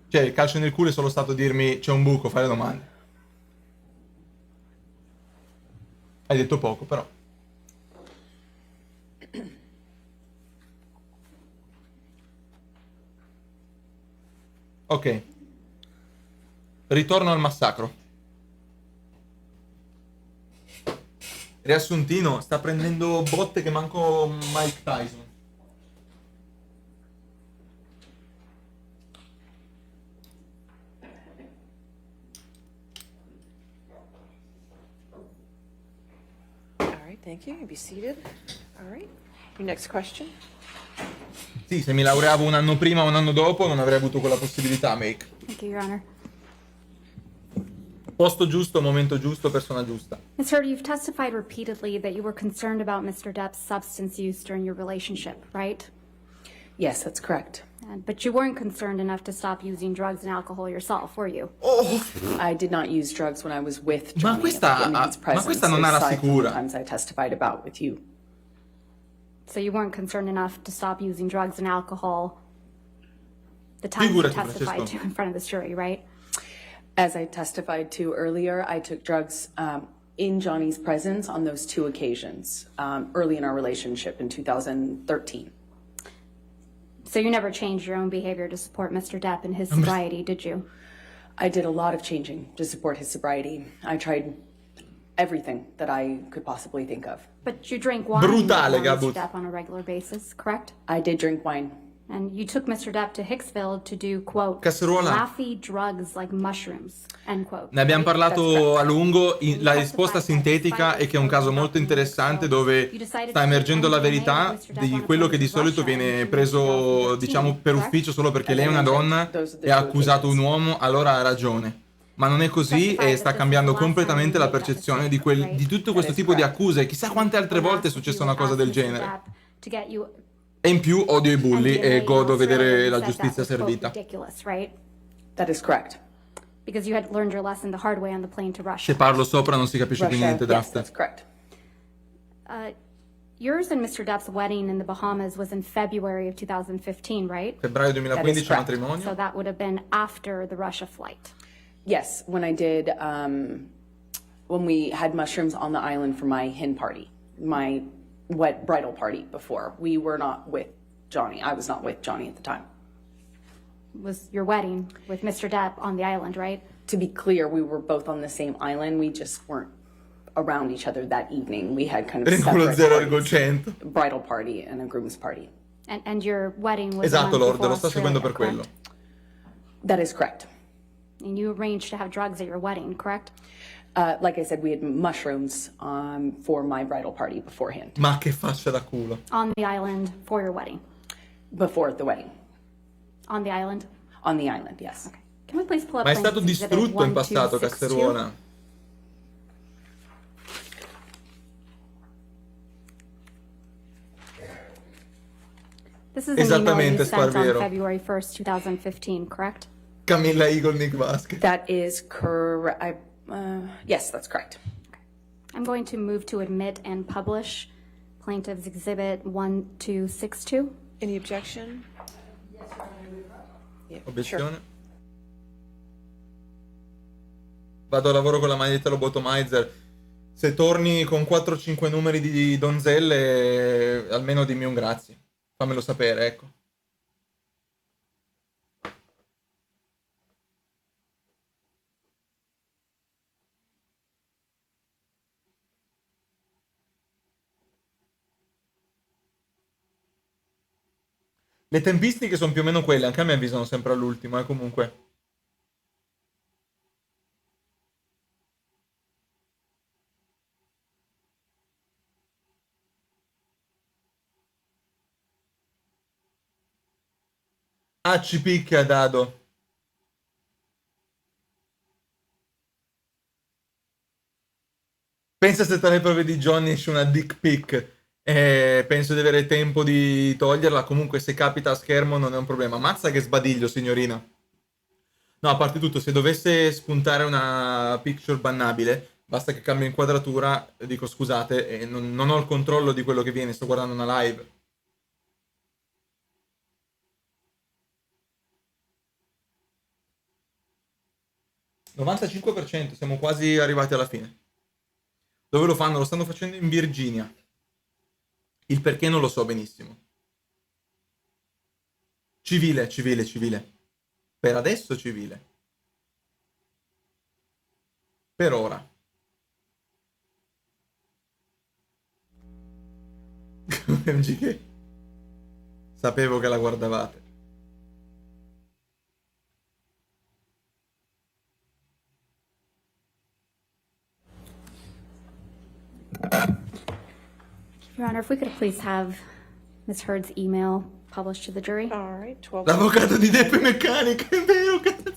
Cioè, il calcio nel culo è solo stato dirmi c'è un buco, fai le domande. Hai detto poco, però. Ok. Ritorno al massacro. Riassuntino, sta prendendo botte che manco Mike Tyson. All right, thank you. You be seated. All right. Your next question. Sì, se mi laureavo un anno prima o un anno dopo non avrei avuto quella possibilità, Make. Thank you, Your Honor. Posto giusto, momento giusto, persona giusta. Ms. Heard, you've testified repeatedly that you were concerned about Mr. Depp's substance use during your relationship, right? Yes, that's correct. But you weren't concerned enough to stop using drugs and alcohol yourself, were you? Oh, I did not use drugs when I was with Johnny. Ma questa non è la sicura. Sometimes I testified about with you. So you weren't concerned enough to stop using drugs and alcohol the time you Figurati, testified Francesco. to in front of this jury, right? As I testified to earlier, I took drugs in Johnny's presence on those two occasions, early in our relationship in 2013. So you never changed your own behavior to support Mr. Depp in his sobriety, did you? I did a lot of changing to support his sobriety. I tried everything that I could possibly think of. But you drink wine Brutale, with Gabut. Mr. Depp on a regular basis, correct? I did drink wine. And you took Mr. Depp to Hicksville to do, quote, Casseruola. laffy drugs like mushrooms, end quote. Ne abbiamo right? parlato a lungo, la risposta sintetica è che è un caso molto interessante dove sta emergendo la verità di quello che di solito viene preso, diciamo, per ufficio solo perché lei è una donna e ha accusato un uomo, allora ha ragione. Ma non è così e sta cambiando completamente la percezione di tutto questo tipo di accuse. Chissà quante altre volte è successa una cosa del genere. E in più odio i bulli e godo vedere la giustizia servita. That is correct. Because you had learned your lesson the hard way on the plane to Russia. Se parlo sopra non si capisce più niente, Yes, Daft. that's correct. Yours and Mr. Depp's wedding in the Bahamas was in February of 2015, right? Febbraio 2015 That is correct. matrimonio. So that would have been after the Russia flight. Yes, when I did, when we had mushrooms on the island for my hen party, my wet bridal party before. We were not with Johnny. I was not with Johnny at the time. Was your wedding with Mr. Depp on the island, right? To be clear, we were both on the same island. We just weren't around each other that evening. We had kind of separate parties, bridal party and a groom's party. And your wedding was Esatto, the month Lord, before lo sto seguendo per Australia, quello. correct? That is correct. And you arranged to have drugs at your wedding, correct? Like I said, we had mushrooms for my bridal party beforehand. Ma che faccia da culo. On the island for your wedding? Before the wedding. On the island? On the island, yes. Okay. Can we please pull up Ma è stato Plaintiff's Exhibit distrutto in passato 1262? Casseruola. This is an email you Esattamente, sent on Sparviero. February 1st, 2015, correct? Camilla Eagle Nick Vasquez. That is correct. Yes, that's correct. I'm going to move to admit and publish Plaintiff's Exhibit 1262. Any objection? Yeah, Obiezione. Vado a lavoro con la maglietta lobotomizer. Se torni con 4-5 numeri di donzelle, almeno dimmi un grazie. Fammelo sapere, ecco. Le tempistiche sono più o meno quelle, anche a me avvisano sempre all'ultimo, comunque. Ah, ci picchia Dado. Pensa se tra le prove di Johnny esce una dick pic. Penso di avere tempo di toglierla. Comunque se capita a schermo non è un problema. Mazza che sbadiglio, signorina. No, a parte tutto, se dovesse spuntare una picture bannabile, basta che cambio inquadratura, dico scusate, non ho il controllo di quello che viene, sto guardando una live. "95%, siamo quasi arrivati alla fine. Dove lo fanno? Lo stanno facendo in Virginia. Il perché non lo so benissimo. Civile. Per adesso civile. Per ora. MGK. Sapevo che la guardavate. Your Honor, if we could please have Ms. Heard's email published to the jury. All right, 12. L'avvocato di Depp è meccanico, è vero, cazzo.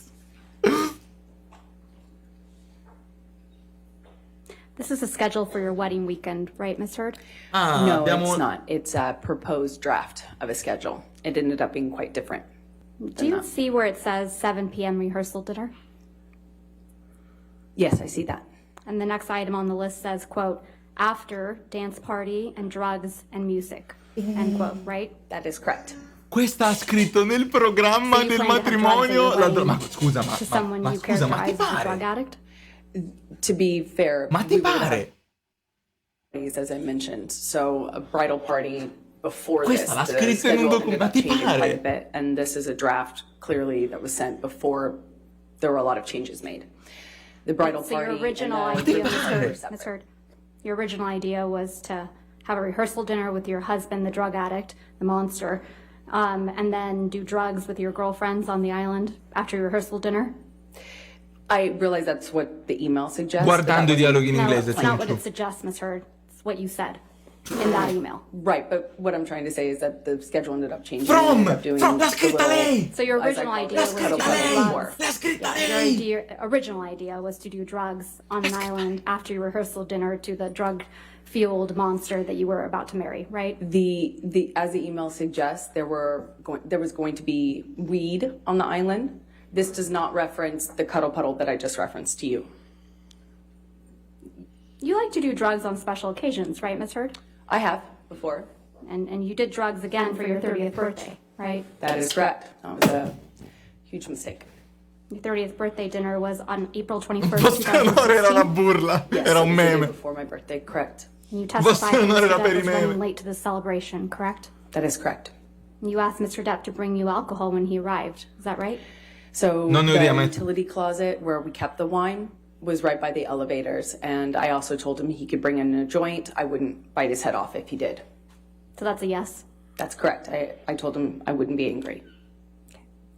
This is a schedule for your wedding weekend, right, Ms. Heard? Ah, No, abbiamo... it's not. It's a proposed draft of a schedule. It ended up being quite different. Do you see where it says 7 p.m. rehearsal dinner? Yes, I see that. And the next item on the list says, quote, after dance party and drugs and music, end quote, right? That is correct. Questa ha scritto nel programma So you del plan to have matrimonio... drugs at your Ma wedding scusa, to someone ma you scusa, ma ti characterize as a drug pare? addict? To be fair, Ma ti we would have pare? parties, as I mentioned. So a bridal party before Questa l'ha this, the scritto in un schedule ended documento. up Ti changing pare? quite a bit, and this is a draft clearly that was sent before there were a lot of changes made. The bridal So party your original and idea, the Ms. Heard, your original idea was to have a rehearsal dinner with your husband, the drug addict, the monster, and then do drugs with your girlfriends on the island after your rehearsal dinner? I realize that's what the email suggests. Guardando i dialoghi in No, inglese, it's not what it Ciuccio. suggests, Ms. Heard. It's what you said in that email. Right, but what I'm trying to say is that the schedule ended up changing. From! We ended up doing From! L'ha the scritta little- lei! So your as I original call it, idea was to do cuddle buddy drugs. before. L'ha scritta Your lei! original idea was to do drugs on an island after your rehearsal dinner to the drug-fueled monster that you were about to marry, right? The as the email suggests, there was going to be weed on the island. This does not reference the cuddle puddle that I just referenced to you. You like to do drugs on special occasions, right, Ms. Heard? I have before. And you did drugs again for your 30th birthday, right? That is correct. That was a huge mistake. Your 30th birthday dinner was on April 21st, Vostro onore era una 2016. burla, Yes, era it un was the day meme. before my birthday. Correct. And you testified that Vostro onore Mr. era per Depp i was meme. running late to the celebration, correct? That is correct. You asked Mr. Depp to bring you alcohol when he arrived, is that right? So Non ne the odiamo. utility closet where we kept the wine was right by the elevators, and I also told him he could bring in a joint. I wouldn't bite his head off if he did. So that's a yes. That's correct. I told him I wouldn't be angry.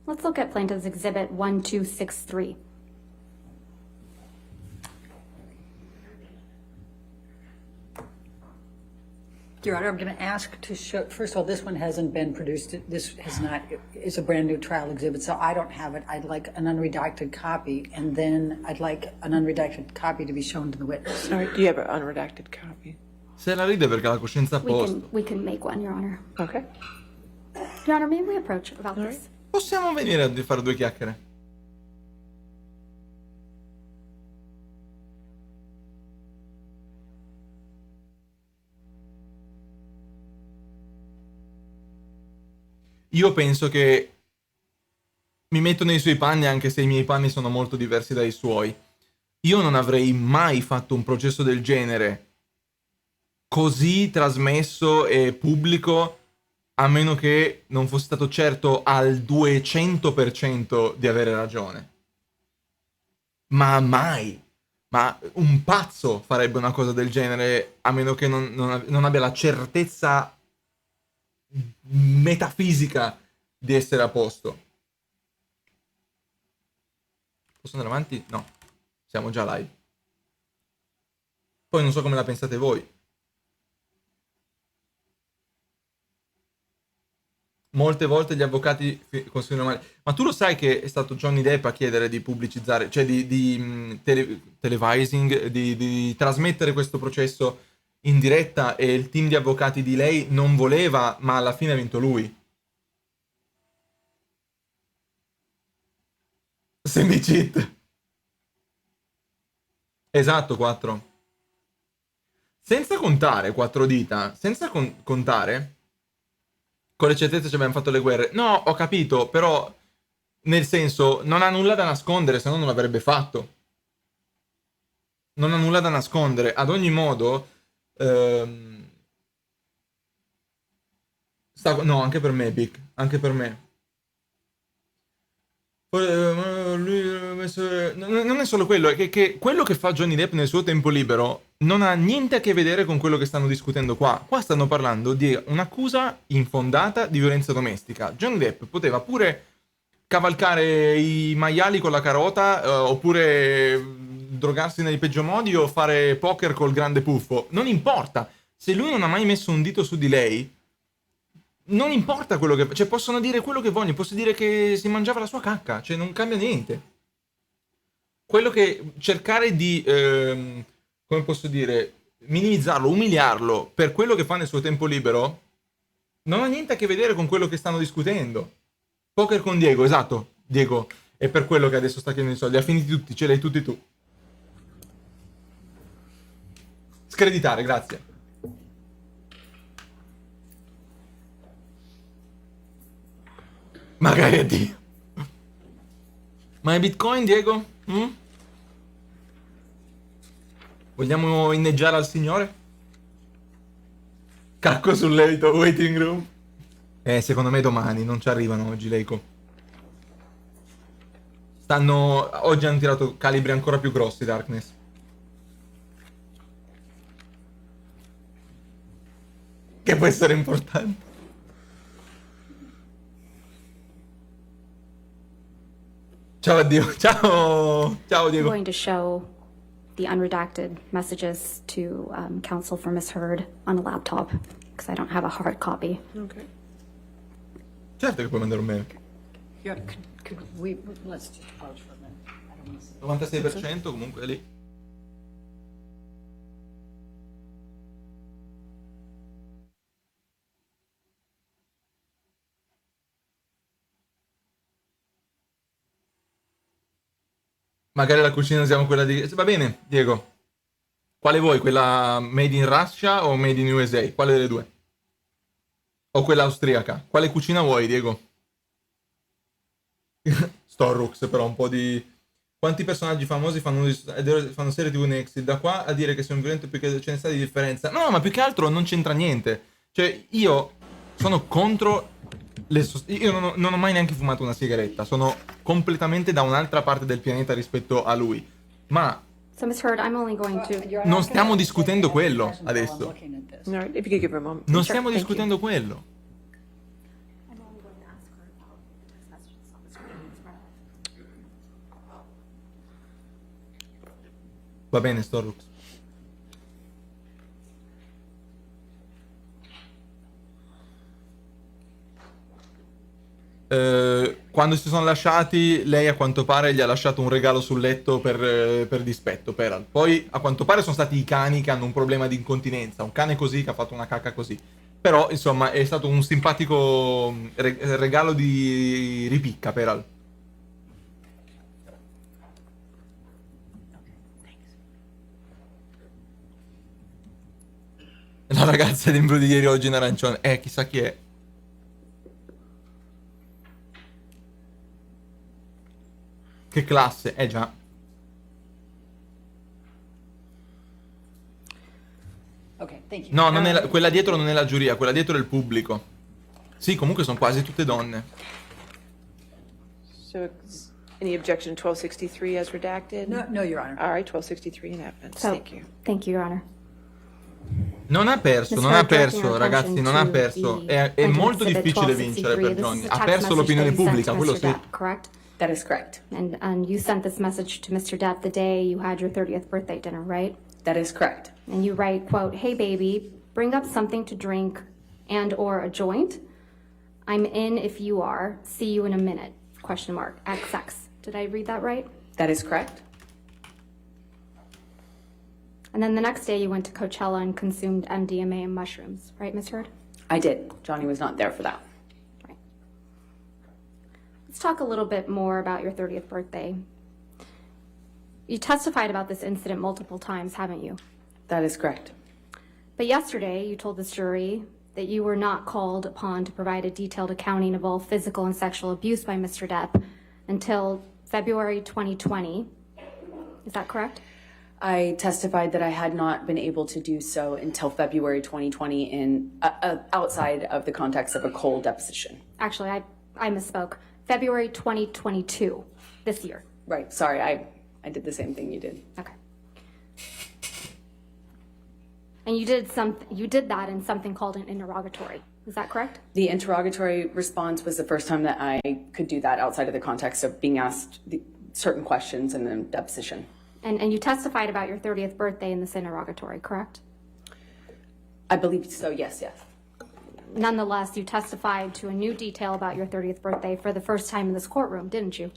Let's look at Plaintiff's Exhibit 1263. Your Honor, I'm going to ask to show, first of all, this one hasn't been produced. This has not, it's a brand new trial exhibit, so I don't have it. I'd like an unredacted copy, and then I'd like an unredacted copy to be shown to the witness. All right, do you have an unredacted copy? Se la ride perché ha la coscienza a posto. We can make one, Your Honor. Okay. Your Honor, may we approach about All this? Possiamo venire a fare due chiacchiere? Io penso che mi metto nei suoi panni, anche se i miei panni sono molto diversi dai suoi. Io non avrei mai fatto un processo del genere così trasmesso e pubblico, a meno che non fossi stato certo al 200% di avere ragione. Ma mai! Ma un pazzo farebbe una cosa del genere, a meno che non abbia la certezza metafisica di essere a posto. Posso andare avanti? No. Siamo già live. Poi non so come la pensate voi. Molte volte gli avvocati consigliano male. Ma tu lo sai che è stato Johnny Depp a chiedere di pubblicizzare, cioè di televising, di trasmettere questo processo in diretta, e il team di avvocati di lei non voleva, ma alla fine ha vinto lui. Semi-cheat. Esatto, 4. Senza contare 4 dita, senza contare, con le certezze ci abbiamo fatto le guerre. No, ho capito, però, nel senso, non ha nulla da nascondere, se no non l'avrebbe fatto. Non ha nulla da nascondere. Ad ogni modo, no, anche per me, Vic, anche per me. Non è solo quello, è che quello che fa Johnny Depp nel suo tempo libero non ha niente a che vedere con quello che stanno discutendo qua. Qua stanno parlando di un'accusa infondata di violenza domestica. Johnny Depp poteva pure cavalcare i maiali con la carota, oppure drogarsi nei peggio modi o fare poker col grande puffo. Non importa. Se lui non ha mai messo un dito su di lei, non importa quello che... Cioè, possono dire quello che vogliono, posso dire che si mangiava la sua cacca, cioè non cambia niente. Quello che... cercare di... come posso dire... minimizzarlo, umiliarlo per quello che fa nel suo tempo libero, non ha niente a che vedere con quello che stanno discutendo. Poker con Diego, esatto, Diego, è per quello che adesso sta chiedendo i soldi, ha finiti tutti, ce li hai tutti tu. Screditare, grazie. Magari a Dio. Ma è Bitcoin, Diego? Vogliamo inneggiare al Signore? Cacco sul letto, waiting room. Secondo me domani, non ci arrivano oggi, Leico. Oggi hanno tirato calibri ancora più grossi, Darkness. Che può essere importante. Ciao addio, ciao Diego. I'm going to show the unredacted messages to counsel for Ms. Heard on a laptop because I don't have a hard copy. Okay. Certo che puoi mandare un mail. Yeah, could we, let's just pause for a minute. I don't want to say. 96% comunque è lì. Magari la cucina usiamo quella di... Va bene, Diego. Quale vuoi? Quella made in Russia o made in USA? Quale delle due? O quella austriaca? Quale cucina vuoi, Diego? Storrux, però un po' di... Quanti personaggi famosi fanno serie TV Next? Da qua a dire che sei un violento perché ce ne sta di differenza. No, ma più che altro non c'entra niente. Cioè, io sono contro... Io non ho mai neanche fumato una sigaretta. Sono completamente da un'altra parte del pianeta rispetto a lui. Ma... So, Ms. Heard, I'm only going to... non stiamo discutendo quello adesso. All right, if you could give her a moment. Non Sure, stiamo thank you. discutendo quello. Va bene, Storrux. Quando si sono lasciati, lei a quanto pare gli ha lasciato un regalo sul letto per dispetto. Poi a quanto pare sono stati i cani che hanno un problema di incontinenza. Un cane così che ha fatto una cacca così. Però, insomma, è stato un simpatico regalo di ripicca, Peral. La ragazza dentro di ieri oggi in arancione. Chissà chi è. Che classe, già. Okay, thank you. No, non è quella dietro non è la giuria, quella dietro è il pubblico. Sì, comunque sono quasi tutte donne. So, any objection 1263 as redacted? No, Your Honor. All right, 1263 in evidence. So, Thank you. thank you, Your Honor. Non ha perso, ragazzi, non ha perso. È molto difficile vincere per Johnny. Ha perso l'opinione pubblica, quello sì. Correct? That is correct. And you sent this message to Mr. Depp the day you had your 30th birthday dinner, right? That is correct. And you write, quote, "Hey baby, bring up something to drink and or a joint. I'm in if you are. See you in a minute. Question mark. XX." Did I read that right? That is correct. And then the next day you went to Coachella and consumed MDMA and mushrooms, right, Ms. Heard? I did. Johnny was not there for that. Right. Let's talk a little bit more about your 30th birthday. You testified about this incident multiple times, haven't you? That is correct. But yesterday you told this jury that you were not called upon to provide a detailed accounting of all physical and sexual abuse by Mr. Depp until February 2020. Is that correct? I testified that I had not been able to do so until February 2020 in outside of the context of a cold deposition. Actually, I misspoke. February 2022, this year. Right, sorry, I did the same thing you did. Okay. And you did that in something called an interrogatory. Is that correct? The interrogatory response was the first time that I could do that outside of the context of being asked certain questions in a deposition. And you testified about your 30th birthday in this interrogatory, correct? I believe so, yes. Nonetheless, you testified to a new detail about your 30th birthday for the first time in this courtroom, didn't you?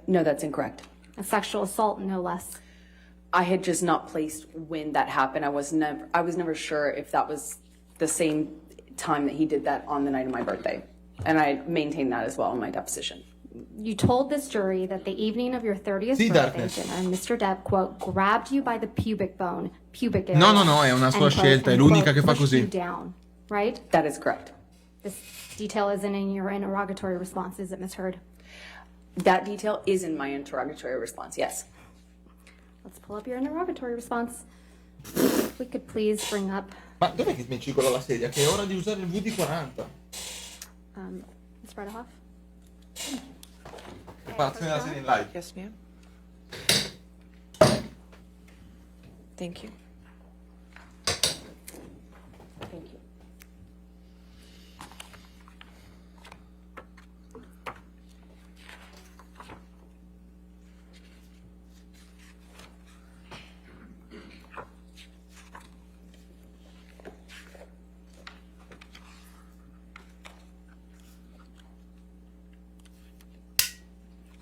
No, that's incorrect. A sexual assault, no less. I had just not placed when that happened. I was never sure if that was the same time that he did that on the night of my birthday. And I maintained that as well in my deposition. You told this jury that the evening of your 30th birthday dinner, Mr. Depp, quote, grabbed you by the pubic area. No, è una sua scelta, è l'unica che fa così. You down, right? That is correct. This detail isn't in your interrogatory response, is it, Ms. Heard? That detail is in my interrogatory response, yes. Let's pull up your interrogatory response. If we could please bring up... Ma dov'è che mi cicola la sedia? Che è ora di usare il VD40. Ms. Redohoff? Preparazione della sedia in live. Yes, ma'am. Thank you. Thank you.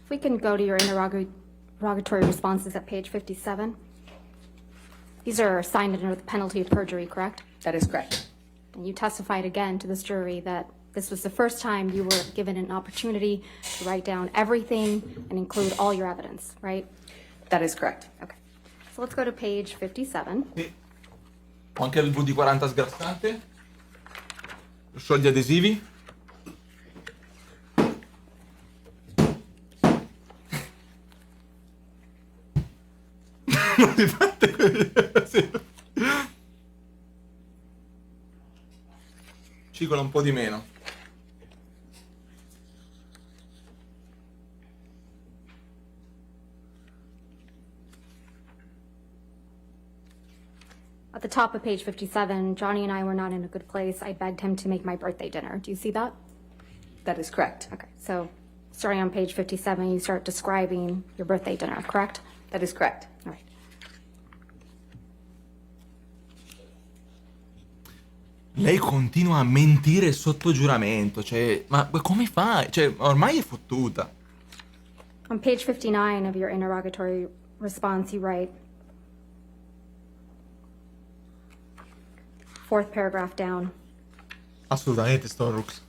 If we can go to your interrogatory responses at page 57. These are signed under the penalty of perjury, correct? That is correct. And you testified again to this jury that this was the first time you were given an opportunity to write down everything and include all your evidence, right? That is correct. Okay. So let's go to page 57. Sì. Ho anche il VD40 sgrassante. Sciogli adesivi. Non ti fate quelli. Cicola un po' di meno. At the top of page 57, Johnny and I were not in a good place. I begged him to make my birthday dinner. Do you see that? That is correct. Okay, so starting on page 57, you start describing your birthday dinner, correct? That is correct. All right. Lei continua a mentire sotto giuramento, cioè, ma come fai? Cioè, ormai è fottuta. On page 59 of your interrogatory response, you write, fourth paragraph down, Assolutamente, Storrux.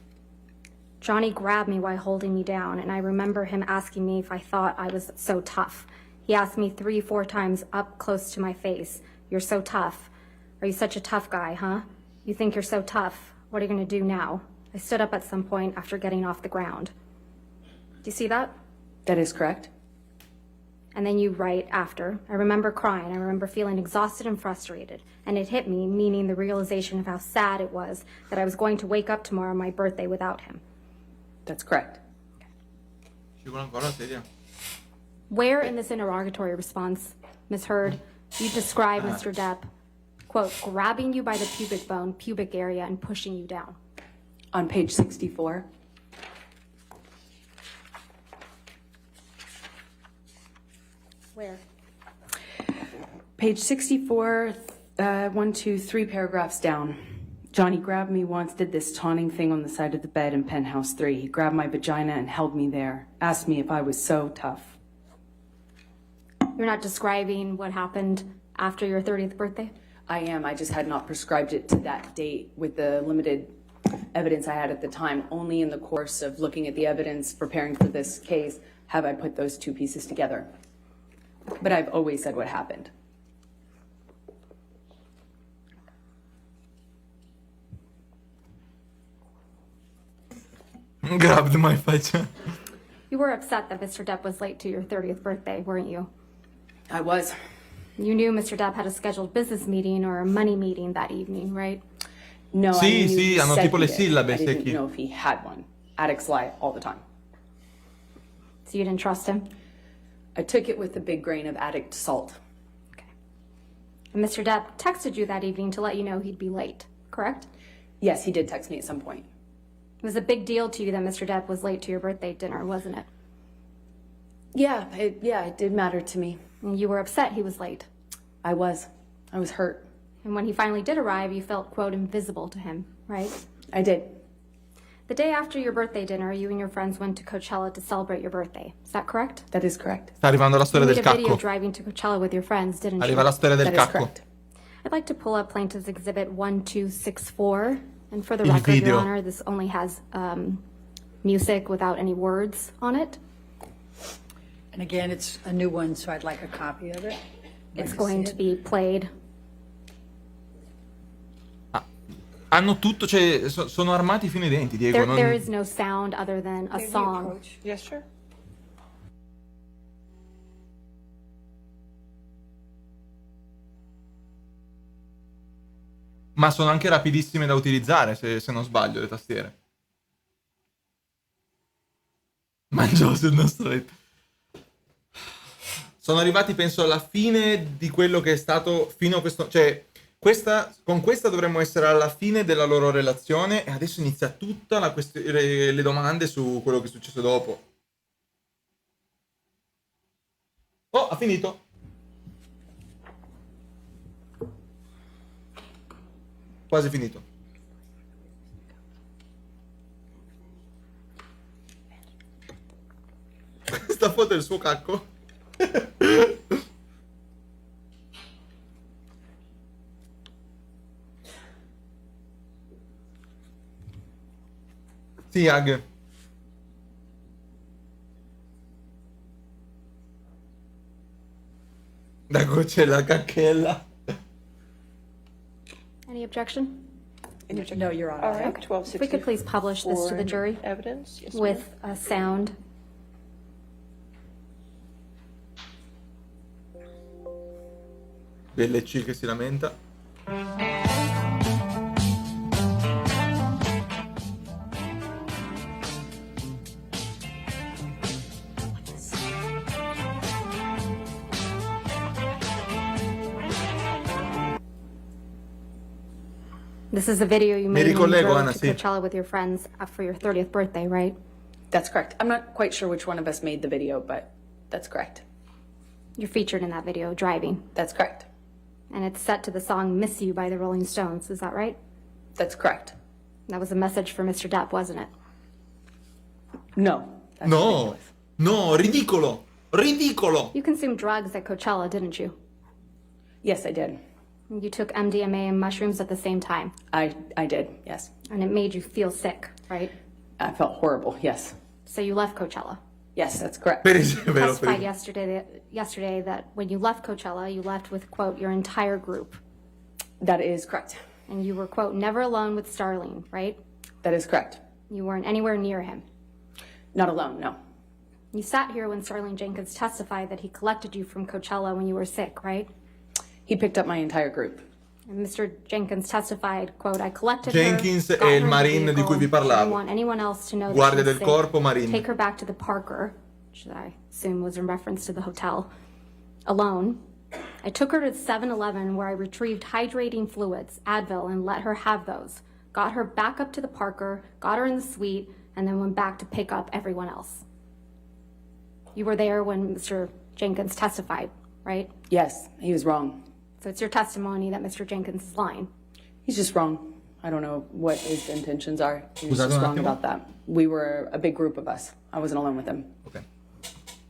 Johnny grabbed me while holding me down, and I remember him asking me if I thought I was so tough. He asked me 3-4 times up close to my face, "You're so tough. Are you such a tough guy, huh? You think you're so tough. What are you going to do now?" I stood up at some point after getting off the ground. Do you see that? That is correct. And then you write after, "I remember crying. I remember feeling exhausted and frustrated. And it hit me, meaning the realization of how sad it was that I was going to wake up tomorrow on my birthday without him." That's correct. Cicola ancora la sedia. Where in this interrogatory response, Ms. Heard, you describe Mr. Depp, quote, grabbing you by the pubic area, and pushing you down? On page 64. Where? Page 64, 1, 2, 3 paragraphs down. Johnny grabbed me once, did this taunting thing on the side of the bed in penthouse 3. He grabbed my vagina and held me there. Asked me if I was so tough. You're not describing what happened after your 30th birthday? I am. I just had not prescribed it to that date with the limited evidence I had at the time. Only in the course of looking at the evidence, preparing for this case, have I put those two pieces together. But I've always said what happened. Grabbed my faccia. You were upset that Mr. Depp was late to your 30th birthday, weren't you? I was. You knew Mr. Depp had a scheduled business meeting or a money meeting that evening, right? No, Sì, I knew sì, he hanno said tipo he le did. sillabe I didn't secchi. know if he had one. Addicts lie all the time. So you didn't trust him? I took it with a big grain of addict salt. Okay. And Mr. Depp texted you that evening to let you know he'd be late, correct? Yes, he did text me at some point. It was a big deal to you that Mr. Depp was late to your birthday dinner, wasn't it? Yeah, it did matter to me. And you were upset he was late. I was hurt. And when he finally did arrive, you felt, quote, invisible to him, right? I did. The day after your birthday dinner, you and your friends went to Coachella to celebrate your birthday. Is that correct? That is correct. Sta arrivando la storia You del made a video cacco. driving to Coachella with your friends, didn't Arriva you? la storia del That is cacco. correct. I'd like to pull up Plaintiff's Exhibit 1264. And for the Il record, video. Your Honor, this only has music without any words on it. And again, it's a new one, so I'd like a copy of it. It's going to be played. Hanno tutto, cioè sono armati fino ai denti, Diego. There is no sound other than a song. Yes, sure. Ma sono anche rapidissime da utilizzare, se non sbaglio, le tastiere. Maggio sul nostro letto. Sono arrivati, penso, alla fine di quello che è stato fino a questo... Cioè, con questa dovremmo essere alla fine della loro relazione e adesso inizia tutta le domande su quello che è successo dopo. Oh, ha finito. Quasi finito. Questa foto è il suo cacco. Sì, Ag. Da c'è la cacchella. Any objection? No, Your Honor. All right, If we could 1264. please publish this to the jury Evidence, yes, with sound. BLC che si lamenta. This is a video you made when you ricollego, drove Anna, to sì. Coachella with your friends for your 30th birthday, right? That's correct. I'm not quite sure which one of us made the video, but that's correct. You're featured in that video, driving. That's correct. And it's set to the song Miss You by the Rolling Stones, is that right? That's correct. That was a message for Mr. Depp, wasn't it? No. That's No, ridiculous. no, ridicolo, ridicolo. You consumed drugs at Coachella, didn't you? Yes, I did. You took MDMA and mushrooms at the same time, I did, yes. and it made you feel sick, right? I felt horrible, yes. So you left Coachella. Yes, that's correct. Vero, Testified vero. yesterday that when you left Coachella, you left with, quote, your entire group. That is correct. And you were, quote, never alone with Starling, right? That is correct. You weren't anywhere near him. Not alone, no. You sat here when Starling Jenkins testified that he collected you from Coachella when you were sick, right? He picked up my entire group. And Mr. Jenkins testified, quote, I collected Jenkins her, è got il her in the marine di cui vi vehicle, parlavo. didn't want anyone else to know that Guardia she was del sick. corpo, marine. Take her back to the Parker, which I assume was in reference to the hotel, alone. I took her to 7-Eleven where I retrieved hydrating fluids, Advil, and let her have those. Got her back up to the Parker, got her in the suite, and then went back to pick up everyone else. You were there when Mr. Jenkins testified, right? Yes, he was wrong. So it's your testimony that Mr. Jenkins is lying. He's just wrong. I don't know what his intentions are. He was Scusate just un wrong attimo. about that. We were a big group of us. I wasn't alone with him. Ok.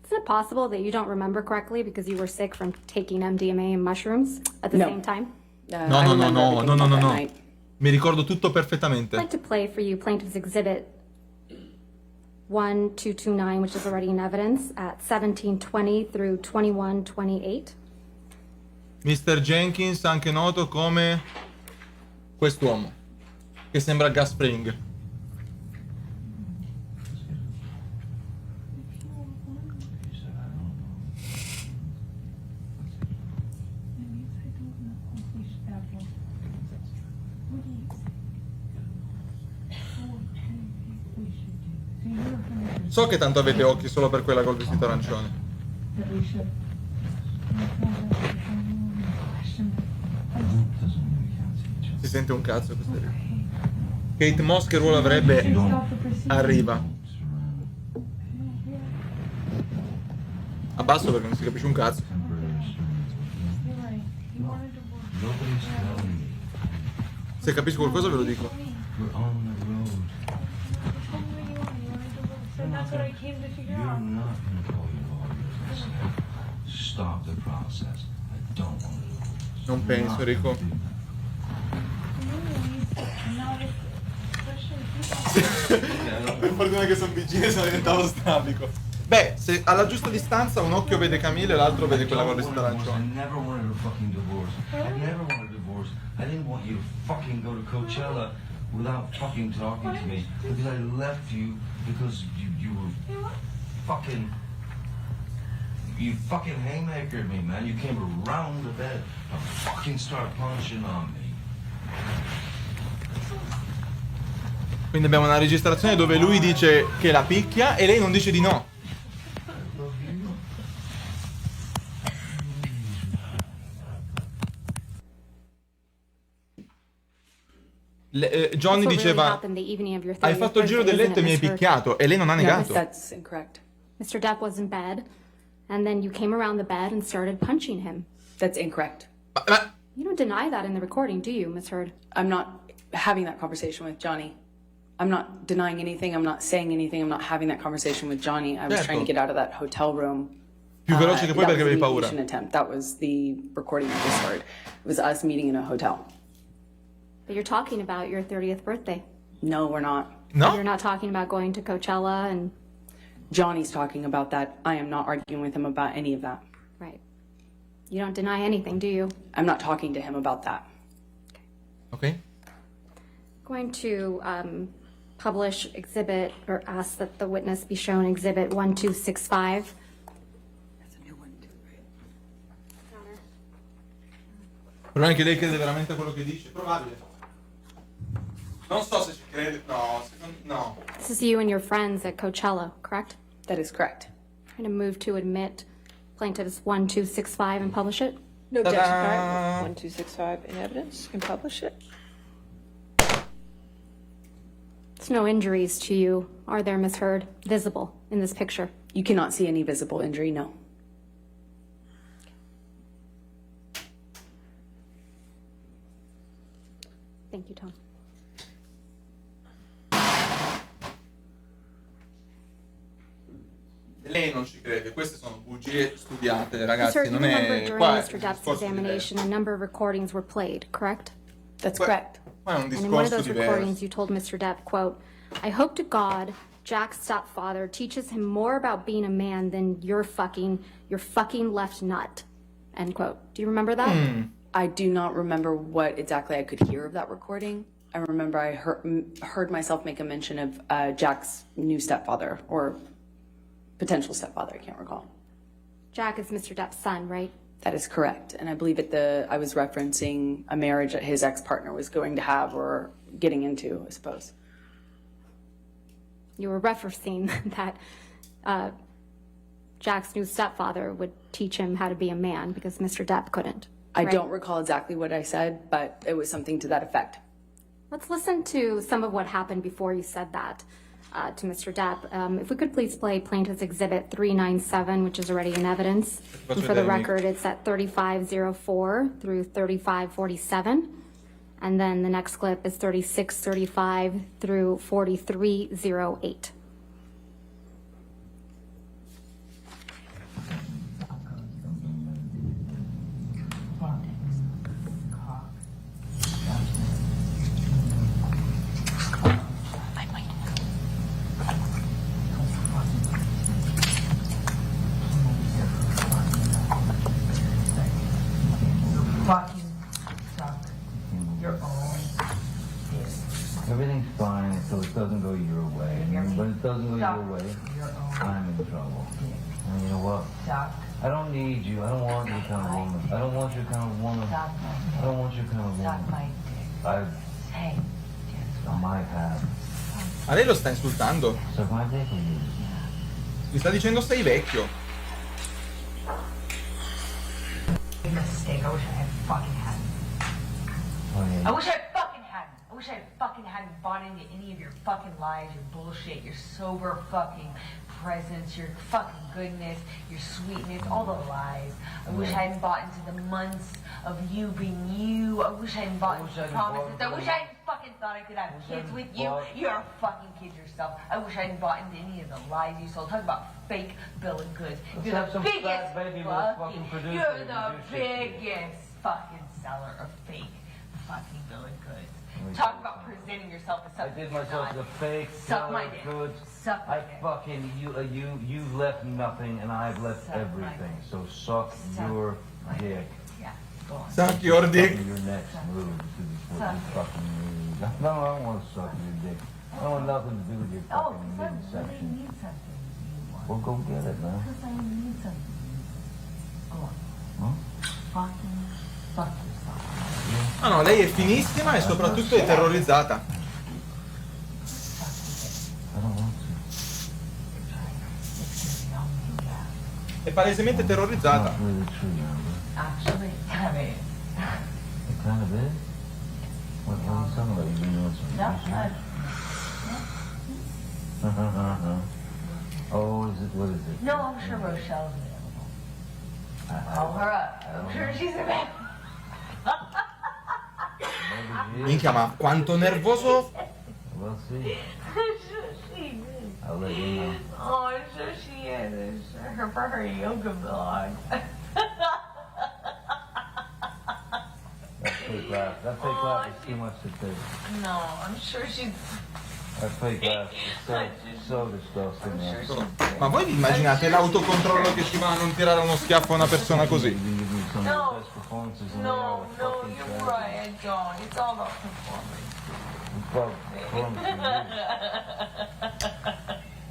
Isn't it possible that you don't remember correctly because you were sick from taking MDMA and mushrooms at the No. same time? No, I no, no, remember no, everything no, no, about no, that no. night. Mi ricordo tutto I'd perfettamente. like to play for you Plaintiff's Exhibit 1229, which is already in evidence, at 1720 through 2128. Mr. Jenkins, anche noto come quest'uomo, che sembra Gas Spring. So che tanto avete occhi solo per quella col vestito arancione. Si sente un cazzo questo lì. Kate Moss che ruolo avrebbe? Arriva. Abbasso perché non si capisce un cazzo. Se capisco qualcosa ve lo dico. Non penso, Enrico. Per fortuna che sono vicini, sono diventato strabico. Beh, se alla giusta distanza un occhio vede Camille e l'altro vede quella con il vestito arancione. I never wanted a fucking divorce. I never wanted a divorce. I didn't want you to fucking go to Coachella without fucking talking to me. Because I left you because you were fucking... You fucking haymakered me, man. You came around the bed to fucking start punching on me. Quindi abbiamo una registrazione dove lui dice che la picchia e lei non dice di no. Johnny diceva: hai fatto il giro del letto e mi hai picchiato, e lei non ha negato. That's incorrect. Mr. Depp was in bed, and then you came around the bed and started punching him. That's incorrect. You don't deny that in the recording, do you, Miss Heard? I'm not having that conversation with Johnny. I'm not denying anything. I'm not saying anything. I'm not having that conversation with Johnny. I was trying to get out of that hotel room. Più veloce che poi perché avevi paura. That was the recording I just heard. It was us meeting in a hotel. But you're talking about your 30th birthday. No, we're not. No? You're not talking about going to Coachella and... Johnny's talking about that. I am not arguing with him about any of that. Right. You don't deny anything, do you? I'm not talking to him about that. Okay. Going to publish exhibit, or ask that the witness be shown exhibit 1265. That's a new one too, right? Però anche lei crede veramente a quello che dice? Probabile. Non so se ci crede. No, no. This is you and your friends at Coachella, correct? That is correct. Trying to move to admit plaintiff's 1265 and publish it? No objection. All right, 1265 in evidence and publish it. There's no injuries to you, are there, Miss Heard, visible in this picture? You cannot see any visible injury, no. Thank you, Tom. Lei non ci crede, queste sono bugie studiate, Sir, ragazzi, you non remember è during qua. Mr. Depp's examination, a number of recordings were played, correct? That's correct. Qua è un And in one of discorso those diverso. recordings, you told Mr. Depp, quote, I hope to God Jack's stepfather teaches him more about being a man than your fucking left nut, end quote. Do you remember that? I do not remember what exactly I could hear of that recording. I remember I heard myself make a mention of Jack's new stepfather, or potential stepfather, I can't recall. Jack is Mr. Depp's son, right? That is correct. And I believe I was referencing a marriage that his ex-partner was going to have or getting into, I suppose. You were referencing that Jack's new stepfather would teach him how to be a man because Mr. Depp couldn't. I right? don't recall exactly what I said, but it was something to that effect. Let's listen to some of what happened before you said that to Mr. Depp. If we could please play Plaintiff's Exhibit 397, which is already in evidence. And for the record, it's at 3504 through 3547. And then the next clip is 3635 through 4308. Fucking suck your own dick. Everything's fine until it doesn't go your way. And when it doesn't go your way, I'm in trouble. And you know what? Suck. I don't need you. I don't want your kind of woman. I don't want your kind of woman. Suck my dick. I don't want your kind of Suck woman. my dick. I Hey, guess I what? might have. A lei lo sta insultando? Suck my dick with you. Ti sta dicendo sei vecchio. Mistake. I wish I had fucking hadn't. I wish I fucking hadn't. I wish I fucking hadn't bought into any of your fucking lies, your bullshit, your sober fucking presence, your fucking goodness, your sweetness, all the lies. I wish I hadn't bought into the months of you being you. I wish I hadn't bought into the promises. I wish I hadn't fucking thought I could have kids with you. You're a fucking kid yourself. I wish I hadn't bought into any of the lies you sold. Talk about fake bill of goods. You're the biggest you're the biggest fucking seller of fake fucking bill of goods. Talk about presenting yourself as something. I did myself the fake Suck my dick. goods. Suck my dick. Fucking you've left nothing and I've left everything. So suck your dick. Yeah, go on. Suck your dick. Your next move is what you fucking need. No, I don't want to suck your dick. I don't want nothing to do with your fucking midsection. Need something you want. Well, go get it, man. Because I need something. Go on. Huh? Fucking fuck yourself. Ah no, lei è finissima e soprattutto è terrorizzata. I don't want to. È palesemente terrorizzata. Not really true, Amber. Actually, kind of is. It kind of is? What are you talking about? You doing some No, research? Oh, is it? What is it? no, I'm sure Rochelle's available. Call her up. I'm sure she's available. Minchia, ma quanto nervoso. We'll see. I'm sure she is. I'll let you know. Oh, I'm sure she is. I'm sure her for her yoga vlog. That fake laugh. That fake laugh is too much to take. No, I'm sure she's. That fake laugh is so disgusting, man. Ma voi vi immaginate l'autocontrollo che ci va a non tirare uno schiaffo a una persona così? No, no, you're right. I don't. It's all about performance.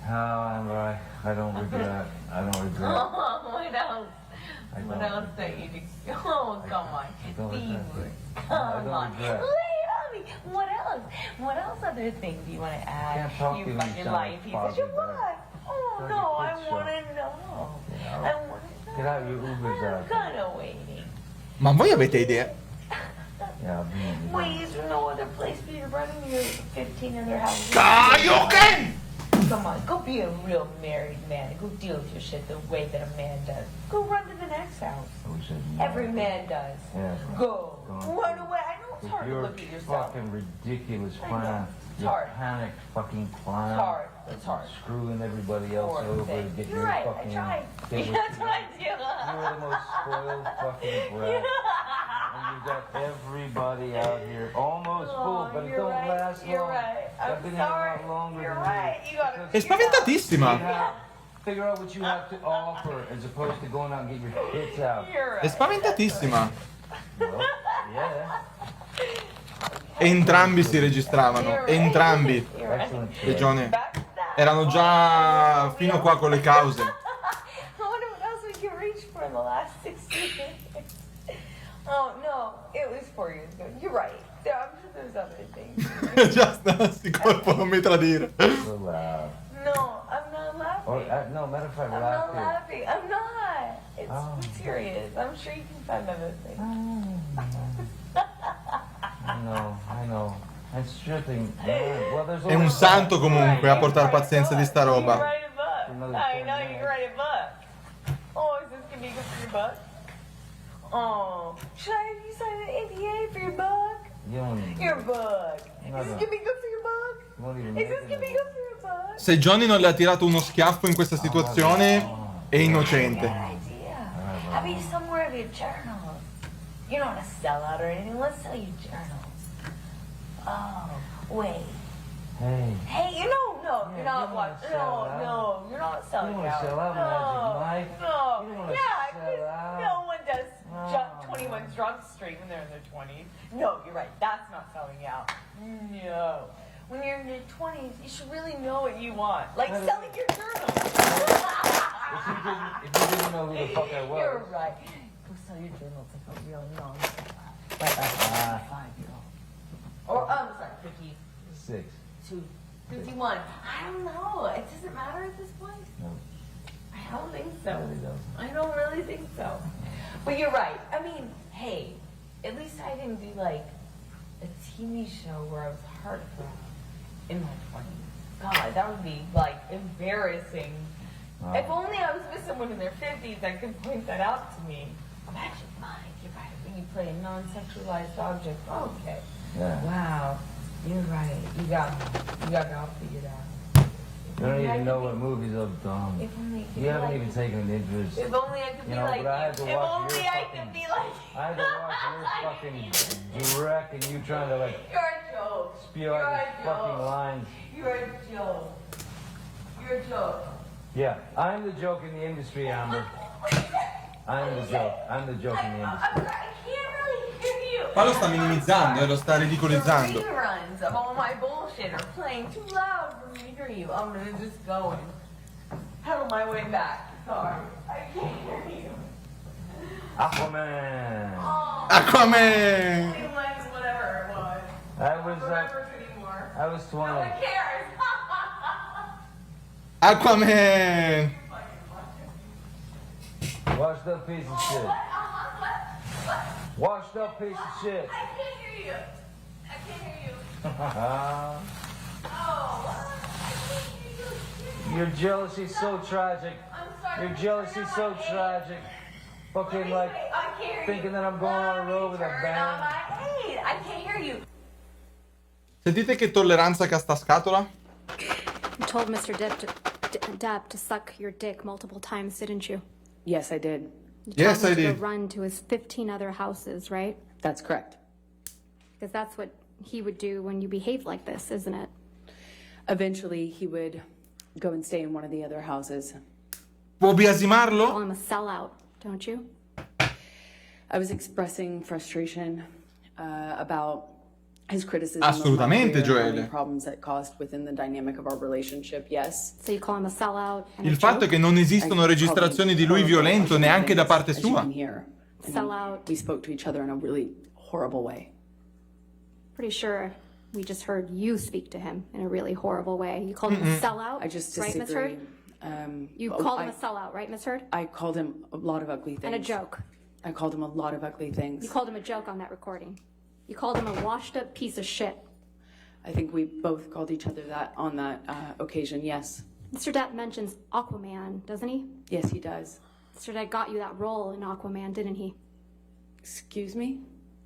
Amber, I don't regret. I don't regret. Oh, what else? What else that you do? Oh, come on. Be more. Come on. Lay it on me. What else? What else other things do you want to add? Can't talk You to me, fucking sound lying like pieces. Bobby You Bear. what? Oh, Trying no, to I get want shot. to know. Yeah, I want to know. Get out your Ubers I'm out. kind of waiting. Ma voi avete idea? Yeah, I'll be in the Wait, is there no other place for you to run in your 15 other houses? Kaioken! Come on, go be a real married man and go deal with your shit the way that a man does. Go run to the next house. Every man does. Yeah. Go. Go. Run away. I know it's With hard to your look at yourself. fucking ridiculous I know. plan. It's Your hard. panic fucking plan. It's hard. It's hard. Screwing everybody else Poor over to thing. get You're your right. fucking. I tried. get with That's you. what I do. You're the most spoiled fucking brat. And you got everybody out here almost full, but it you're don't right. last You're long. right. I've I'm been sorry. here a lot longer You're than right. you. You gotta. È spaventatissima. Figure out what you have to offer as opposed to going out and get your tits out. You're È right. spaventatissima. Well, yeah. Entrambi si registravano. Entrambi. You're right. Excellent. Regione. Backstab. Erano già fino qua con le cause. I wonder what else we can reach for in the last 60 years. Oh, no, it was 4 years ago. You're right. I'm sure there's other things. Già sti colpo non mi tradire. So loud. No, I'm not laughing. Or, no, matter of fact, I'm laugh not here. laughing. I'm not. It's Oh. serious. I'm sure you can find other things. I know. And stripping. Well, there's È un santo comunque a portare pazienza di sta You roba. can write a book. I know you can write a book. Oh, is this gonna be good for your book? Oh, should I have you sign an NDA for your book? You don't need Your book. No, Is this no. gonna be good for your book? You won't even Is make this it. gonna be good for your book? Se Johnny non le ha tirato uno schiaffo in questa situazione, è innocente. Good idea. How about you somewhere of your journals? You don't want to sell out or anything. Let's sell you journals. Oh, wait. Hey. Hey, you know, no, Yeah, you're not you what? wanna sell out. No, you're not You selling don't want out. to sell out, No, Magic Mike. no. You don't wanna Yeah, sell 'cause out. no one does No. 21 Drunk Street when they're in their 20s. No, you're right. That's not selling out. No. When you're in your 20s, you should really know what you want. Like But- selling your journal. If you didn't know who the fuck I was. You're right. Go sell your journals like a real non-seller. Like a 55-year-old. Or, I'm sorry, 52, 6. 51. I don't know. It doesn't matter at this point. No. I don't think so. I don't really think so. But you're right. I mean, hey, at least I didn't do like a TV show where I was heartbroken in my 20s. God, that would be like embarrassing. If only I was with someone in their 50s that could point that out to me. Imagine mine. You're right. When you play a non-sexualized object. Okay. Yeah. Wow. You're right. You got it all figured out. You don't even know what movies I've done. If only I could You haven't like, even taken an interest. If only I could be like but I had to you. If watch only your I fucking, could be like you. I had to watch your fucking direct and you trying to like You're a joke. spew out these fucking lines. You're a joke. You're a joke. Yeah, I'm the joke in the industry, Amber. I'm the joke. I'm the joke in the industry. I can't really hear you. Ma lo sta minimizzando e lo sta ridicolizzando. The reruns of all my bullshit are playing too loud for me to hear you. I'm gonna just go and pedal my way back. Sorry, I can't hear you. Aquaman. Oh, Aquaman! whatever it was. I was Remember anymore. I was 20. No one cares. Aquaman! Washed up piece of shit. Washed up piece of shit. I can't hear you. I can't hear you. Your Oh, I can't hear you. jealousy's so tragic. I'm sorry. Your jealousy's so tragic. Fucking like I can't hear thinking you. that I'm going on a road with a Turn on band. my aid. I can't hear you. Sentite che tolleranza castascatola? You told Mr. Depp to suck your dick multiple times, didn't you? Yes, I did. You Yes, told I him to did. run to his 15 other houses, right? That's correct. Because that's what he would do when you behave like this, isn't it? Eventually, he would go and stay in one of the other houses. Può Call biasimarlo? him a sellout, don't you? I was expressing frustration about his criticism Assolutamente, of my career and Joele. the problems that caused within the dynamic of our relationship. Yes. So you call him a sellout and Il a fatto è joke? che non esistono registrazioni di lui violento neanche da parte As you sua. can hear. And Sellout. We spoke to each other in a really horrible way. Pretty sure we just heard you speak to him in a really horrible way. You called him a sellout, I just right, Miss disagree. Heard? You called him a sellout, right, Miss Heard? I called him a lot of ugly things. And a joke. I called him a lot of ugly things. You called him a joke on that recording. You called him a washed-up piece of shit. I think we both called each other that on that occasion, yes. Mr. Depp mentions Aquaman, doesn't he? Yes, he does. Mr. Depp got you that role in Aquaman, didn't he? Excuse me?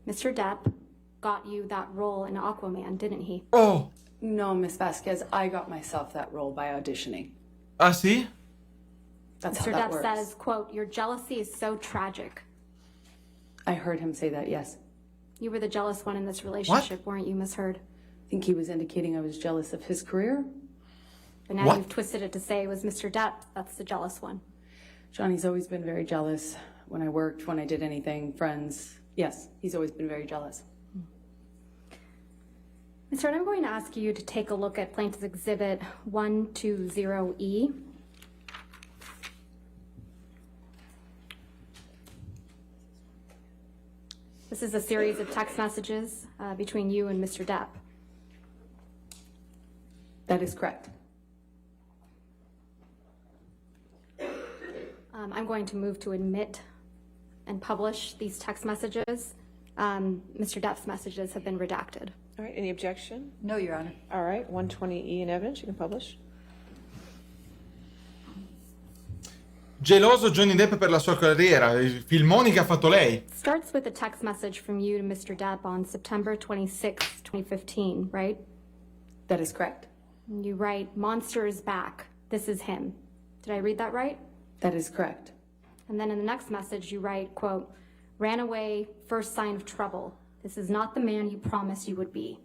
Mr. Depp got you that role in Aquaman, didn't he? Oh, No, Miss Vasquez, I got myself that role by auditioning. ah sì? That's Mr. how that Depp works. says, quote, your jealousy is so tragic. I heard him say that, yes. You were the jealous one in this relationship, weren't you, Miss Heard? I think he was indicating I was jealous of his career. But now What? you've twisted it to say it was Mr. Depp that's the jealous one. Johnny's always been very jealous when I worked, when I did anything, friends. Yes, he's always been very jealous. Ms. Heard, I'm going to ask you to take a look at Plaintiff's Exhibit 120E. This is a series of text messages between you and Mr. Depp. That is correct. I'm going to move to admit and publish these text messages. Mr. Depp's messages have been redacted. All right, any objection? No, Your Honor. All right, 120E in evidence, you can publish. Geloso Johnny Depp per la sua carriera, i filmoni che ha fatto lei. Starts with a text message from you to Mr. Depp on September 26, 2015, right? That is correct. And you write, "Monster is back. This is him." Did I read that right? That is correct. And then in the next message, you write, quote, "Ran away, first sign of trouble. This is not the man you promised you would be."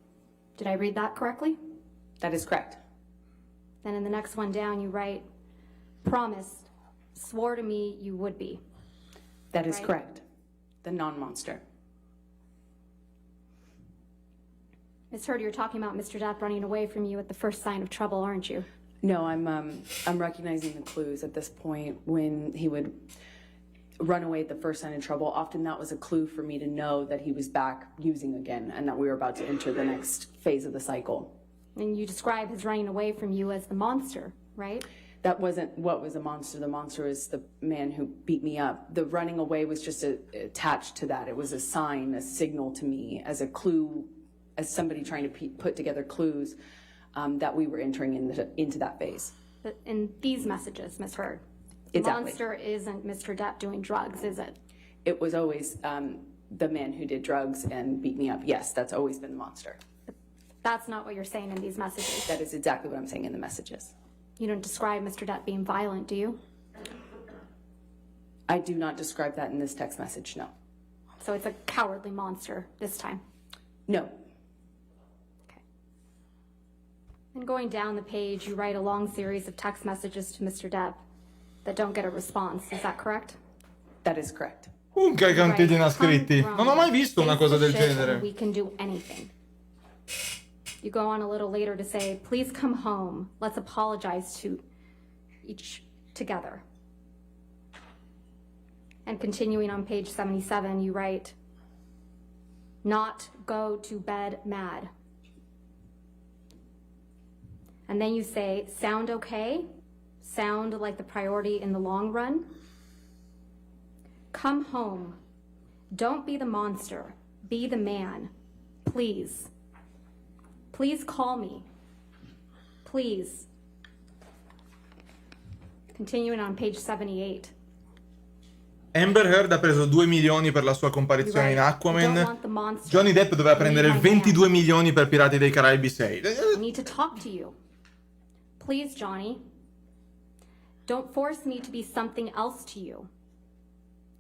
Did I read that correctly? That is correct. Then in the next one down, you write, "Promised, swore to me you would be." That is Right. correct. The non-monster. Ms. Heard, you're talking about Mr. Depp running away from you at the first sign of trouble, aren't you? No, I'm recognizing the clues at this point. When he would run away at the first sign of trouble, often that was a clue for me to know that he was back using again and that we were about to enter the next phase of the cycle. And you describe his running away from you as the monster, right? That wasn't what was a monster. The monster is the man who beat me up. The running away was just attached to that. It was a sign, a signal to me, as a clue, as somebody trying to put together clues that we were entering into that phase. But in these messages, Ms. Heard, the Exactly. monster isn't Mr. Depp doing drugs, is it? It was always the man who did drugs and beat me up. Yes, that's always been the monster. That's not what you're saying in these messages. That is exactly what I'm saying in the messages. You don't describe Mr. Depp being violent, do you? I do not describe that in this text message, no. So it's a cowardly monster this time. No. Okay. And going down the page, you write a long series of text messages to Mr. Depp that don't get a response. Is that correct? That is correct. Che quanti ne ha scritti. Come Non ho mai visto una cosa del face the shit genere. and we can do anything. You go on a little later to say, please come home. Let's apologize to each together. And continuing on page 77, you write, not go to bed mad. And then you say, sound okay? Sound like the priority in the long run? Come home. Don't be the monster. Be the man. Please. Please call me. Please. Continuing on page 78. Amber Heard ha preso 2 milioni per la sua comparizione in Aquaman. Johnny Depp doveva prendere 22 milioni per Pirati dei Caraibi 6. I need to talk to you. Please, Johnny. Don't force me to be something else to you.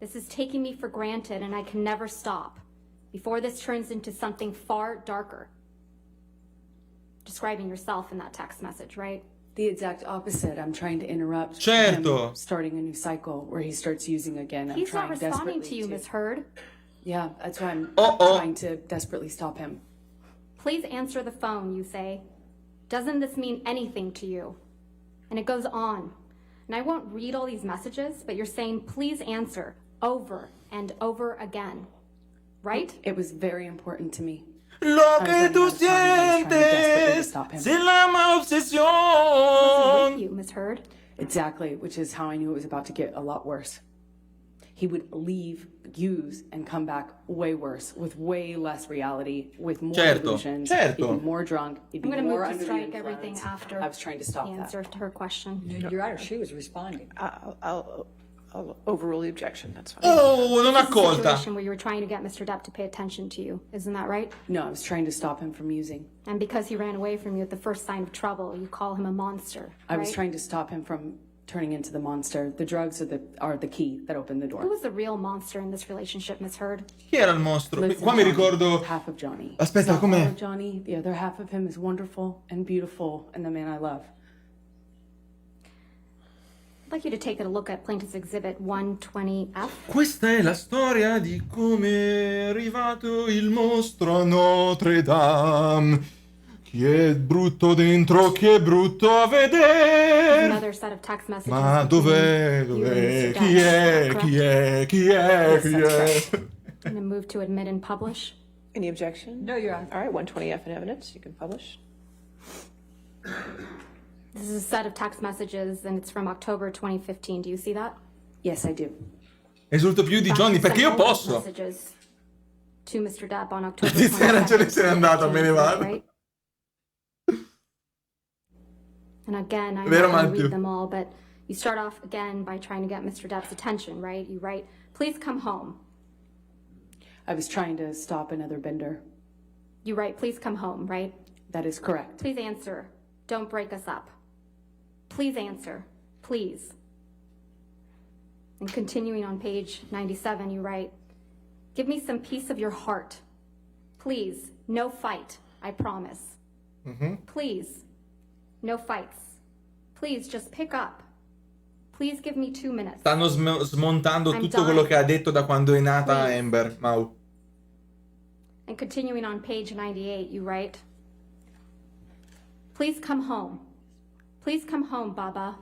This is taking me for granted and I can never stop before this turns into something far darker. Describing yourself in that text message, right? The exact opposite. I'm trying to interrupt Certo. him starting a new cycle where he starts using again. He's not responding to you, Ms. Heard. Yeah, that's why I'm trying to desperately stop him. Please answer the phone, you say. Doesn't this mean anything to you? And it goes on. And I won't read all these messages, but you're saying, please answer over and over again. Right? It was very important to me. Lo que tú sientes se llama obsesión. With you, Ms. Heard. Exactly, which is how I knew it was about to get a lot worse. He would leave, use, and come back way worse, with way less reality, with more delusions. He'd be more drunk. He'd be I'm going to more move to under the strike influence. everything after I was trying to stop the that. answer to her question. You're right, she was responding. I'll overrule the objection, that's fine. Oh, non This is a accolta. situation where you were trying to get Mr. Depp to pay attention to you. Isn't that right? No, I was trying to stop him from using. And because he ran away from you at the first sign of trouble, you call him a monster, I was right? trying to stop him from turning into the monster. The drugs are the key that opened the Who door. was the real monster in this relationship, Ms. Heard? Chi era il mostro? Listen, Qua mi Johnny, ricordo. half of Johnny. Aspetta, It's not com'è? all of Johnny, the other half of him is wonderful and beautiful and the man I love. I'd like you to take a look at Plaintiff's Exhibit 120F. Questa è la storia di come è arrivato il mostro a Notre Dame. Chi è brutto dentro, chi è brutto a vedere. Another set of text messages. Ma dov'è, between you dov'è, and Mr. chi Depp. è, Correct? chi è, chi è, chi è? I'm going to move to admit and publish. Any objection? No, you're on. All right, 120F in evidence, you can publish. This is a set of text messages, and it's from October 2015. Do you see that? Yes, I do. Esulto più di Johnny perché io posso. Messages to Mr. Depp on October Di sera 22nd, se n'è andata, me ne vado. right? And again, I'm Vero, not going to Maggio? read them all, but you start off again by trying to get Mr. Depp's attention, right? You write, please come home. I was trying to stop another bender. You write, please come home, right? That is correct. Please answer. Don't break us up. Please answer. Please. And continuing on page 97, you write, give me some piece of your heart. Please, no fight, I promise. Please, no fights. Please, just pick up. Please give me 2 minutes. Stanno smontando I'm tutto done. quello che ha detto da quando è nata Please. Amber. Mau. And continuing on page 98, you write, please come home. Please come home, Baba.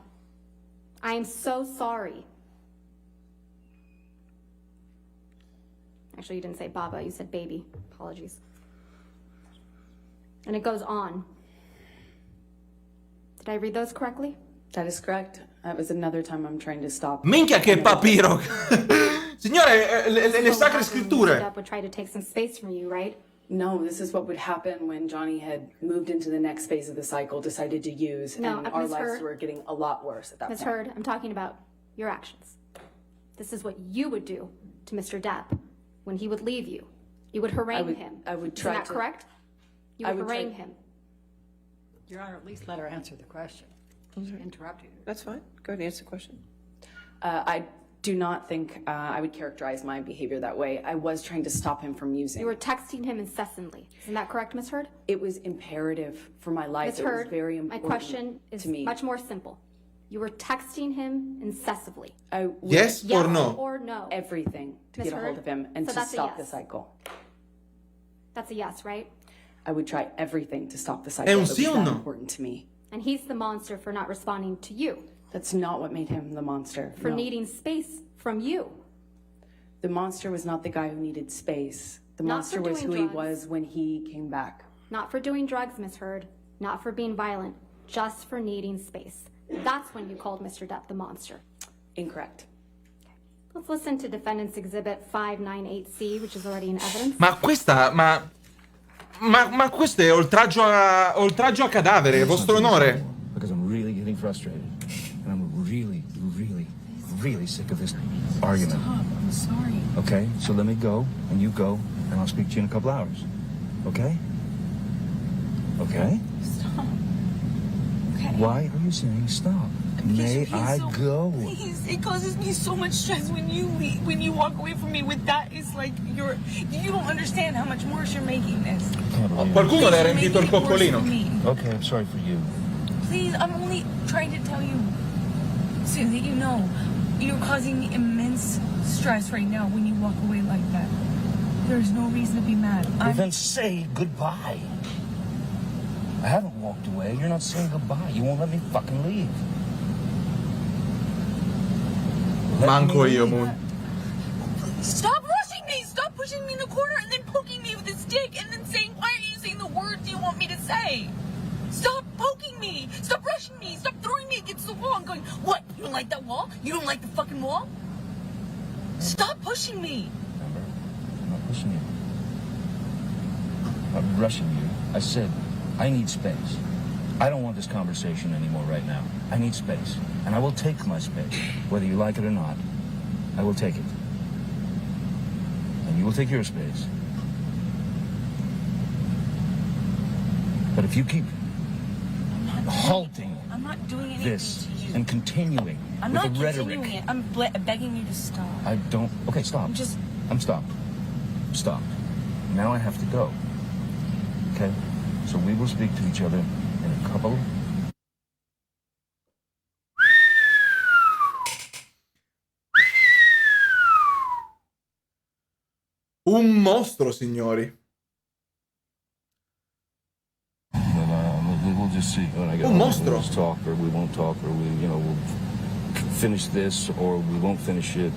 I am so sorry. Actually, you didn't say Baba, you said baby. Apologies. And it goes on. Did I read those correctly? That is correct. That was another time I'm trying to stop. Minchia che papiro! Signore, le sacre scritture. Depp would try to take some space from you, right? No, this is what would happen when Johnny had moved into the next phase of the cycle, decided to use, and our lives were getting a lot worse at that point. Ms. Heard, I'm talking about your actions. This is what you would do to Mr. Depp when he would leave you. You would harangue him. I would try Isn't that correct? You would harangue him. Your Honor, at least let her answer the question. She interrupted you. That's fine. Go ahead and answer the question. I do not think I would characterize my behavior that way. I was trying to stop him from using. You were texting him incessantly. Isn't that correct, Ms. Heard? It was imperative for my life. Ms. It was Heard, very my important question is to me. much more simple. You were texting him incessantly. Yes or no? Or no? Everything to Ms. get a hold Heard? of him and So to that's a stop the yes. cycle. That's a yes, right? I would try everything to stop the È cycle. un It was sì o that no? important to me. And he's the monster for not responding to you, That's not what made him the monster. for no. needing space from you. The monster was not the guy who needed space. The Not monster for was doing who he drugs. was when he came back. Not for doing drugs, Ms. Heard. Not for being violent. Just for needing space. That's when you called Mr. Depp the monster. Incorrect. Let's listen to Defendant's Exhibit 598C, which is already in evidence. Ma questa, ma questo è oltraggio a cadavere, vostro onore. Because I'm really getting frustrated. And I'm really, really, really sick of this argument. Stop, I'm sorry. Okay, so let me go, and you go, and I'll speak to you in a couple hours. Okay? Okay? Stop. Okay. Why are you saying stop? May I go? Please, it causes me so much stress when you leave, when you walk away from me with that. It's like you don't understand how much worse you're making this. Qualcuno le ha riempito il coccolino. Okay, I'm sorry for you. Please, I'm only trying to tell you so that you know you're causing me immense stress right now when you walk away like that. There's no reason to be mad. Well, then say goodbye. I haven't walked away. You're not saying goodbye. You won't let me fucking leave. Manco io, Moon. Stop rushing me! Stop pushing me in the corner and then poking me with a stick and then saying, why are you saying the words you want me to say? Stop poking me! Stop rushing me! Stop throwing me against the wall and going, what? You don't like that wall? You don't like the fucking wall? Stop pushing me! Remember? I'm not pushing you. I'm rushing you. I said, I need space. I don't want this conversation anymore right now. I need space. And I will take my space. Whether you like it or not, I will take it. And you will take your space. But if you keep halting I'm not doing anything this to you. and continuing I'm with not the rhetoric, continuing it. I'm begging you to stop. I don't. Okay, stop. I'm stopped. Stop. Now I have to go. Okay? So we will speak to each other in a couple. Un mostro, signori. We'll just see. When I get Un home, mostro. We'll just talk, or we won't talk, or we'll finish this, or we won't finish it.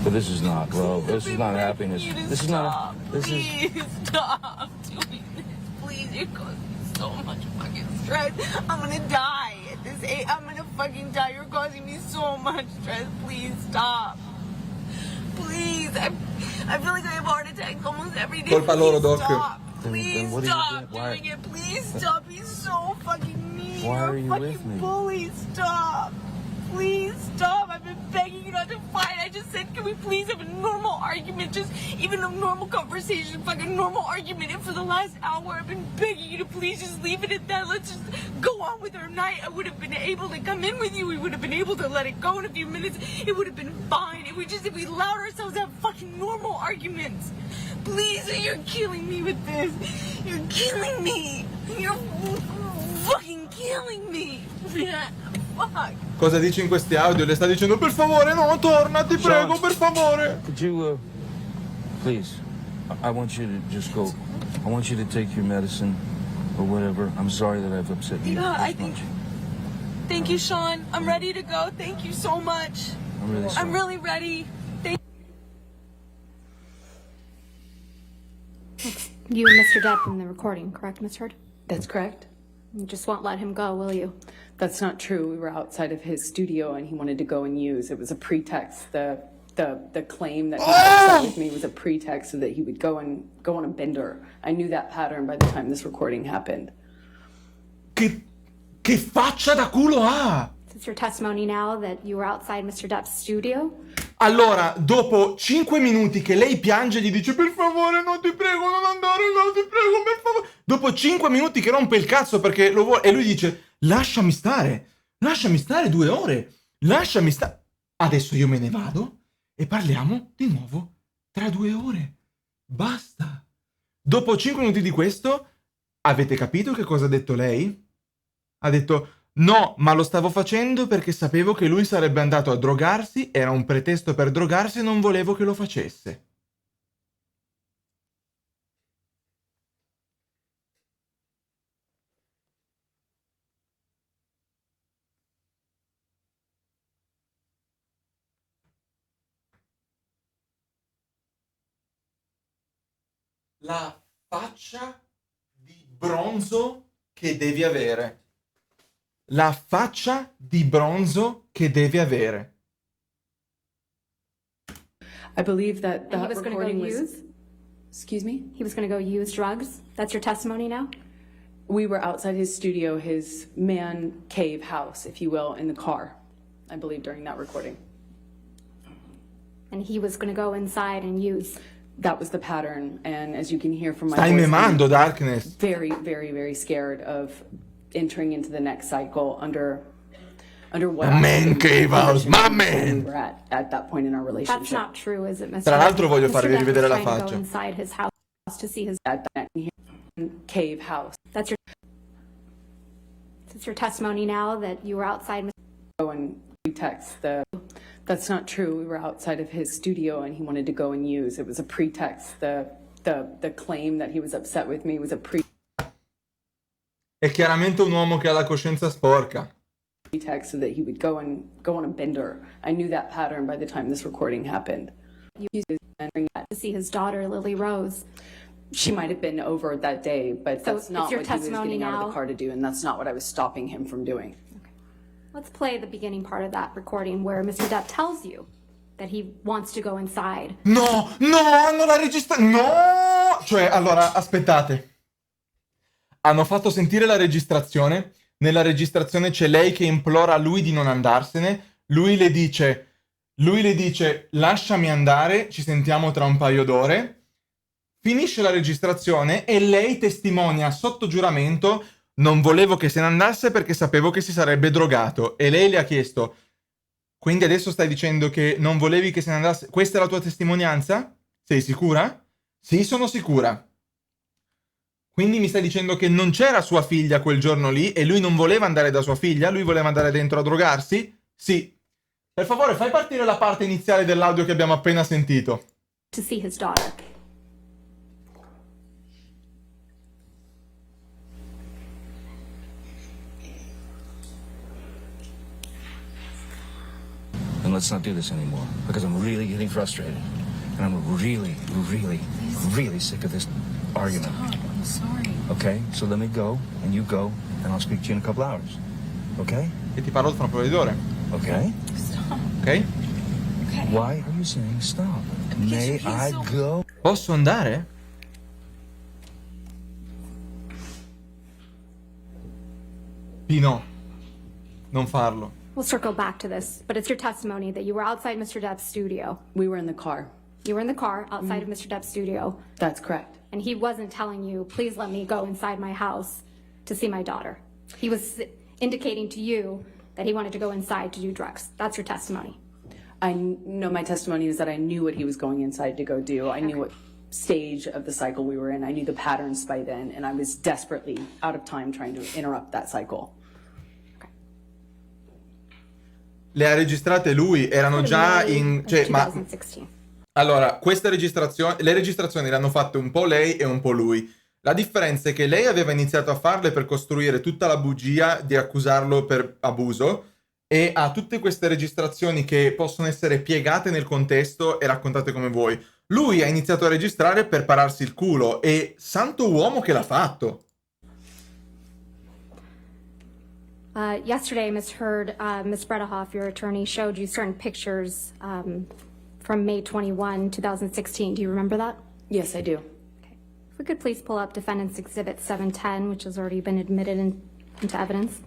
But this is not love. This is not happiness. This is not. Please stop doing this. Please, it causes me so much fucking stress. I'm gonna die at this age. I'm gonna fucking die. You're causing me so much stress. Please stop. Please, I feel like I have a heart attacks almost every day. Colpa loro, Please Doc. stop. Then Please what are you stop doing? Why- doing it. Please stop. He's so fucking mean. Why You're are a you fucking with me? bully. Stop. Please stop. I've been begging you not to fight. I just said, can we please have a normal argument? Just even a normal conversation, fucking normal argument. And for the last hour, I've been begging you to please just leave it at that. Let's just go on with our night. I would have been able to come in with you. We would have been able to let it go in a few minutes. It would have been fine. If we allowed ourselves to have fucking normal arguments. Please, you're killing me with this. You're killing me. You're fucking killing me. Fuck. Cosa dice in questi audio? Le sta dicendo per favore no, torna, ti prego, per favore. Could you, please? I want you to just go. I want you to take your medicine or whatever. I'm sorry that I've upset you. Yeah, I this think. much. Thank you, Sean. I'm ready to go. Thank you so much. I'm really sorry. I'm really ready. You and Mr. Depp in the recording, correct, Miss Heard? That's correct. You just won't let him go, will you? That's not true. We were outside of his studio and he wanted to go and use. It was a pretext. The claim that he was upset with me was a pretext so that he would go on a bender. I knew that pattern by the time this recording happened. Che faccia da culo ha? Is it your testimony now that you were outside Mr. Depp's studio? Allora, dopo 5 minuti che lei piange e gli dice per favore, no ti prego, non andare, no ti prego, per favore. Dopo 5 minuti che rompe il cazzo perché lo vuole e lui dice lasciami stare 2 ore, lasciami stare. Adesso io me ne vado e parliamo di nuovo tra 2 ore. Basta. Dopo 5 minuti di questo, avete capito che cosa ha detto lei? Ha detto no, ma lo stavo facendo perché sapevo che lui sarebbe andato a drogarsi, era un pretesto per drogarsi e non volevo che lo facesse. La faccia di bronzo che devi avere. La faccia di bronzo che devi avere. I believe that And he that was going to go recording was... use? Excuse me? He was going to go use drugs? That's your testimony now? We were outside his studio, his man cave house, if you will, in the car, I believe, during that recording. And he was going to go inside and use. That was the pattern, and as you can hear from my Stai voice, memando, I'm Darkness. very, very, very scared of entering into the next cycle under what A man cave house, my man! we were at that point in our relationship. That's not true, is it, Mr. Tra l'altro Depp? voglio Mr. farvi Depp rivedere was la trying to go faccia. inside his house to see his. At that cave house. That's your testimony now that you were outside. Go and pretext that's not true. We were outside of his studio and he wanted to go and use. It was a pretext. The claim that he was upset with me was a È chiaramente un uomo che ha la coscienza sporca. pretext so that he would go on a bender. I knew that pattern by the time this recording happened. To see his daughter, Lily Rose. She might have been over that day, but So that's it's not your what he was testimony getting out of now? the car to do, and that's not what I was stopping him from doing. Let's play the beginning part of that recording where Mr. Depp tells you that he wants to go inside. No, hanno la registrazione. No! Cioè, allora, aspettate. Hanno fatto sentire la registrazione. Nella registrazione c'è lei che implora a lui di non andarsene. Lui le dice, lasciami andare, ci sentiamo tra un paio d'ore. Finisce la registrazione e lei testimonia sotto giuramento: non volevo che se ne andasse perché sapevo che si sarebbe drogato. E lei le ha chiesto: quindi adesso stai dicendo che non volevi che se ne andasse? Questa è la tua testimonianza? Sei sicura? Sì, sono sicura. Quindi mi stai dicendo che non c'era sua figlia quel giorno lì e lui non voleva andare da sua figlia? Lui voleva andare dentro a drogarsi? Sì. Per favore, fai partire la parte iniziale dell'audio che abbiamo appena sentito. To see his daughter. And let's not do this anymore, because I'm really getting frustrated. And I'm really, really, really sick of this argument. Stop, I'm sorry. Okay? So let me go, and you go, and I'll speak to you in a couple hours. Okay? E ti parlo fra un paio d'ore. Okay? Stop. Ok? Okay. Why are you saying stop? Because May you're being I so- go? Posso andare? Pino, non farlo. We'll circle back to this, but it's your testimony that you were outside Mr. Depp's studio. We were in the car. You were in the car outside of Mr. Depp's studio, That's correct. and he wasn't telling you, please let me go inside my house to see my daughter. He was indicating to you that he wanted to go inside to do drugs. That's your testimony. I know my testimony is that I knew what he was going inside to go do. I knew what stage of the cycle we were in. I knew the patterns by then, and I was desperately out of time trying to interrupt that cycle. Le ha registrate lui, erano già in... Cioè, ma... 2016. Allora, questa registrazione... Le registrazioni le hanno fatte un po' lei e un po' lui. La differenza è che lei aveva iniziato a farle per costruire tutta la bugia di accusarlo per abuso, e ha tutte queste registrazioni che possono essere piegate nel contesto e raccontate come vuoi. Lui ha iniziato a registrare per pararsi il culo e santo uomo che l'ha fatto. Yesterday, Ms. Heard, Ms. Bredehoff, your attorney, showed you certain pictures from May 21, 2016. Do you remember that? Yes, I do. Okay. If we could please pull up Defendant's Exhibit 710, which has already been admitted into evidence.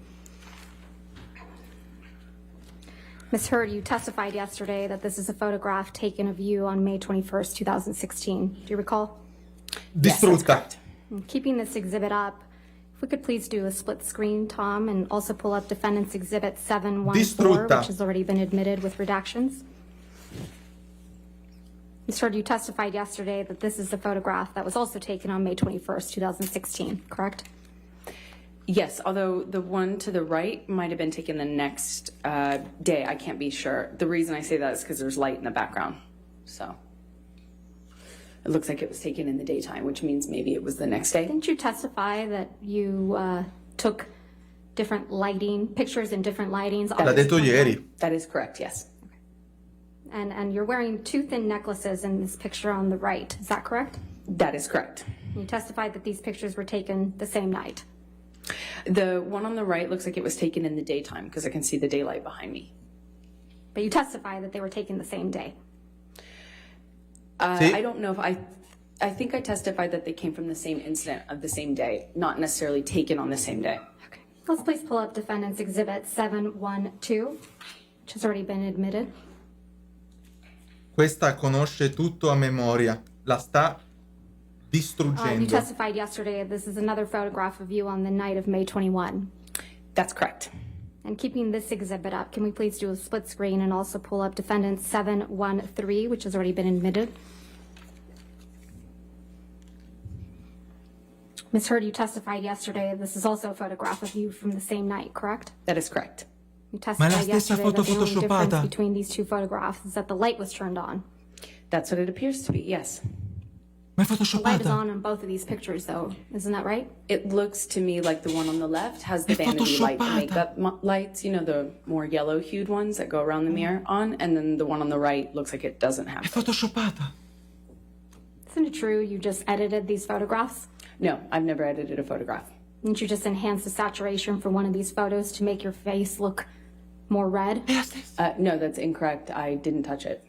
Ms. Heard, you testified yesterday that this is a photograph taken of you on May 21st, 2016. Do you recall? Distrutta. And keeping this exhibit up, if we could please do a split screen, Tom, and also pull up Defendant's Exhibit 714, Distrutta. which has already been admitted with redactions. Ms. Heard, you testified yesterday that this is a photograph that was also taken on May 21st, 2016, correct? Yes, although the one to the right might have been taken the next day. I can't be sure. The reason I say that is because there's light in the background. So it looks like it was taken in the daytime, which means maybe it was the next day. Didn't you testify that you took different lighting, pictures in different lightings? L'ha detto ieri. That is correct, yes. And you're wearing two thin necklaces in this picture on the right. Is that correct? That is correct. You testified that these pictures were taken the same night. The one on the right looks like it was taken in the daytime because I can see the daylight behind me. But you testified that they were taken the same day. I don't know if I think I testified that they came from the same incident of the same day, not necessarily taken on the same day. Okay. Let's please pull up Defendant's Exhibit 712, which has already been admitted. Questa conosce tutto a memoria. La sta You distruggendo. testified yesterday this is another photograph of you on the night of May 21. That's correct. And keeping this exhibit up, can we please do a split screen and also pull up Defendant 713, which has already been admitted? Ms. Heard, you testified yesterday this is also a photograph of you from the same night, correct? That is correct. You Ma è la testified stessa yesterday foto that the only difference photoshoppata. between these two photographs is that the light was turned on. That's what it appears to be, yes. Ma è The light is photoshoppata. on both of these pictures, though. Isn't that right? It looks to me like the one on the left has the È vanity light, the photoshoppata. makeup lights, you know, the more yellow hued ones that go around the mirror on, and then the one on the right looks like it doesn't have È those. photoshoppata. Isn't it true you just edited these photographs? No, I've never edited a photograph. Didn't you just enhance the saturation for one of these photos to make your face look more red? È la stessa. No, that's incorrect. I didn't touch it.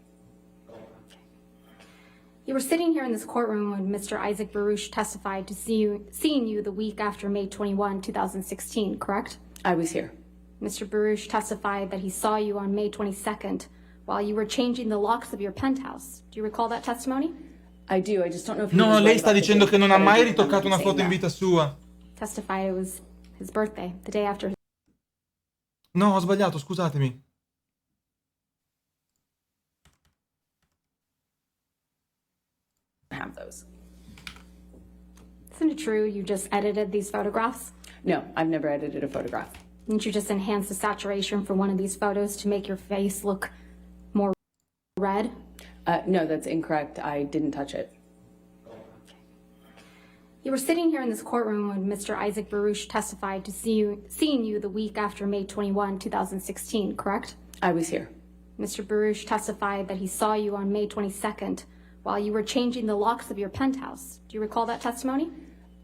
You were sitting here in this courtroom when Mr. Isaac Baruch testified to seeing you the week after May 21, 2016, correct? I was here. Mr. Baruch testified that he saw you on May 22nd while you were changing the locks of your penthouse. Do you recall that testimony? I do. I just don't know if he No, was lei right sta about the dicendo date, che non ha but I mai do remember ritoccato him una saying foto in that. vita sua. Testified it was his birthday, the day after his... No, ho sbagliato, scusatemi. Have those. Isn't it true you just edited these photographs? No, I've never edited a photograph. Didn't you just enhance the saturation for one of these photos to make your face look more red? No, that's incorrect. I didn't touch it. You were sitting here in this courtroom when Mr. Isaac Baruch testified to seeing you the week after May 21, 2016, correct? I was here. Mr. Baruch testified that he saw you on May 22nd while you were changing the locks of your penthouse. Do you recall that testimony?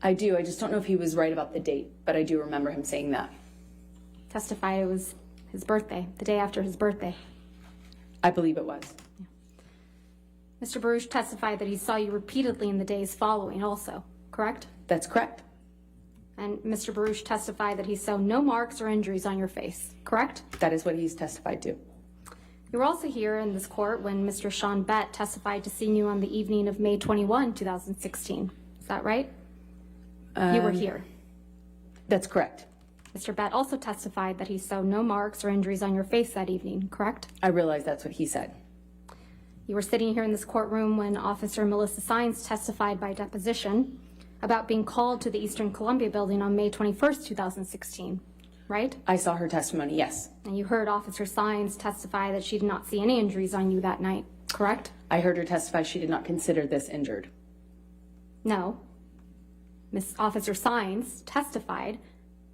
I do. I just don't know if he was right about the date, but I do remember him saying that. Testified it was his birthday, the day after his birthday. I believe it was. Mr. Baruch testified that he saw you repeatedly in the days following also, correct? That's correct. And Mr. Baruch testified that he saw no marks or injuries on your face, correct? That is what he's testified to. You were also here in this court when Mr. Sean Bett testified to seeing you on the evening of May 21, 2016. Is that right? You were here. That's correct. Mr. Bett also testified that he saw no marks or injuries on your face that evening, correct? I realize that's what he said. You were sitting here in this courtroom when Officer Melissa Sines testified by deposition about being called to the Eastern Columbia building on May 21st, 2016, right? I saw her testimony, yes. And you heard Officer Sines testify that she did not see any injuries on you that night, correct? I heard her testify she did not consider this injured. No. Miss Officer Sines testified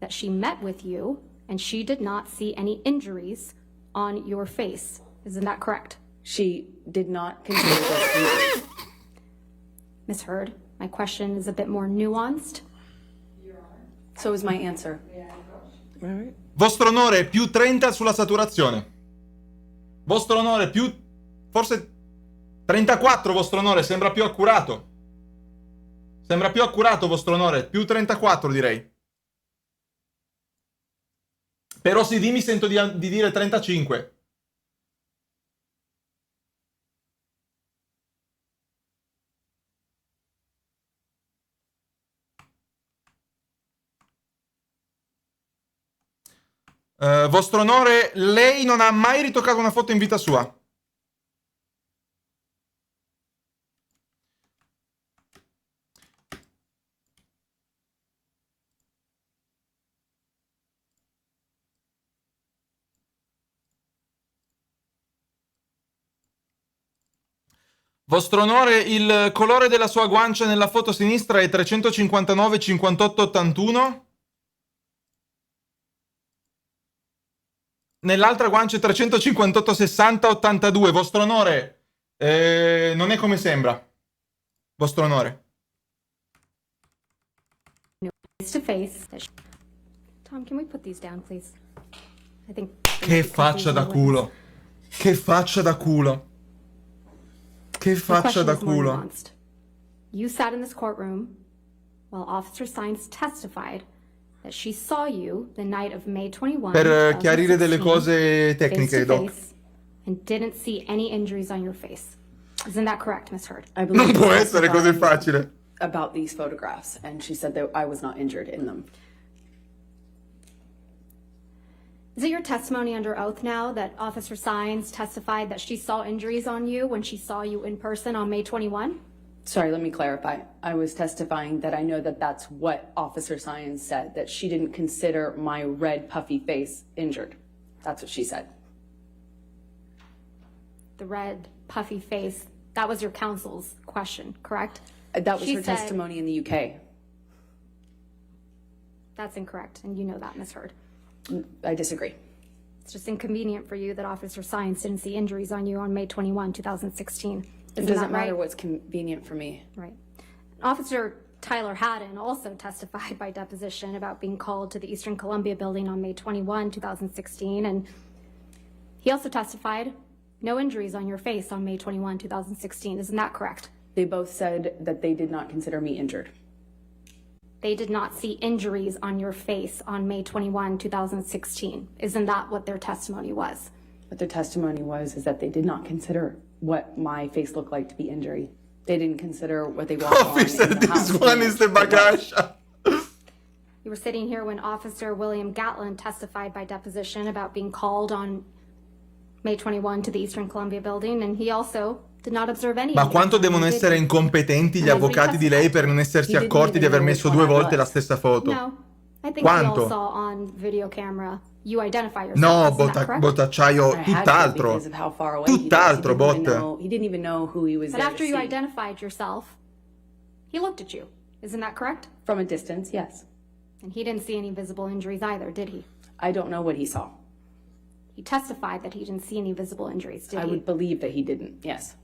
that she met with you and she did not see any injuries on your face. Isn't that correct? She did not consider this injured. Ms. Heard, my question is a bit more nuanced. So is my answer. Vostro onore, più 30 sulla saturazione. Vostro onore, più... forse 34, vostro onore, sembra più accurato. Sembra più accurato, vostro onore, più 34 direi. Però sì, mi sento di dire 35. Vostro onore, lei non ha mai ritoccato una foto in vita sua. Vostro onore, il colore della sua guancia nella foto sinistra è 359 58 81. Nell'altra guancia è 358 60 82. Vostro onore, non è come sembra. Vostro onore. Face to face. Tom, can we put these down, please? I think. Che faccia da culo. Che faccia da culo. Che faccia da culo. You sat in this courtroom while Officer Sines testified that she saw you the night of May 21. Per chiarire delle cose tecniche, Doc. And didn't see any injuries on your face. Isn't that correct, Ms. Heard? Non può essere così facile. About these photographs, and she said that I was not injured in them. Is it your testimony under oath now that Officer Sines testified that she saw injuries on you when she saw you in person on May 21? Sorry, let me clarify. I was testifying that I know that that's what Officer Sines said, that she didn't consider my red puffy face injured. That's what she said. The red puffy face, that was your counsel's question, correct? That was She her said- testimony in the UK. That's incorrect, and you know that, Ms. Heard. I disagree. It's just inconvenient for you that Officer Sines didn't see injuries on you on May 21, 2016. It Isn't doesn't that right? matter what's convenient for me. Right. Officer Tyler Haddon also testified by deposition about being called to the Eastern Columbia building on May 21, 2016, and he also testified no injuries on your face on May 21, 2016. Isn't that correct? They both said that they did not consider me injured. They did not see injuries on your face on May 21, 2016. Isn't that what their testimony was? What their testimony was is that they did not consider what my face looked like to be injury. They didn't consider what they walked on Officer, in the house. this one is the bagascia. You were sitting here when Officer William Gatlin testified by deposition about being called on May 21 to the Eastern Columbia building, and he also did not observe any. Ma quanto devono essere incompetenti gli avvocati di lei per non essersi accorti di aver messo 2 volte la stessa foto? No, I think we all Quanto? saw on video camera. You identify yourself. No, isn't that correct? bottacciaio, I had to tutt'altro. because of how far away he was. Tutt'altro, He didn't even bot. know- He didn't even know who he was But there after to you see. identified yourself, he looked at you. Isn't that correct? From a distance, yes. And he didn't see any visible injuries either, did he? I don't know what he saw. He testified that he didn't see any visible injuries, did I he? would believe that he didn't, yes.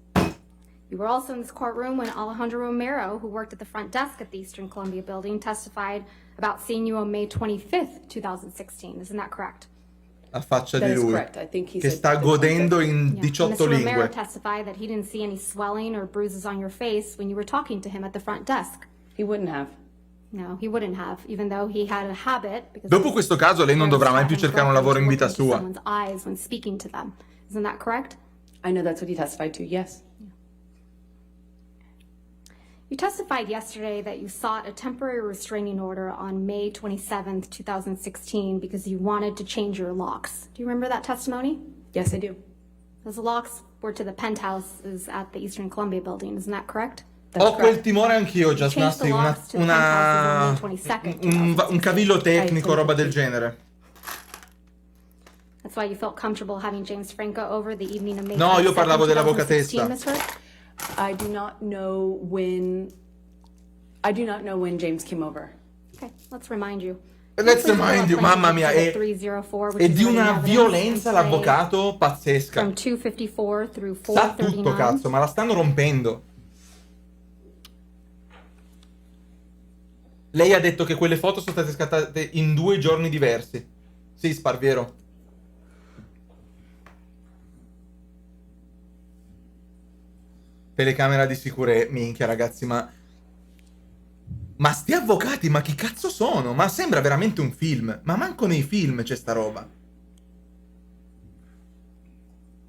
You were also in this courtroom when Alejandro Romero, who worked at the front desk at the Eastern Columbia building, testified about seeing you on May 25th, 2016. Isn't that correct? La faccia That di is lui, correct. I think he che said sta the godendo 25th. in Yeah. 18 Mr. Romero lingue. testified that he didn't see any swelling or bruises on your face when you were talking to him at the front desk. He wouldn't have. No, he wouldn't have, even though he had a habit. because Dopo questo caso lei non dovrà mai più cercare un lavoro in vita sua. Someone's eyes when speaking to them. Isn't that correct? I know that's what he testified to, yes. You testified yesterday that you sought a temporary restraining order on May 27th, 2016 because you wanted to change your locks. Do you remember that testimony? Yes, I do. Those locks were to the penthouses at the Eastern Columbia building, isn't that correct? Ho quel timore anch'io, Just Change the Nasty, locks to the penthouses on May 22nd, un cavillo tecnico, roba del genere. That's why you felt comfortable having James Franco over the evening of May No, io 22nd, parlavo 2016, dell'avvocatessa. Ms. Hurd? I do not know when James came over. Okay, let's remind you. Let's remind you, mamma mia, è 304, which di is written una evidence, violenza and play l'avvocato pazzesca. From 254 through Sa tutto, 439. cazzo, ma la stanno rompendo. Lei ha detto che quelle foto sono state scattate in 2 giorni diversi. Sì, Sparviero. Telecamera di sicurezza. Minchia, ragazzi, ma sti avvocati, ma chi cazzo sono? Ma sembra veramente un film. Ma manco nei film c'è sta roba.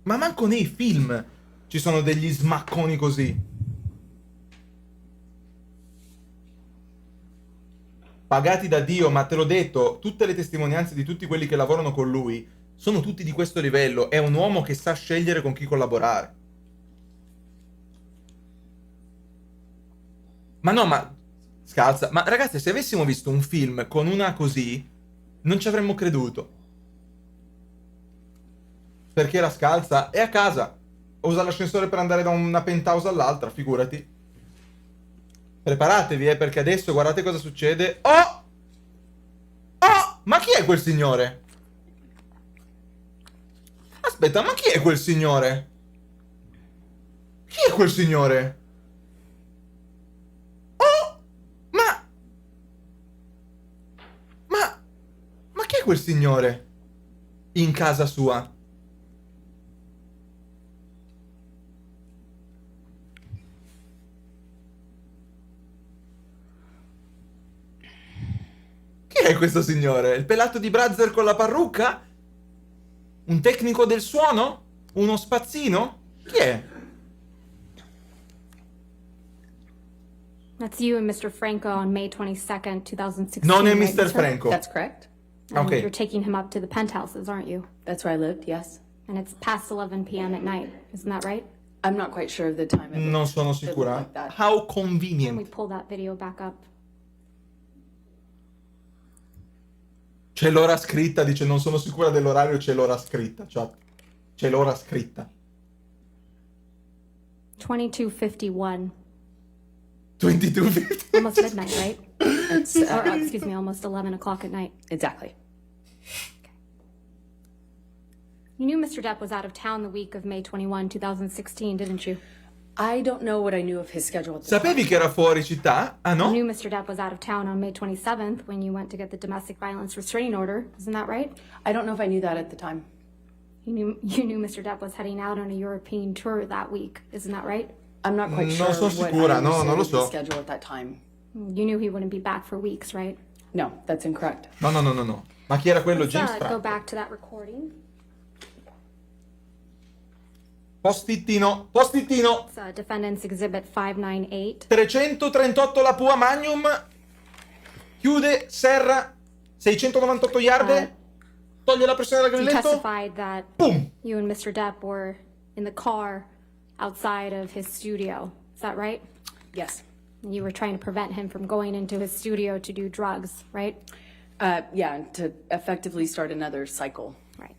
Ma manco nei film ci sono degli smacconi così. Pagati da Dio, ma te l'ho detto, tutte le testimonianze di tutti quelli che lavorano con lui sono tutti di questo livello. È un uomo che sa scegliere con chi collaborare. Ma no, ma scalza. Ma ragazzi, se avessimo visto un film con una così, non ci avremmo creduto. Perché la scalza è a casa. Usa l'ascensore per andare da una penthouse all'altra, figurati. Preparatevi, perché adesso guardate cosa succede. Oh! Oh! Ma chi è quel signore? Aspetta, ma chi è quel signore? Chi è quel signore? Oh! Ma chi è quel signore? In casa sua? Chi è questo signore? Il pelato di Brazzer con la parrucca? Un tecnico del suono? Uno spazzino? Chi è? That's you and Mr. Franco on May 22nd, 2016. Non è right, Mr. Franco. That's correct. And Okay. You're taking him up to the penthouses, aren't you? That's where I lived, yes. And it's past 11 p.m. at night, isn't that right? I'm not quite sure of the time. Non sono It looked sicura. like that. How Can we convenient. pull that video back up? C'è l'ora scritta, dice non sono sicura dell'orario, c'è l'ora scritta, chat. C'è l'ora scritta. 22:51. 22:50. Almost midnight, right? It's, Or, excuse me, almost 11 o'clock at night. exactly. You knew Mr. Depp was out of town the week of May 21, 2016, didn't you? I don't know what I knew of his schedule at the time. Sapevi che era fuori città? Ah You no? knew Mr. Depp was out of town on May 27th when you went to get the domestic violence restraining order, isn't that right? I don't know if I knew that at the time. You knew Mr. Depp was heading out on a European tour that week, isn't that right? I'm not quite Non sure sono what sicura, I no, understood non lo of his so. schedule at that time. You knew he wouldn't be back for weeks, right? No, that's incorrect. No. Ma chi era quello? Let's James go Franco. back to that recording. Postittino. It's Defendant's Exhibit 598. 338 la Pua Magnum. Chiude, serra. 698 yard. Toglie la pressione dal You grilletto. testified that Boom. you and Mr. Depp were in the car outside of his studio. Is that right? Yes. And you were trying to prevent him from going into his studio to do drugs, right? Yeah, and to effectively start another cycle. Right.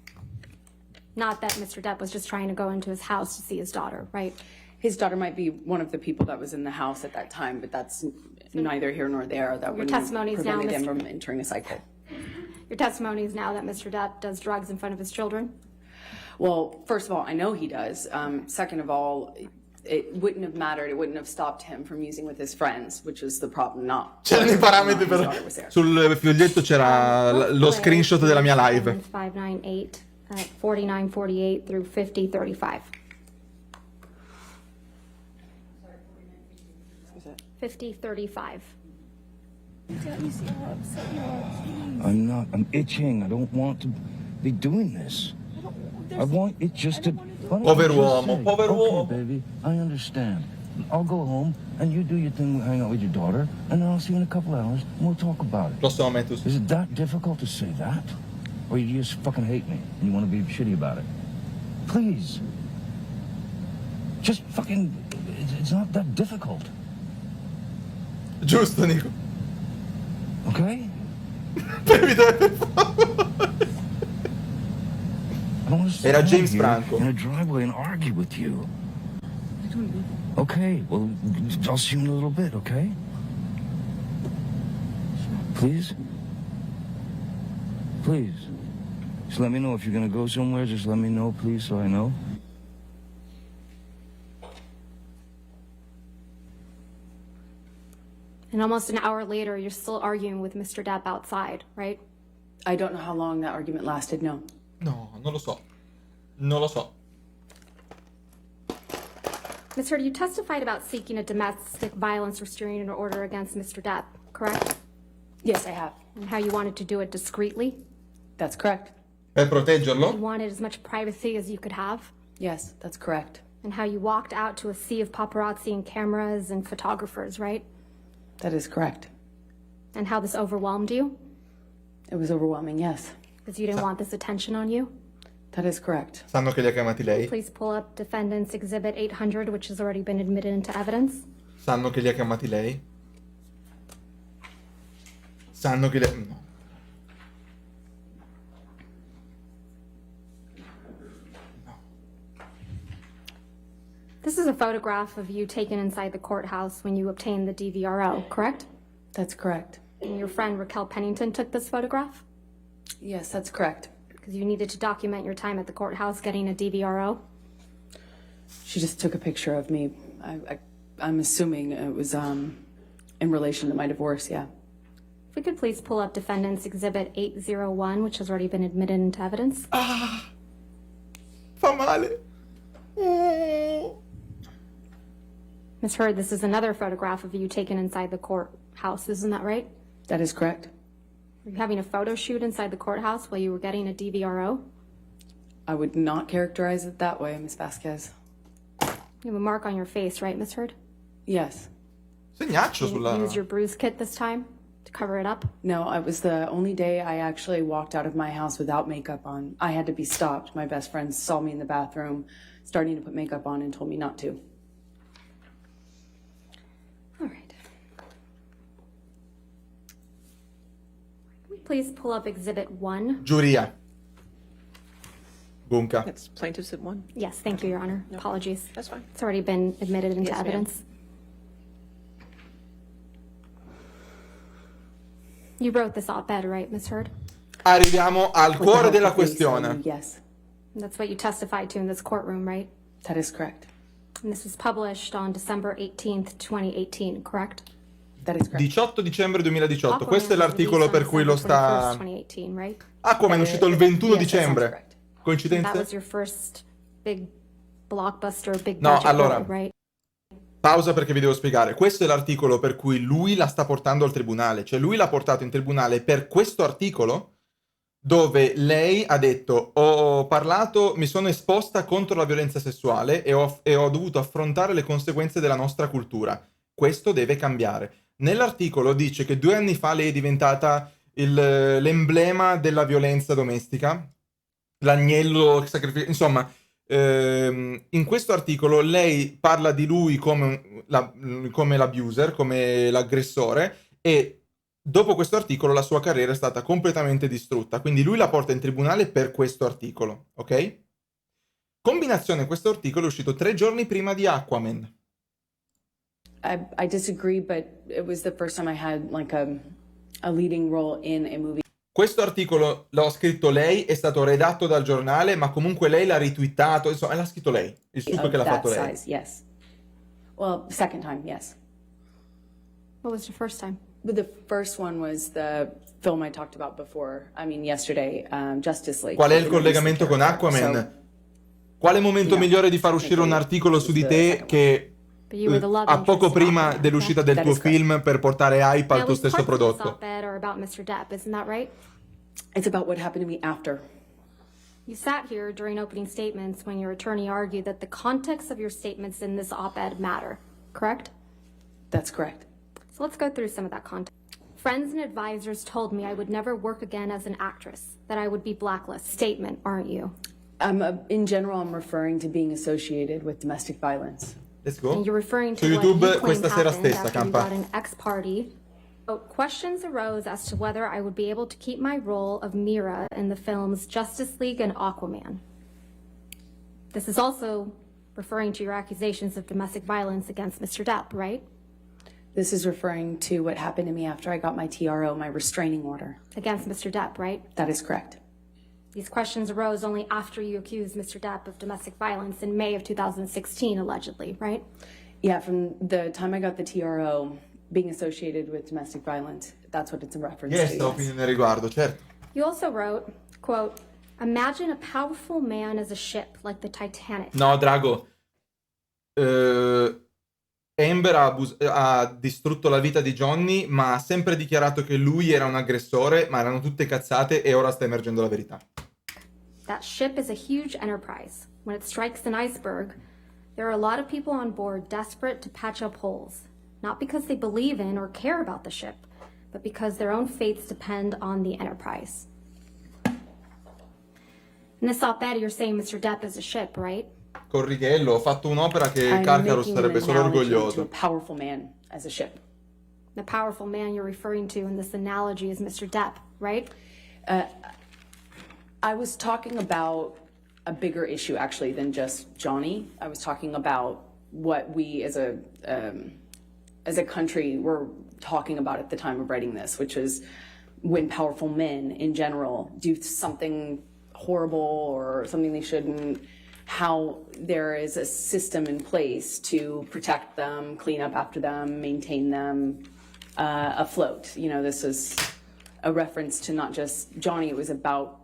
Not that Mr. Depp was just trying to go into his house to see his daughter, right? His daughter might be one of the people that was in the house at that time, but that's neither here nor there. That wouldn't testimony is now, prevented him Mr. from entering a cycle. Your testimony is now that Mr. Depp does drugs in front of his children? Well, first of all, I know he does. Second of all, it wouldn't have mattered. It wouldn't have stopped him from using with his friends, which is the problem. Not C'erano i parametri his daughter was per... there. Sul foglietto c'era lo screenshot della mia live. 598, 4948 through 5035. 5035. I'm not. I'm itching. I don't want to be doing this. I want it just to. Why don't you Pover'uomo, just say, pover'uomo. Okay, baby, I understand. I'll go home and you do your thing, hang out with your daughter, and then I'll see you in a couple hours and we'll talk about it. Lo so, Metus. Is it that difficult to say that? Or you just fucking hate me and you want to be shitty about it? Please. Just fucking. It's not that difficult. Giusto, Nico. Okay? I don't want to Era stand James here Franco. in a driveway and argue with you. Okay, well, I'll see you in a little bit, okay? Please? Please. Just let me know if you're gonna go somewhere. Just let me know, please, so I know. And almost an hour later, you're still arguing with Mr. Depp outside, right? I don't know how long that argument lasted, no. No, non lo so. Non lo so. Ms. Heard, you testified about seeking a domestic violence restraining order against Mr. Depp, correct? Yes, I have. And how you wanted to do it discreetly? That's correct. Per You proteggerlo? wanted as much privacy as you could have? Yes, that's correct. And how you walked out to a sea of paparazzi and cameras and photographers, right? That is correct. And how this overwhelmed you? It was overwhelming, yes. Because you didn't want this attention on you? That is correct. Sanno che li ha chiamati lei? Please pull up Defendant's Exhibit 800, which has already been admitted into evidence. Sanno che li ha chiamati lei? Sanno che li ha... No. This is a photograph of you taken inside the courthouse when you obtained the DVRO, correct? That's correct. And your friend Raquel Pennington took this photograph? Yes, that's correct. Because you needed to document your time at the courthouse getting a DVRO? She just took a picture of me. I'm assuming it was in relation to my divorce, yeah. If we could please pull up Defendant's Exhibit 801, which has already been admitted into evidence. Ah! Fa male. Oh. Ms. Heard, this is another photograph of you taken inside the courthouse, isn't that right? That is correct. Were you having a photo shoot inside the courthouse while you were getting a DVRO? I would not characterize it that way, Ms. Vasquez. You have a mark on your face, right, Ms. Heard? Yes. Segnaccio You sulla... used your bruise kit this time to cover it up? No, it was the only day I actually walked out of my house without makeup on. I had to be stopped. My best friend saw me in the bathroom starting to put makeup on and told me not to. All right. Can we please pull up Exhibit 1? Giuria. Bunka. That's plaintiffs at 1. Yes, thank you, Your Honor. No. Apologies. That's fine. It's already been admitted into Yes, ma'am. evidence. You wrote this op-ed, right, Ms. Heard? Arriviamo al cuore Without della the face on, questione. Yes, That's what you testified to in this courtroom, right? that is correct. And this was published on December 18th, 2018, correct? That is correct. 18 dicembre 2018. Aquaman Questo è was l'articolo released per on cui lo December 21st, sta... 2018, right? Aquaman è uscito il 21 Yes, that sounds dicembre. correct. That Coincidenze? was your first big blockbuster, big No, budget allora- role, right? Pausa perché vi devo spiegare. Questo è l'articolo per cui lui la sta portando al tribunale. Cioè lui l'ha portato in tribunale per questo articolo dove lei ha detto ho parlato, mi sono esposta contro la violenza sessuale e ho dovuto affrontare le conseguenze della nostra cultura. Questo deve cambiare. Nell'articolo dice che 2 anni fa lei è diventata l'emblema della violenza domestica, l'agnello sacrificato, insomma... in questo articolo lei parla di lui come l'abuser, come l'aggressore, e dopo questo articolo la sua carriera è stata completamente distrutta, quindi lui la porta in tribunale per questo articolo, ok? Combinazione, questo articolo è uscito 3 giorni prima di Aquaman. I disagree, but it was the first time I had like a leading role in a movie. Questo articolo l'ha scritto lei, è stato redatto dal giornale, ma comunque lei l'ha ritwittato, insomma, l'ha scritto lei, il succo che l'ha That fatto lei. size, yes. Well, second time, yes. What was the first time? But the first one was the film I talked about before. I mean, yesterday, Justice League. Qual è il collegamento con Aquaman? Quale momento migliore di far uscire un articolo su di te che But you were the love a poco interest in prima Aquaman, dell'uscita correct? del tuo film per portare hype al At tuo least stesso parts of this prodotto? op-ed are about Mr. Depp, isn't that right? It's about what happened to me after. You sat here during opening statements when your attorney argued that the context of your statements in this op-ed matter, correct? That's correct. So let's go through some of that context. Friends and advisors told me I would never work again as an actress, that I would be blacklisted. Statement, aren't you? In general, I'm referring to being associated with domestic violence. Let's go. And you're referring to Su what YouTube you claim questa sera happened stessa, after you Campa. got an ex-party. Questions arose as to whether I would be able to keep my role of Mira in the films Justice League and Aquaman. This is also referring to your accusations of domestic violence against Mr. Depp, right? This is referring to what happened to me after I got my TRO, my restraining order. Against Mr. Depp, right? That is correct. These questions arose only after you accused Mr. Depp of domestic violence in May of 2016, allegedly, right? Yeah, from the time I got the TRO, being associated with domestic violence. That's what it's in reference Yes, to. opinione a riguardo, certo. You also wrote, quote, imagine a powerful man as a ship like the Titanic. No, Drago. Amber ha distrutto la vita di Johnny, ma ha sempre dichiarato che lui era un aggressore, ma erano tutte cazzate e ora sta emergendo la verità. That ship is a huge enterprise. When it strikes an iceberg, there are a lot of people on board desperate to patch up holes, not because they believe in or care about the ship, but because their own fates depend on the enterprise. In this op-ed, you're saying Mr. Depp is a ship, right? Con Righello ho fatto un'opera che I'm Carcaros making sarebbe an solo analogy to a orgoglioso. powerful man as a ship. The powerful man you're referring to in this analogy is Mr. Depp, right? I was talking about a bigger issue actually than just Johnny. I was talking about what we as a country were talking about at the time of writing this, which is when powerful men in general do something horrible or something they shouldn't, how there is a system in place to protect them, clean up after them, maintain them afloat. You know, this is a reference to not just Johnny, it was about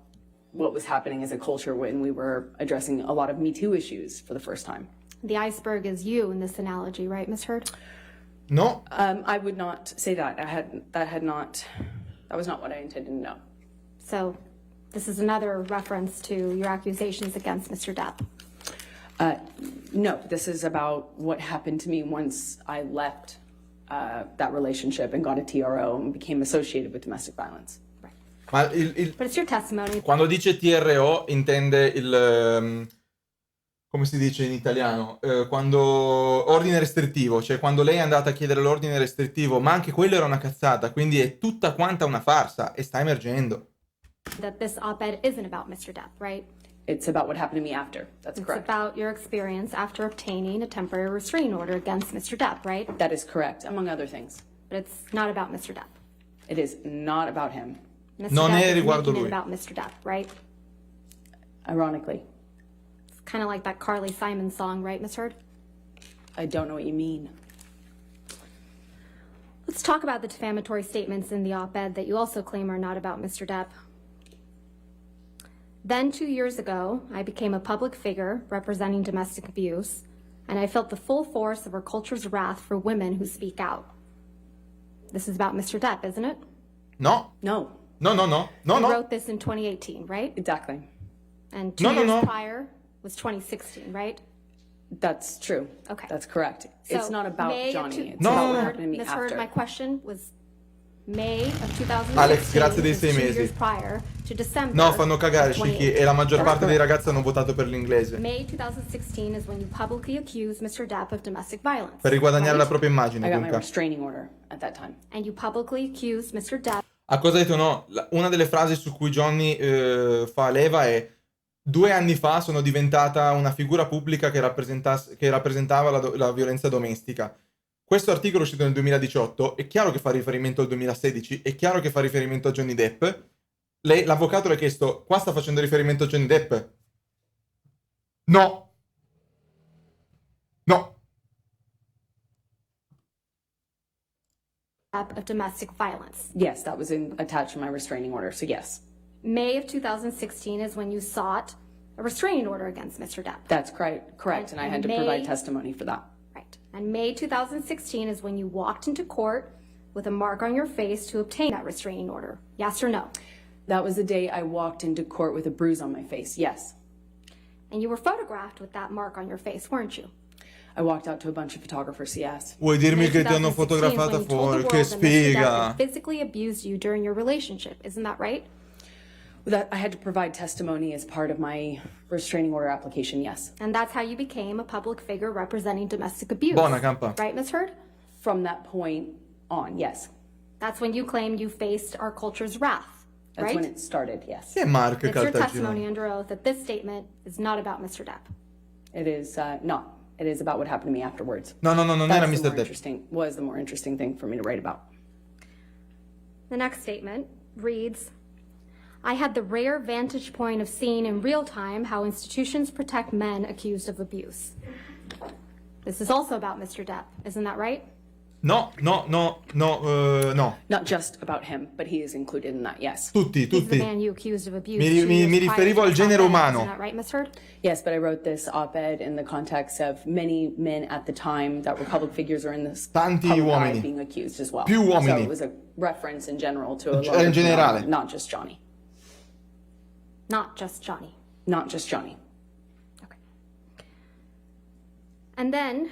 what was happening as a culture when we were addressing a lot of Me Too issues for the first time. The iceberg is you in this analogy, right, Ms. Heard? No, I would not say that. That was not what I intended to know. So this is another reference to your accusations against Mr. Depp. No, this is about what happened to me once I left that relationship and got a TRO and became associated with domestic violence. ma But it's your testimony. quando dice TRO intende il... come si dice in italiano? Quando... ordine restrittivo, cioè quando lei è andata a chiedere l'ordine restrittivo, ma anche quello era una cazzata, quindi è tutta quanta una farsa e sta emergendo. That this op-ed isn't about Mr. Depp, right? It's about what happened to me after. That's It's correct. about your experience after obtaining a temporary restraining order against Mr. Depp, right? That is correct, among other things. But it's not about Mr. Depp. It is not about him, Mr. Non Depp è is riguardo making lui. it about Mr. Depp, right? ironically. It's kind of like that Carly Simon song, right, Ms. Heard? I don't know what you mean. Let's talk about the defamatory statements in the op-ed that you also claim are not about Mr. Depp. Then 2 years ago, I became a public figure representing domestic abuse, and I felt the full force of our culture's wrath for women who speak out. This is about Mr. Depp, isn't it? No, No, no, no, no, no, You no. wrote this in 2018, right? exactly. And 2 No, no, years no. prior was 2016, right? That's true. Okay. That's correct. It's So, not about May of Johnny. It's No, about no, what no. happened to me Ms. Heard, after. my question was May of 2016 Alex, grazie dei was 6 2 mesi. years prior to December No, fanno cagare, of Shiki, e la maggior parte dei ragazzi hanno votato per l'inglese. May 2016 is when you publicly accused Mr. Depp of domestic violence. Per riguadagnare la right? propria immagine, I got my dunque. restraining order at that time. And you publicly accused Mr. Depp A cosa ha detto no? Una delle frasi su cui Johnny fa leva è: 2 anni fa sono diventata una figura pubblica che rappresentava la violenza domestica. Questo articolo è uscito nel 2018, è chiaro che fa riferimento al 2016, è chiaro che fa riferimento a Johnny Depp. L'avvocato le ha chiesto: qua sta facendo riferimento a Johnny Depp? No. No. of domestic violence. Yes, that was attached to my restraining order, so yes. May of 2016 is when you sought a restraining order against Mr. Depp. That's correct, and I had to provide testimony for that. Right. And May 2016 is when you walked into court with a mark on your face to obtain that restraining order. Yes or no? That was the day I walked into court with a bruise on my face, yes. And you were photographed with that mark on your face, weren't you? I walked out to a bunch of photographers, yes. Vuoi dirmi May che ti hanno 2016 is when fotografata you told the fuori? world Che that Mr. Depp spiga! had physically abused you during your relationship. Isn't that right? That I had to provide testimony as part of my restraining order application, yes. And that's how you became a public figure representing domestic abuse. Buona campa. Right, Ms. Heard? From that point on, yes. That's when you claimed you faced our culture's wrath, That's right? when it started, yes. Che Mark It's your Caltagirone? testimony under oath that this statement is not about Mr. Depp. It is not. It is about what happened to me afterwards. No, non era That's Mr. Depp. was the more interesting thing for me to write about. The next statement reads, I had the rare vantage point of seeing in real time how institutions protect men accused of abuse. This is also about Mr. Depp, isn't that right? No. Not just about him, but he is included in that, yes. Tutti. He's the man you accused of abuse. Mi riferivo al genere umano. Isn't that right, Ms. Heard? Yes, but I wrote this op-ed in the context of many men at the time that were public figures or in this Tanti public uomini. eye being accused as well. Più So uomini. it was a reference in general to a lot In of generale. not just Johnny. Not just Johnny. Not just Johnny. Okay. And then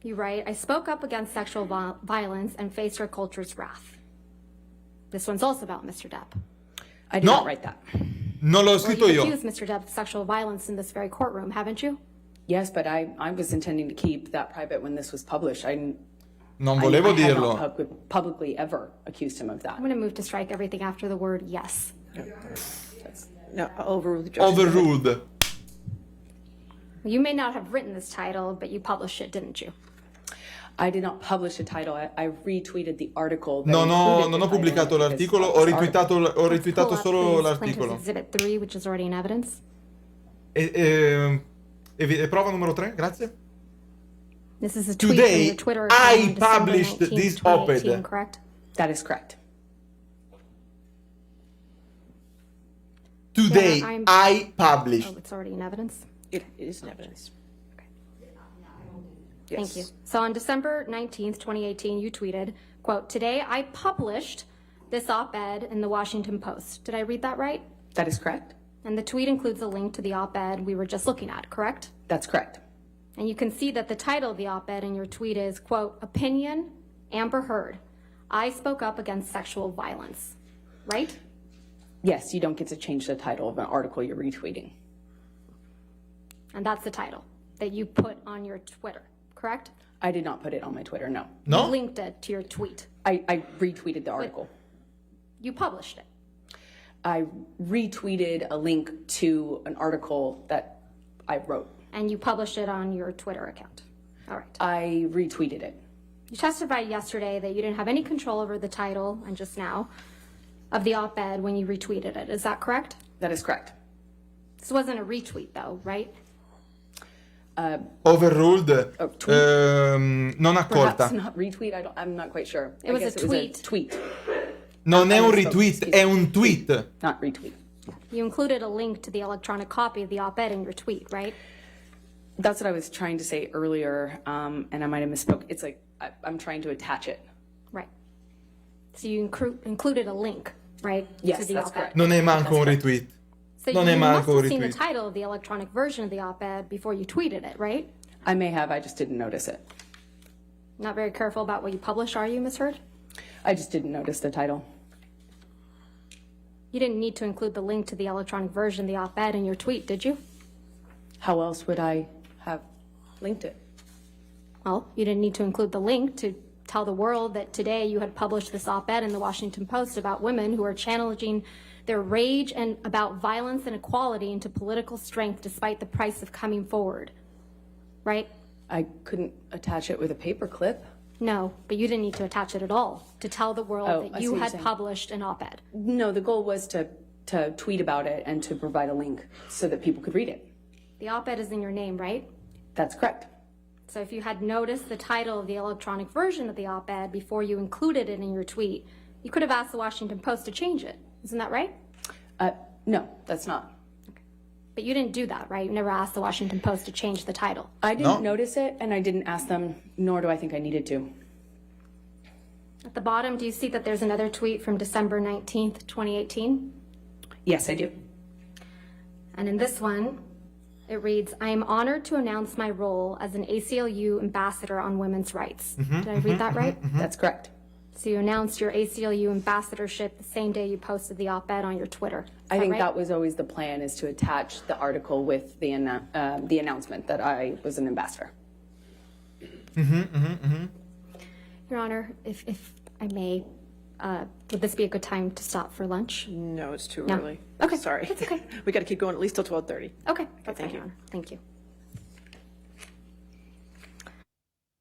you write, I spoke up against sexual violence and faced our culture's wrath. This one's also about Mr. Depp. I did not write that. Non l'ho Well, scritto you io. accused Mr. Depp of sexual violence in this very courtroom, haven't you? Yes, but I was intending to keep that private when this was published. Non volevo I had dirlo. not publicly ever accused him of that. I'm going to move to strike everything after the word yes. No, overruled the judge. Overruled. You may not have written this title, but you published it, didn't you? I did not publish a title. I retweeted the article. Non ho pubblicato l'articolo, ho retweetato solo l'articolo. Exhibit 3, which is already in evidence. Prova numero 3, grazie. This is a tweet Today, from your Twitter account I on December published 19th, this 2018, op-ed. correct? That is correct. Today, Yeah, I'm- I published. Oh, it's already in evidence? It is in evidence. Thank you. So on December 19th, 2018, you tweeted, quote, today I published this op-ed in the Washington Post. Did I read that right? That is correct. And the tweet includes a link to the op-ed we were just looking at, correct? That's correct. And you can see that the title of the op-ed in your tweet is, quote, opinion, Amber Heard. I spoke up against sexual violence, right? Yes, you don't get to change the title of an article you're retweeting. And that's the title that you put on your Twitter, correct? I did not put it on my Twitter, no. No? You linked it to your tweet. I retweeted the article. You published it. I retweeted a link to an article that I wrote. And you published it on your Twitter account. All right. I retweeted it. You testified yesterday that you didn't have any control over the title, and just now, of the op-ed when you retweeted it. Is that correct? That is correct. This wasn't a retweet, though, right? Overruled. Tweet. Non accolta. Perhaps not retweet. I'm not quite sure. It was I a guess tweet. Tweet. Non è un I misspoke, retweet, excuse è me. un tweet. Not retweet. You included a link to the electronic copy of the op-ed in your tweet, right? That's what I was trying to say earlier, and I might have misspoke. It's like I'm trying to attach it. Right. So you included a link, right? Yes, to the that's op-ed. correct. Non è manco un retweet. So Non you è must manco un have seen the retweet. title of the electronic version of the op-ed before you tweeted it, right? I may have. I just didn't notice it. Not very careful about what you publish, are you, Ms. Heard? I just didn't notice the title. You didn't need to include the link to the electronic version of the op-ed in your tweet, did you? How else would I have linked it? Well, you didn't need to include the link to tell the world that today you had published this op-ed in the Washington Post about women who are channeling their rage and about violence and equality into political strength despite the price of coming forward. Right? I couldn't attach it with a paper clip. No, but you didn't need to attach it at all to tell the world Oh, I that see you what you're had saying. published an op-ed. No, the goal was to tweet about it and to provide a link so that people could read it. The op-ed is in your name, right? That's correct. So if you had noticed the title of the electronic version of the op-ed before you included it in your tweet, you could have asked the Washington Post to change it. Isn't that right? No, that's not. But you didn't do that, right? You never asked the Washington Post to change the title. I didn't notice it, and I didn't ask them, nor do I think I needed to. At the bottom, do you see that there's another tweet from December 19th, 2018? Yes, I do. And in this one, it reads, I am honored to announce my role as an ACLU ambassador on women's rights. Did I read that right? That's correct. So you announced your ACLU ambassadorship the same day you posted the op-ed on your Twitter. I think right? that was always the plan, is to attach the article with the announcement that I was an ambassador. Your Honor, if I may, would this be a good time to stop for lunch? No, it's too No. early. Okay. Sorry. It's okay. We got to keep going at least till 12:30. Okay, that's thank fine, you. Your Honor. Thank you.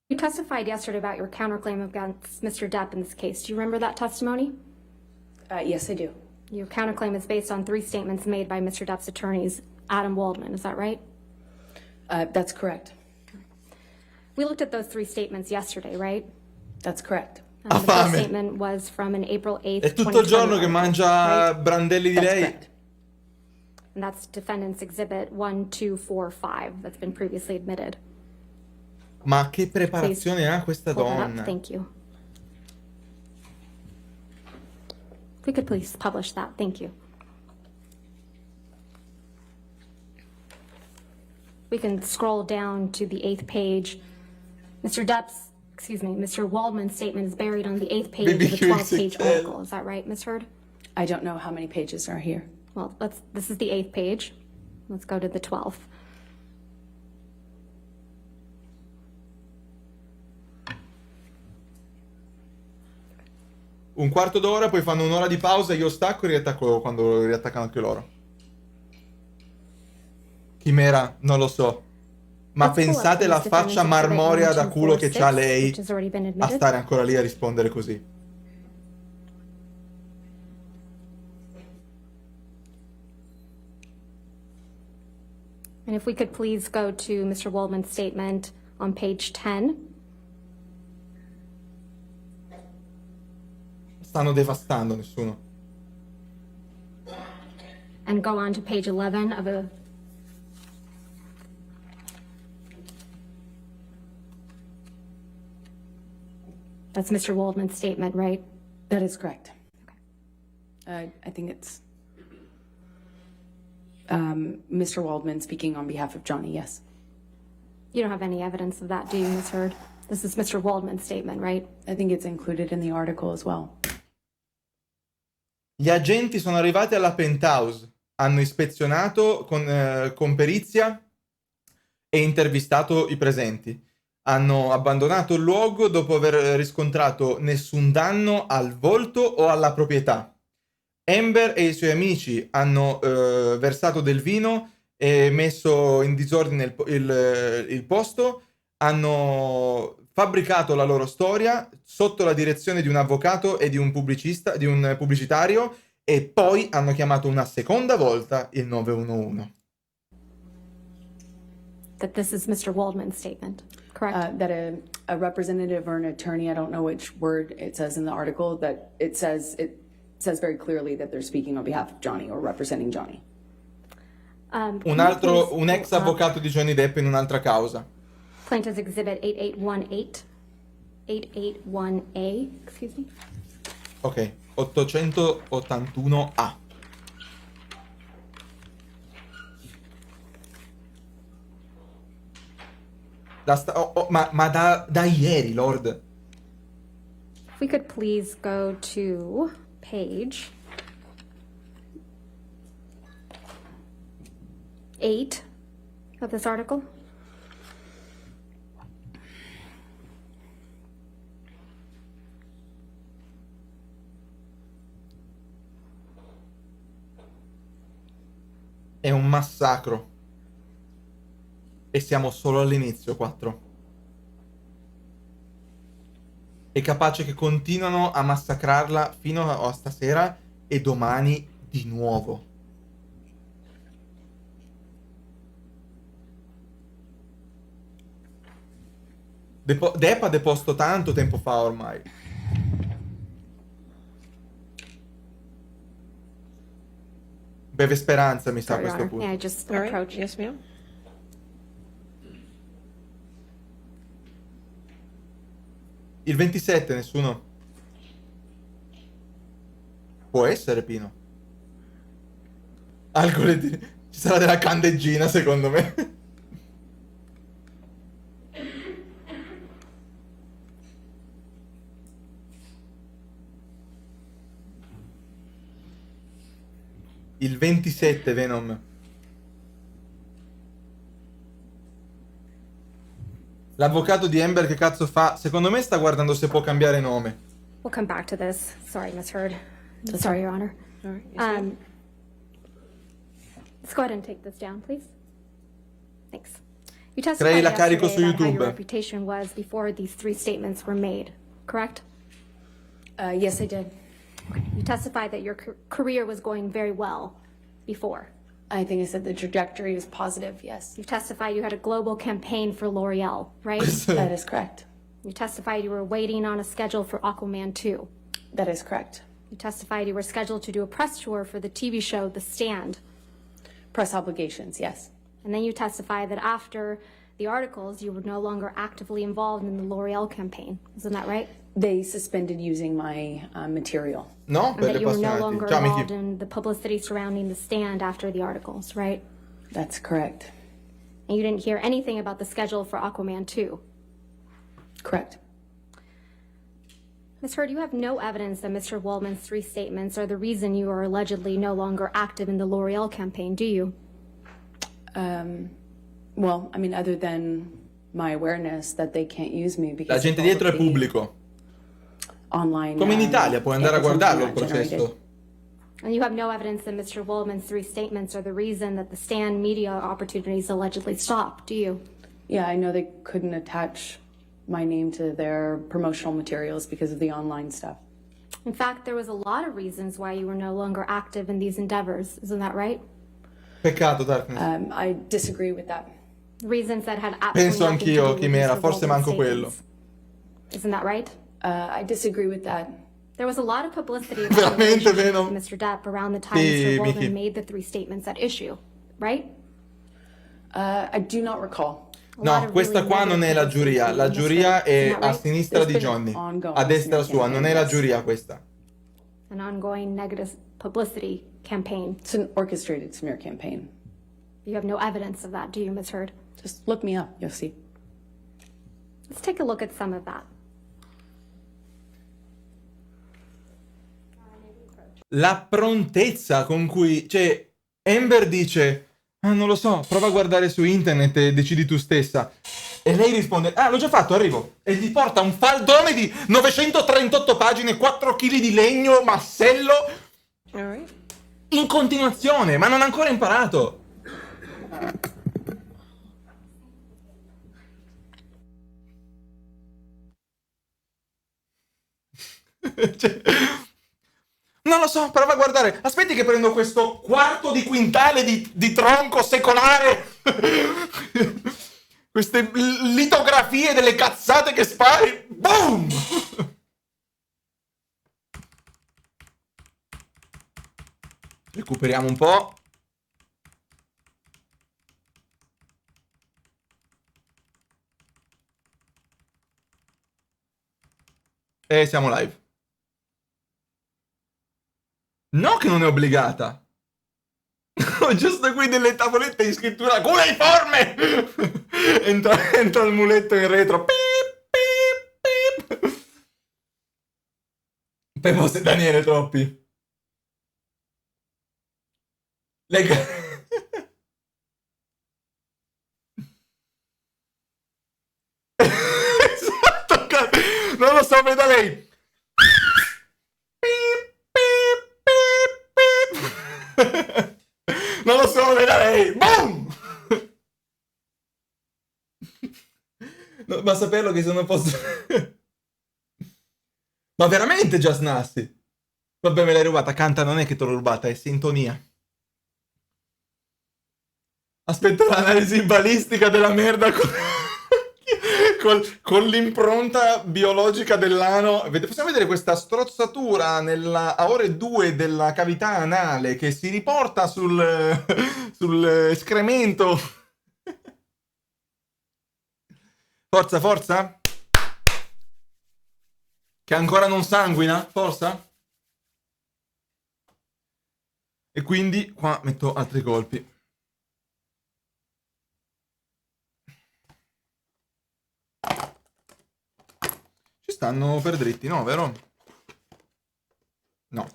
You testified yesterday about your counterclaim against Mr. Depp in this case. Do you remember that testimony? Yes, I do. Your counterclaim is based on 3 statements made by Mr. Depp's attorneys, Adam Waldman. Is that right? That's correct. We looked at those 3 statements yesterday, right? That's correct. Ha The first fame. statement was from an April 8th, È tutto il giorno che 2020 mangia article, right? brandelli di That's lei. correct. And that's Defendant's Exhibit 1, 2, 4, 5 that's been previously admitted. Ma che preparazione ha questa Pull that up. donna? Thank you. If we could please publish that. Thank you. We can scroll down to the 8th page. Mr. Waldman's statement is buried on the 8th page of the 12-page article. Is that right, Ms. Heard? I don't know how many pages are here. Well, this is the 8th page. Let's go to the 12th. Un quarto d'ora, poi fanno un'ora di pausa, io stacco e riattacco quando riattaccano anche loro. Chimera, non lo so. Ma Let's pull up pensate la this faccia Defendant's Exhibit marmorea 1, da 2, culo 4, che c'ha 6, lei which has already been a admitted. stare ancora lì a rispondere così. And if we could please go to Mr. Waldman's statement on page 10. Stanno devastando nessuno. And go on to page 11 of a... That's Mr. Waldman's statement, right? That is correct. I think it's Mr. Waldman speaking on behalf of Johnny, yes. You don't have any evidence of that, do you, Ms. Heard? This is Mr. Waldman's statement, right? I think it's included in the article as well. Gli agenti sono arrivati alla penthouse, hanno ispezionato con perizia e intervistato i presenti. Hanno abbandonato il luogo dopo aver riscontrato nessun danno al volto o alla proprietà. Amber e i suoi amici hanno versato del vino e messo in disordine il posto, hanno fabbricato la loro storia sotto la direzione di un avvocato e di un pubblicitario e poi hanno chiamato una seconda volta il 911. That this is Mr. Waldman's statement, correct? That a representative or an attorney, I don't know which word it says in the article, that it says very clearly that they're speaking on behalf of Johnny or representing Johnny. Un ex avvocato di Johnny Depp in un'altra causa. Plaintiff's Exhibit 8818. 8818A, excuse me. Ok, 881A. Ma da ieri, Lord. If we could please go to page 8 of this article. È un massacro. E siamo solo all'inizio, 4. È capace che continuano a massacrarla fino a stasera e domani di nuovo. Depp ha deposto tanto tempo fa ormai. Beve speranza, mi sa, a Sorry, questo Your Honor. punto. May I just All right. approach? Yes, ma'am. Il 27, nessuno? Può essere, Pino. Alcol ci sarà della candeggina, secondo me. Il 27, Venom. L'avvocato di Amber che cazzo fa? Secondo me sta guardando se può cambiare nome. We'll come back to this. Sorry, Ms. Heard. Sorry, Your Honor. All right. Yes, ma'am. Let's go ahead and take this down, please. Thanks. You Crei testified la carico yesterday su about how YouTube. your reputation was before these 3 statements were made, correct? Yes, I did. You testified that your career was going very well before. I think I said the trajectory is positive, yes. You've testified you had a global campaign for L'Oreal, right? That is correct. You testified you were waiting on a schedule for Aquaman 2. That is correct. You testified you were scheduled to do a press tour for the TV show The Stand. Press obligations, yes. And then you testified that after the articles, you were no longer actively involved in the L'Oreal campaign. Isn't that right? They suspended using my material. No, And that you were no longer involved in the publicity surrounding The Stand after the articles, right? That's correct. And you didn't hear anything about the schedule for Aquaman 2. Correct. Ms. Heard, you have no evidence that Mr. Waldman's 3 statements are the reason you are allegedly no longer active in the L'Oreal campaign, do you? Well, I mean, other than my awareness that they can't use me because La gente dietro è pubblico. Online. Come in Italia, puoi andare a guardarlo il processo. And you have no evidence that Mr. Waldman's 3 statements are the reason that the Stand media opportunities allegedly stopped, do you? Yeah, I know they couldn't attach my name to their promotional materials because of the online stuff. In fact, there was a lot of reasons why you were no longer active in these endeavors. Isn't that right? Peccato, Darkness. I disagree with that. Reasons that had absolutely Penso nothing to do anch'io, with Chimera, Mr. forse Waldman's manco quello. statements. Isn't that right? I disagree with that. There was a lot of publicity Veramente, about Venom. Mr. Depp around the time Sì, Mr. Waldman Vicky. made the 3 statements at issue, right? I do not recall. No, questa qua non è la giuria. La giuria è a sinistra di There's Johnny. been ongoing A destra smear sua, non è la campaign, giuria questa. An ongoing negative publicity campaign. It's an orchestrated smear campaign. You have no evidence of that, do you, Ms. Heard? Just look me up, you'll see. Let's take a look at some of that. La prontezza con cui... Cioè, Amber dice... Ah, non lo so, prova a guardare su internet e decidi tu stessa. E lei risponde, ah, l'ho già fatto, arrivo. E gli porta un faldone di 938 pagine, 4 kg di legno, massello, All right. in continuazione, ma non ha ancora imparato. Cioè, non lo so, prova a guardare. Aspetti che prendo questo quarto di quintale di tronco secolare. Queste litografie delle cazzate che spari. Boom! Recuperiamo un po'. E siamo live. No che non è obbligata. Ho giusto qui delle tavolette di scrittura cuneiforme. entra il muletto in retro. Pip, pip, pip. Però se Daniele troppi. Esatto, non lo so, veda lei. Non lo so, veda lei. Boom! No, ma saperlo che se non posso... Ma veramente Just Nasty? Vabbè, me l'hai rubata. Canta, non è che te l'ho rubata, è sintonia. Aspetta l'analisi balistica della merda con l'impronta biologica dell'ano. Possiamo vedere questa strozzatura a ore 2 della cavità anale che si riporta sul escremento. Forza, forza. Che ancora non sanguina. Forza. E quindi qua metto altri colpi. Ci stanno per dritti, no, vero? No.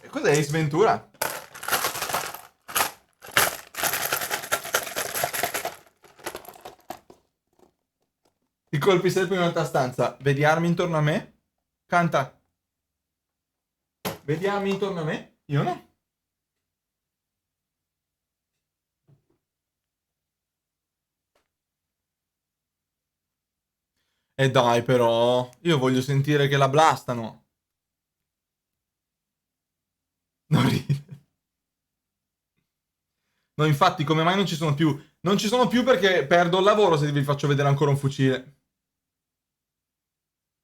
E cos'è Ace Ventura? I colpi sempre in un'altra stanza. Vedi armi intorno a me? Canta. Vedi armi intorno a me? Io no. E dai però, io voglio sentire che la blastano. Non ride. No, infatti, come mai non ci sono più? Non ci sono più perché perdo il lavoro se vi faccio vedere ancora un fucile.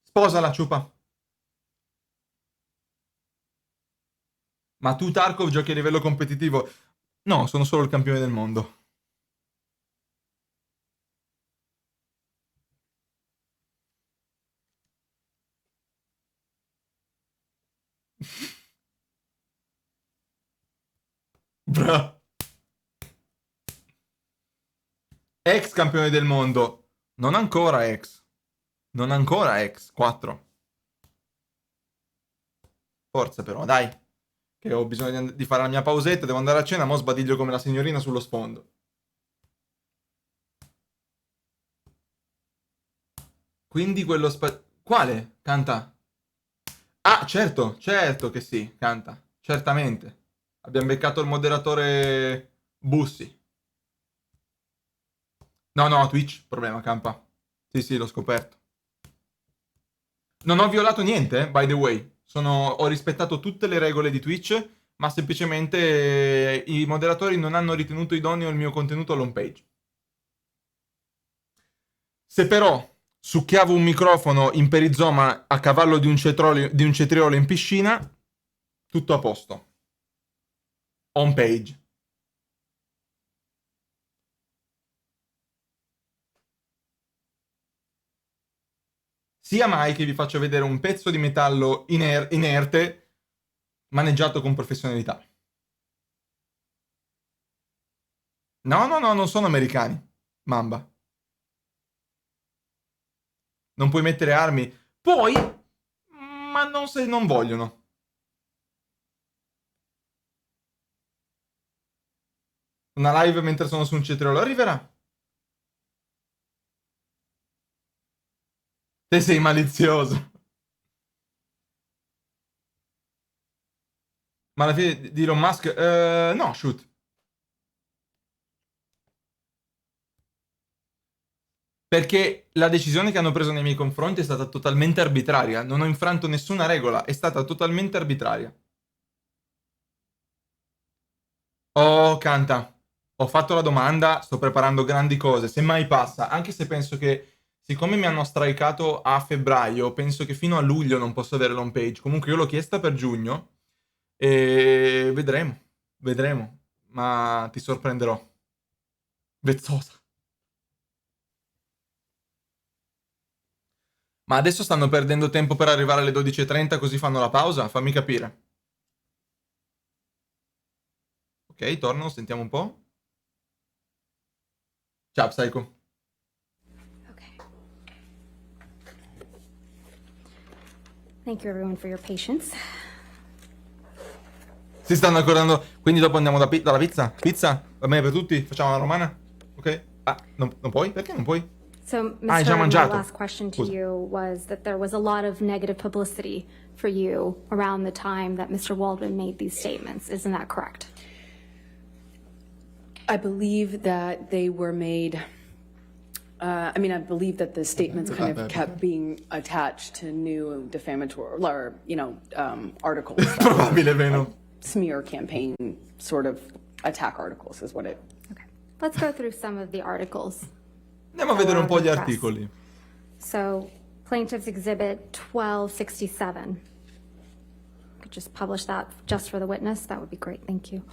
Sposala, ciupa. Ma tu, Tarkov, giochi a livello competitivo? No, sono solo il campione del mondo. Bra. Ex campione del mondo. Non ancora ex. Non ancora ex. 4. Forza però, dai. Che ho bisogno di fare la mia pausetta, devo andare a cena, mo sbadiglio come la signorina sullo sfondo. Quindi quello quale? Canta? Ah, certo, certo che sì, canta. Certamente. Abbiamo beccato il moderatore Bussi. No, no, Twitch, problema, campa. Sì, sì, l'ho scoperto. Non ho violato niente, by the way. Ho rispettato tutte le regole di Twitch, ma semplicemente i moderatori non hanno ritenuto idoneo il mio contenuto all'home page. Se però succhiavo un microfono in perizoma a cavallo di un cetriolo in piscina, tutto a posto. Home page. Sia mai che vi faccio vedere un pezzo di metallo inerte maneggiato con professionalità. No, no, no, non sono americani. Mamba. Non puoi mettere armi. Puoi, ma non se non vogliono. Una live mentre sono su un cetriolo arriverà. Te sei malizioso. Ma alla fine di Elon Musk... no, shoot. Perché la decisione che hanno preso nei miei confronti è stata totalmente arbitraria. Non ho infranto nessuna regola, è stata totalmente arbitraria. Oh, canta. Ho fatto la domanda, sto preparando grandi cose. Se mai passa, anche se penso che, siccome mi hanno strikeato a febbraio, penso che fino a luglio non posso avere l'home page. Comunque io l'ho chiesta per giugno e vedremo. Vedremo. Ma ti sorprenderò. Vezzosa. Ma adesso stanno perdendo tempo per arrivare alle 12:30 così fanno la pausa? Fammi capire. Ok, torno, sentiamo un po'. Ciao, Psycho. Okay. Thank you everyone for your patience. Si stanno accordando. Quindi dopo andiamo dalla pizza? Pizza? Va bene per tutti? Facciamo la romana? Ok? Ah, non puoi? Perché non puoi? So, hai già Mr. My mangiato. last question to you was that there was a lot of negative publicity for you around the time that Mr. Waldman made these statements. Isn't that correct? I believe that they were made, I believe that the statements kind of kept being attached to new defamatory, or, articles. Probabile, vero? Smear campaign sort of attack articles is what it... Okay. Let's go through some of the articles. Andiamo a vedere un po' gli articoli. So, Plaintiff's Exhibit 1267. Could just publish that just for the witness. That would be great. Thank you.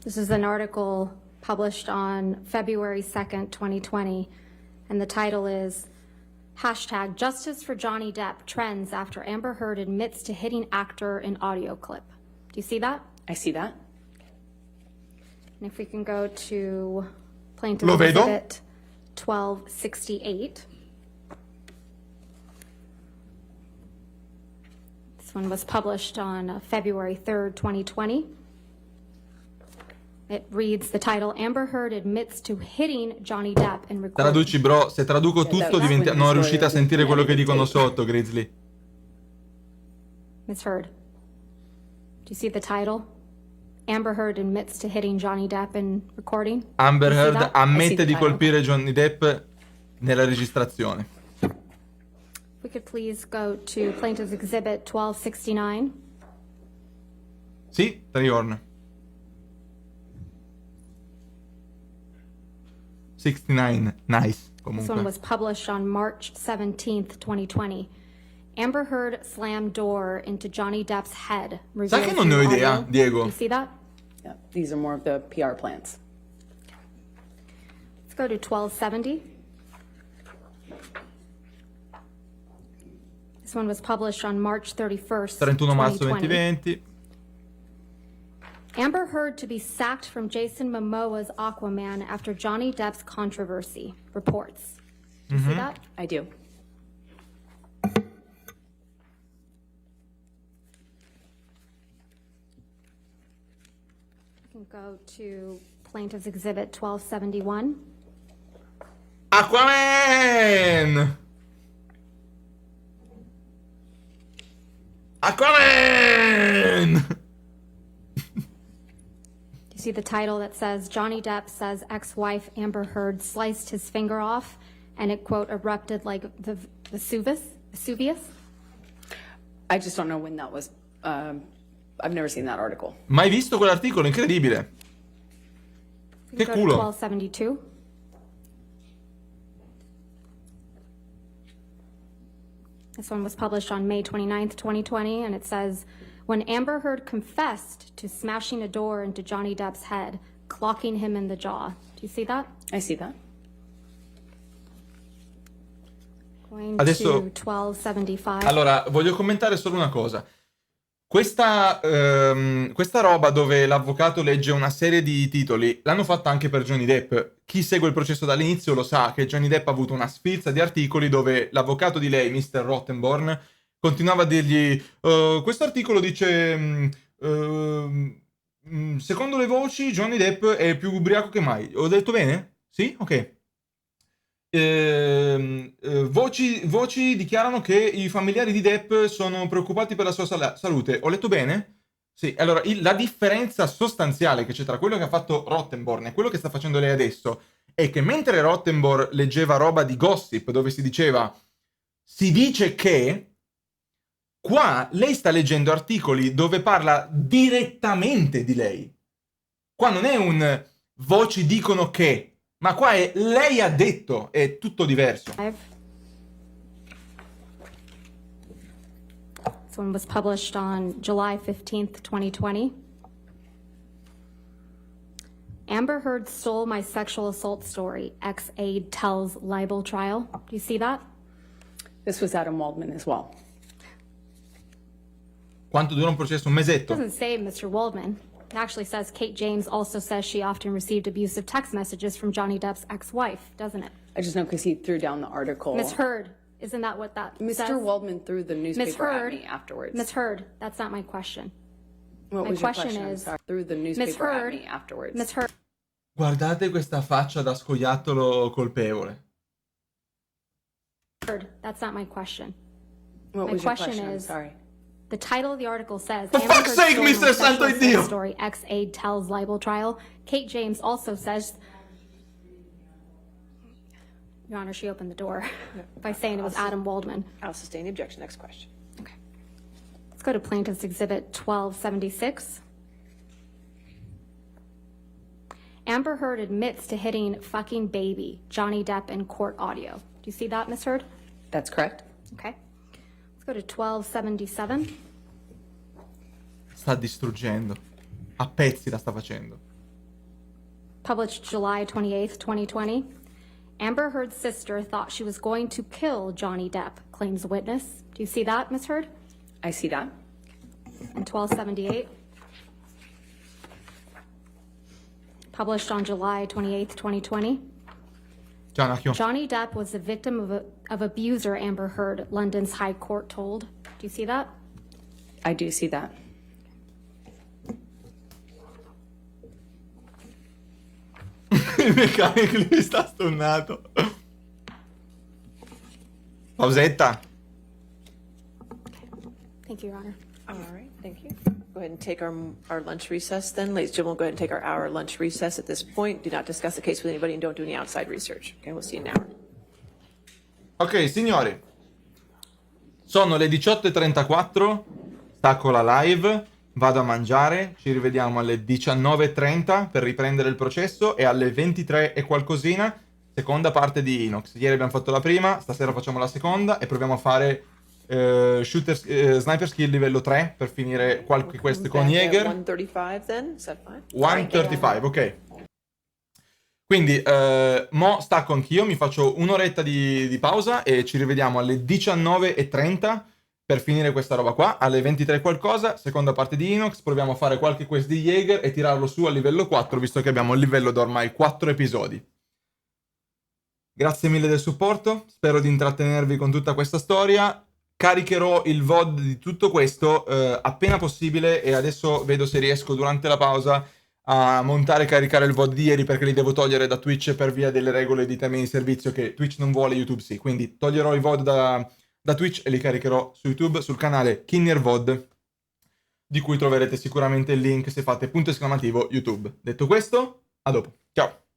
This is an article published on February 2nd, 2020, and the title is hashtag Justice for Johnny Depp trends after Amber Heard admits to hitting actor in audio clip. Do you see that? I see that. And if we can go to Plaintiff's Exhibit 1268. This one was published on February 3rd, 2020. It reads the title, Amber Heard admits to hitting Johnny Depp in recording. Traduci, bro, se traduco tutto non riuscite a sentire quello che dicono sotto, Grizzly. Ms. Heard, do you see the title? Amber Heard admits to hitting Johnny Depp in recording. Amber Heard ammette di colpire Johnny Depp nella registrazione. If we could please go to Plaintiff's Exhibit 1269. Sì, Triorn. 69, nice. This one Comunque. was published on March 17th, 2020. Amber Heard slammed door into Johnny Depp's head. Sai che non ne ho idea, Diego? Do you see that? Yeah, these are more of the PR plans. Let's go to 1270. This one was published on March 31st, 31 marzo 2020. 2020. Amber Heard to be sacked from Jason Momoa's Aquaman after Johnny Depp's controversy, reports. Do you see that? I do. We can go to Plaintiff's Exhibit 1271. Aquaman! Aquaman! You see the title that says, Johnny Depp says ex-wife Amber Heard sliced his finger off, and it, quote, erupted like the Vesuvius? I just don't know when that was. I've never seen that article. Mai visto quell'articolo, incredibile. We Che can go culo. to 1272. This one was published on May 29th, 2020, and it says, when Amber Heard confessed to smashing a door into Johnny Depp's head, clocking him in the jaw. Do you see that? I see that. Going Adesso- to 1275. Allora, voglio commentare solo una cosa. Questa roba dove l'avvocato legge una serie di titoli l'hanno fatta anche per Johnny Depp. Chi segue il processo dall'inizio lo sa che Johnny Depp ha avuto una sfilza di articoli dove l'avvocato di lei, Mr. Rottenborn, continuava a dirgli questo articolo dice secondo le voci Johnny Depp è più ubriaco che mai. Ho detto bene? Sì? Ok. Voci dichiarano che i familiari di Depp sono preoccupati per la sua salute. Ho letto bene? Sì. Allora, la differenza sostanziale che c'è tra quello che ha fatto Rottenborn e quello che sta facendo lei adesso è che mentre Rottenborn leggeva roba di gossip dove si diceva si dice che, qua lei sta leggendo articoli dove parla direttamente di lei. Qua non è un voci dicono che, ma qua è lei ha detto, è tutto diverso. This one was published on July 15th, 2020. Amber Heard stole my sexual assault story. Ex-aide tells libel trial. Do you see that? This was Adam Waldman as well. Quanto dura un processo? Un It mesetto. doesn't say Mr. Waldman. It actually says Kate James also says she often received abusive text messages from Johnny Depp's ex-wife, doesn't it? I just know because he threw down the article. Miss Heard, isn't that what that Mr. says? Waldman threw the Miss newspaper at Heard, me afterwards. Miss Heard, that's not my question. What my was your question I'm is, sorry. Threw the Miss newspaper at Heard, me afterwards. Miss Heard, Guardate questa faccia da scoiattolo colpevole. that's not my question. What my was your question question? I'm is, sorry. The title of the article says, For Amber fuck's Heard sake, stole my Mr. Santo sexual Dio. assault story, ex-aide tells libel trial. Kate James also says, Your Honor, she opened the door by saying it was Adam Waldman. I'll sustain the objection. Next question. Okay. Let's go to Plaintiff's Exhibit 1276. Amber Heard admits to hitting fucking baby Johnny Depp in court audio. Do you see that, Miss Heard? That's correct. Okay. Let's go to 1277. Sta distruggendo. A pezzi la sta facendo. Published July 28th, 2020. Amber Heard's sister thought she was going to kill Johnny Depp, claims witness. Do you see that, Miss Heard? I see that. And 1278. Published on July 28th, 2020. Gianacchio. Johnny Depp was the victim of abuser Amber Heard, London's High Court told. Do you see that? I do see that. Il meccanico lui sta stonnato. Pausetta. Thank you, Your Honor. All right, thank you. Go ahead and take our lunch recess then. Ladies and gentlemen, we'll go ahead and take our hour lunch recess at this point. Do not discuss the case with anybody and don't do any outside research. Okay, we'll see you in an hour. Ok, signori. Sono le 18:34, stacco la live, vado a mangiare, ci rivediamo alle 19:30 per riprendere il processo e alle 23 e qualcosina, seconda parte di Inox. Ieri abbiamo fatto la prima, stasera facciamo la seconda e proviamo a fare sniper skill livello 3 per finire qualche quest con Jäger. 135 then, is that fine? 135, ok. Quindi, mo stacco anch'io, mi faccio un'oretta di pausa e ci rivediamo alle 19:30 per finire questa roba qua. Alle 23 qualcosa, seconda parte di Inox, proviamo a fare qualche quest di Jäger e tirarlo su a livello 4, visto che abbiamo il livello da ormai 4 episodi. Grazie mille del supporto, spero di intrattenervi con tutta questa storia. Caricherò il VOD di tutto questo appena possibile e adesso vedo se riesco durante la pausa a montare e caricare il VOD di ieri, perché li devo togliere da Twitch per via delle regole di termini di servizio che Twitch non vuole, YouTube sì. Quindi toglierò i VOD da Twitch e li caricherò su YouTube, sul canale Kinnier VOD, di cui troverete sicuramente il link se fate !! YouTube. Detto questo, a dopo. Ciao!